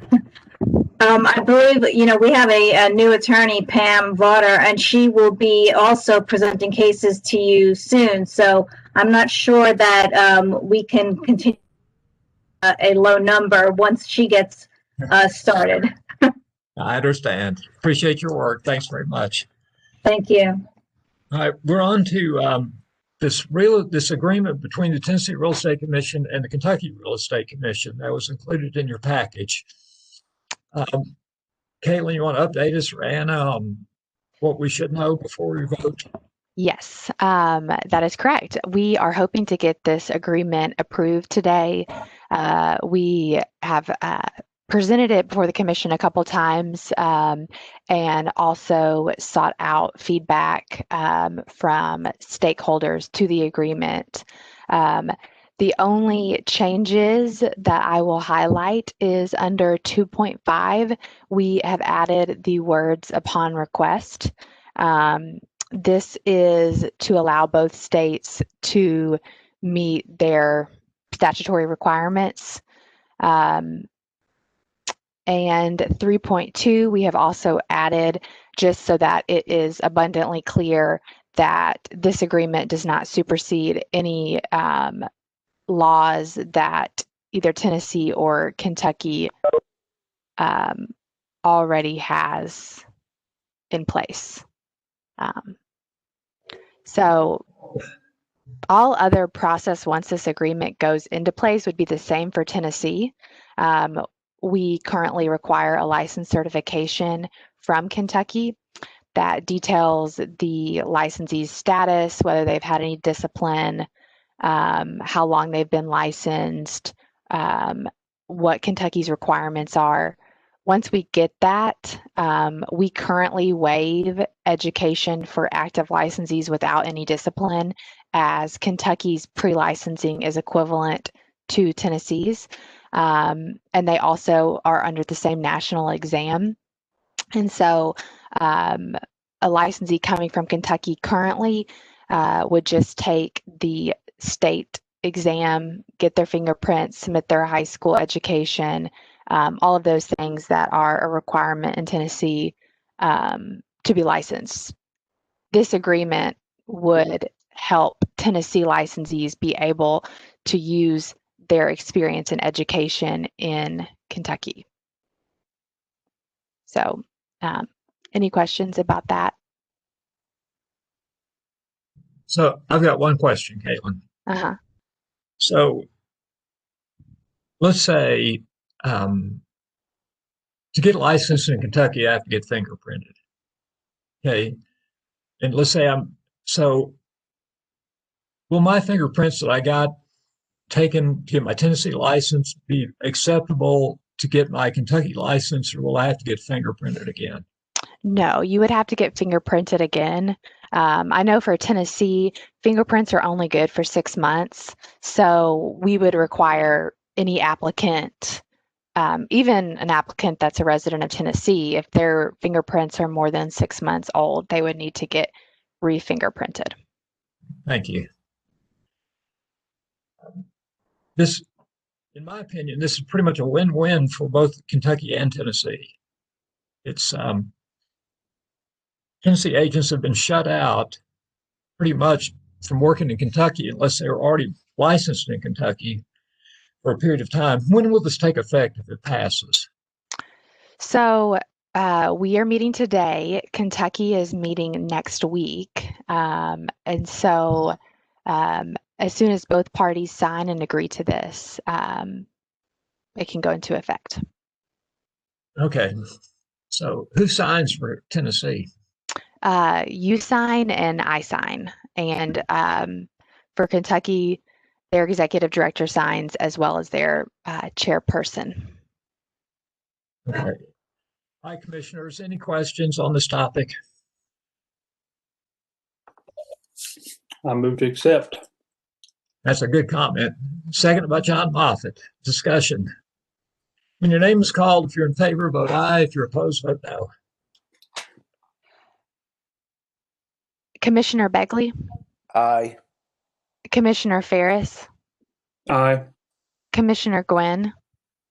I believe, we have a new attorney, Pam Vaughter, and she will be also presenting cases to you soon. So I'm not sure that we can continue a low number once she gets started. I understand. Appreciate your work. Thanks very much. Thank you. All right, we're on to this agreement between the Tennessee Real Estate Commission and the Kentucky Real Estate Commission that was included in your package. Caitlin, you want to update us, or Anna, on what we should know before we vote? Yes, that is correct. We are hoping to get this agreement approved today. We have presented it before the commission a couple times and also sought out feedback from stakeholders to the agreement. The only changes that I will highlight is under 2.5, we have added the words upon request. This is to allow both states to meet their statutory requirements. And 3.2, we have also added just so that it is abundantly clear that this agreement does not supersede any laws that either Tennessee or Kentucky already has in place. So all other process once this agreement goes into place would be the same for Tennessee. We currently require a license certification from Kentucky that details the licensee's status, whether they've had any discipline, how long they've been licensed, what Kentucky's requirements are. Once we get that, we currently waive education for active licensees without any discipline, as Kentucky's pre-licensing is equivalent to Tennessee's. And they also are under the same national exam. And so a licensee coming from Kentucky currently would just take the state exam, get their fingerprints, submit their high school education, all of those things that are a requirement in Tennessee to be licensed. This agreement would help Tennessee licensees be able to use their experience and education in Kentucky. So, any questions about that? So I've got one question, Caitlin. Uh-huh. So let's say to get licensed in Kentucky, I have to get fingerprinted. Okay. And let's say so will my fingerprints that I got taken to get my Tennessee license be acceptable to get my Kentucky license, or will I have to get fingerprinted again? No, you would have to get fingerprinted again. I know for Tennessee, fingerprints are only good for 6 months. So we would require any applicant, even an applicant that's a resident of Tennessee, if their fingerprints are more than 6 months old, they would need to get re-fingerprinted. Thank you. This, in my opinion, this is pretty much a win-win for both Kentucky and Tennessee. It's Tennessee agents have been shut out pretty much from working in Kentucky unless they were already licensed in Kentucky for a period of time. When will this take effect if it passes? So we are meeting today. Kentucky is meeting next week. And so as soon as both parties sign and agree to this, it can go into effect. Okay. So who signs for Tennessee? You sign and I sign. And for Kentucky, their executive director signs as well as their chairperson. Okay. Hi, commissioners. Any questions on this topic? I move to accept. That's a good comment. Second by John Moffitt. Discussion. When your name is called, if you're in favor, vote aye. If you're opposed, vote no. Commissioner Begley? Aye. Commissioner Ferris? Aye. Commissioner Gwynn?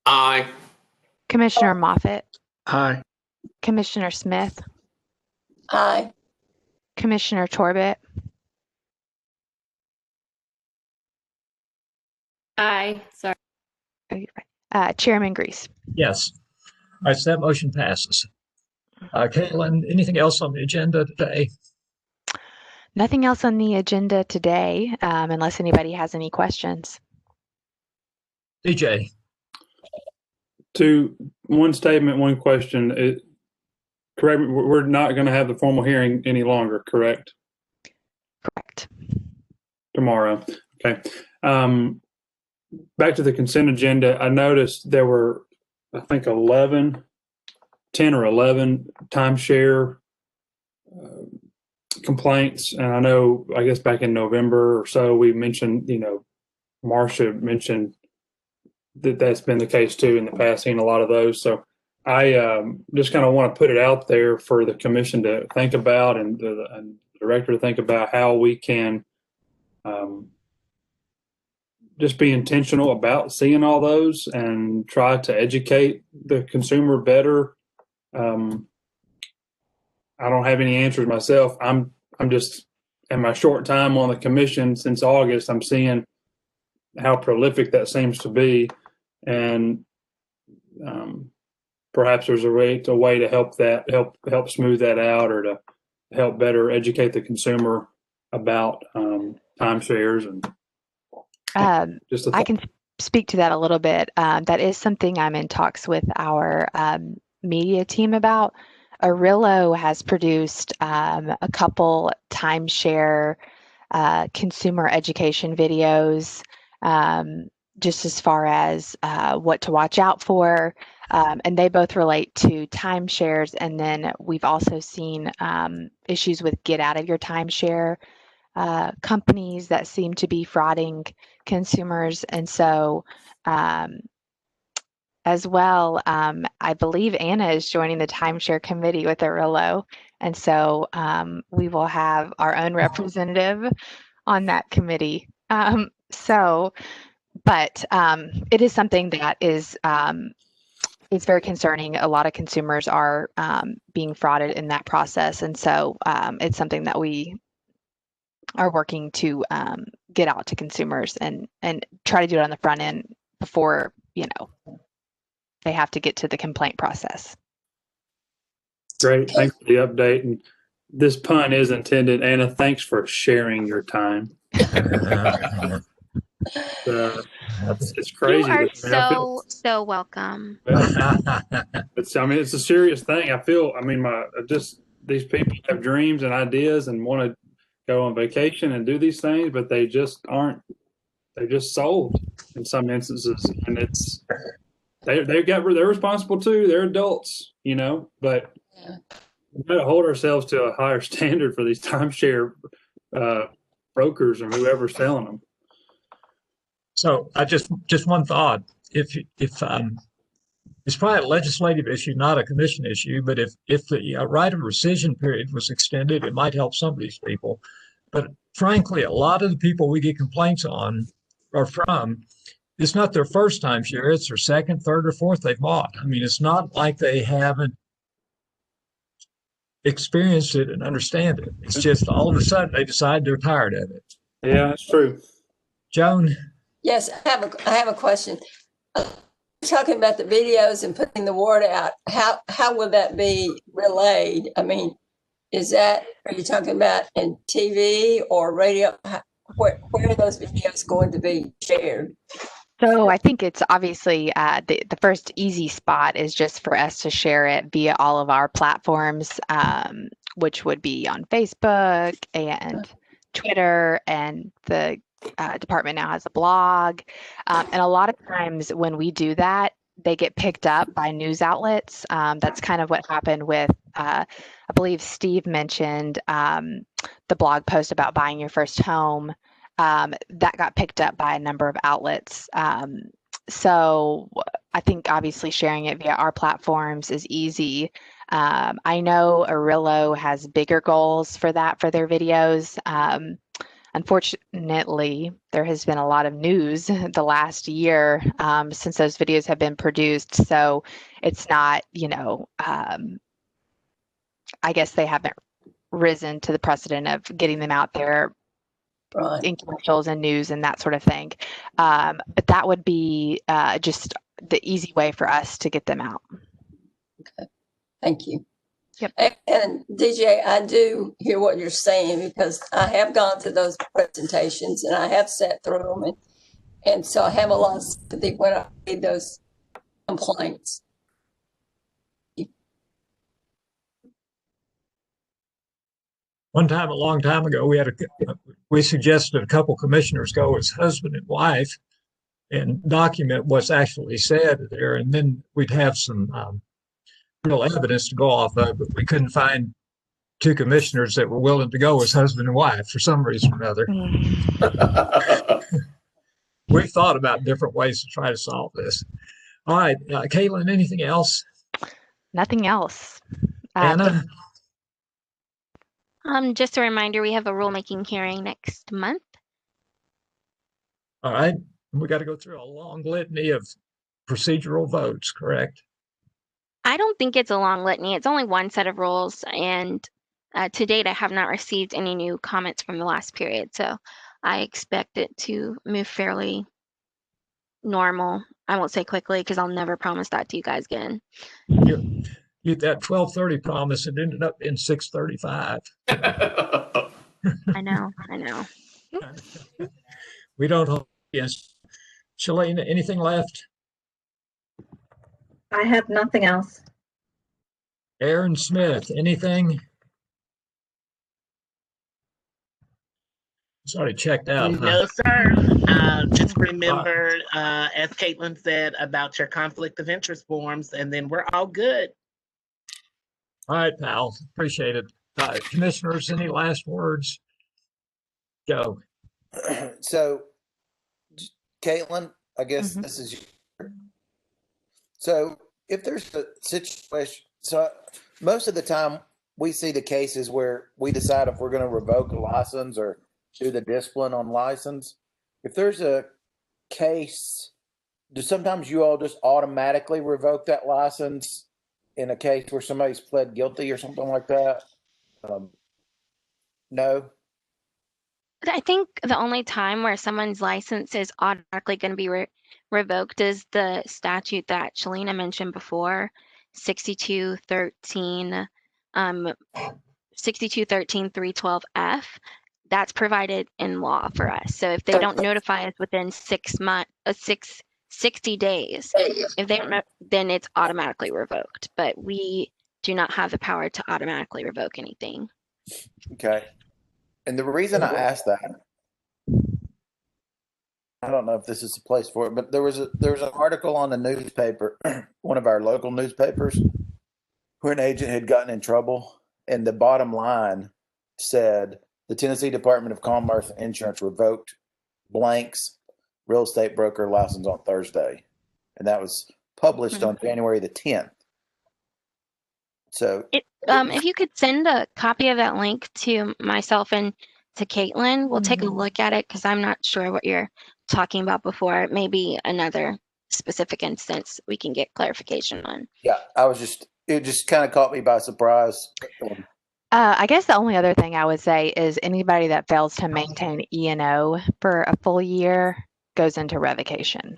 Aye. Commissioner Moffitt? Aye. Commissioner Smith? Aye. Commissioner Torbett? Aye. Sorry. Chairman Grease? Yes. right, so that motion passes. Caitlin, anything else on the agenda today? Nothing else on the agenda today, unless anybody has any questions. DJ. To one statement, one question. Correct me, we're not going to have the formal hearing any longer, correct? Correct. Tomorrow. Okay. Back to the consent agenda. I noticed there were, I think, 10 or 11 timeshare complaints. And I know, I guess back in November or so, we mentioned, Marcia mentioned that that's been the case too in the past, seen a lot of those. So I just kind of want to put it out there for the commission to think about and the director to think about how we can just be intentional about seeing all those and try to educate the consumer better. I don't have any answers myself. I'm just, in my short time on the commission since August, I'm seeing how prolific that seems to be, and perhaps there's a way to help smooth that out, or to help better educate the consumer about timeshares and just I can speak to that a little bit. That is something I'm in talks with our media team about. Arillo has produced a couple timeshare consumer education videos, just as far as what to watch out for. And they both relate to timeshares. And then we've also seen issues with get out of your timeshare companies that seem to be frauding consumers. And so as well, I believe Anna is joining the timeshare committee with Arillo. And so we will have our own representative on that committee. But it is something that is very concerning. A lot of consumers are being frauded in that process. And so it's something that we are working to get out to consumers and try to do it on the front end before, they have to get to the complaint process. Great. Thanks for the update. And this pun is intended. Anna, thanks for sharing your time. It's crazy. You are so welcome. It's a serious thing. I feel, these people have dreams and ideas and want to go on vacation and do these things, but they just aren't. They're just sold in some instances, and they're responsible too. They're adults, but we've got to hold ourselves to a higher standard for these timeshare brokers and whoever's selling them. So I just one thought. If it's probably a legislative issue, not a commission issue, but if the right of rescission period was extended, it might help some of these people. But frankly, a lot of the people we get complaints on or from, it's not their first timeshare, it's their second, third, or fourth they've bought. I mean, it's not like they haven't experienced it and understand it. It's just all of a sudden they decide they're tired of it. Yeah, that's true. Joan? Yes, I have a question. Talking about the videos and putting the word out, how will that be relayed? I mean, are you talking about in TV or radio? Where are those videos going to be shared? So I think it's obviously the first easy spot is just for us to share it via all of our platforms, which would be on Facebook and Twitter, and the department now has a blog. And a lot of times when we do that, they get picked up by news outlets. That's kind of what happened with, I believe Steve mentioned the blog post about buying your first home. That got picked up by a number of outlets. So I think obviously sharing it via our platforms is easy. I know Arillo has bigger goals for that for their videos. Unfortunately, there has been a lot of news the last year since those videos have been produced. So it's not, I guess they haven't risen to the precedent of getting them out there in commercials and news and that sort of thing. But that would be just the easy way for us to get them out. Okay, thank you. Yep. And DJ, I do hear what you're saying because I have gone to those presentations and I have sat through them, and so I have a lot of sympathy when I read those complaints. One time, a long time ago, we suggested a couple commissioners go as husband and wife and document what's actually said there, and then we'd have some real evidence to go off of. But we couldn't find two commissioners that were willing to go as husband and wife for some reason or another. We've thought about different ways to try to solve this. All right, Caitlin, anything else? Nothing else. Anna? Just a reminder, we have a rulemaking hearing next month. All right, we got to go through a long litany of procedural votes, correct? I don't think it's a long litany. It's only one set of rules, and to date, I have not received any new comments from the last period, so I expect it to move fairly normal. I won't say quickly because I'll never promise that to you guys again. You that 12:30 promise, it ended up in 6:35. I know. We don't hope. Yes. Shalene, anything left? I have nothing else. Aaron Smith, anything? Sorry, checked out. No, sir. Just remember, as Caitlin said, about your conflict of interest forms, and then we're all good. All right, pal. Appreciate it. Commissioners, any last words? Joe. So, Caitlin, I guess this is you. So, if there's a situation, so most of the time we see the cases where we decide if we're going to revoke a license or do the discipline on license. If there's a case, do sometimes you all just automatically revoke that license in a case where somebody's pled guilty or something like that? No. I think the only time where someone's license is automatically going to be revoked is the statute that Shalina mentioned before, 6213, 312F. That's provided in law for us. So if they don't notify us within 60 days, if they don't, then it's automatically revoked. But we do not have the power to automatically revoke anything. Okay. And the reason I asked that, I don't know if this is the place for it, but there was an article on the newspaper, one of our local newspapers, where an agent had gotten in trouble, and the bottom line said the Tennessee Department of Commerce and Insurance revoked blank's real estate broker license on Thursday, and that was published on January the 10th. So if you could send a copy of that link to myself and to Caitlin, we'll take a look at it because I'm not sure what you're talking about before. Maybe another specific instance we can get clarification on. Yeah, it just kind of caught me by surprise. I guess the only other thing I would say is anybody that fails to maintain E&O for a full year goes into revocation.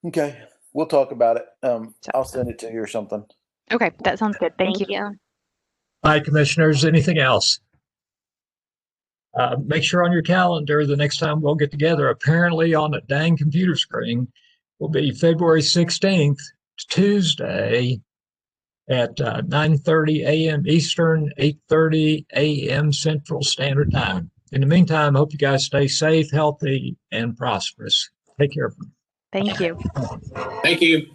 Okay, we'll talk about it. I'll send it to you or something. Okay, that sounds good. Thank you. All right, commissioners, anything else? Make sure on your calendar the next time we'll get together, apparently on a dang computer screen, will be February 16th, Tuesday at 9:30 a.m. Eastern, 8:30 a.m. Central Standard Time. In the meantime, I hope you guys stay safe, healthy, and prosperous. Take care of them. Thank you. Thank you.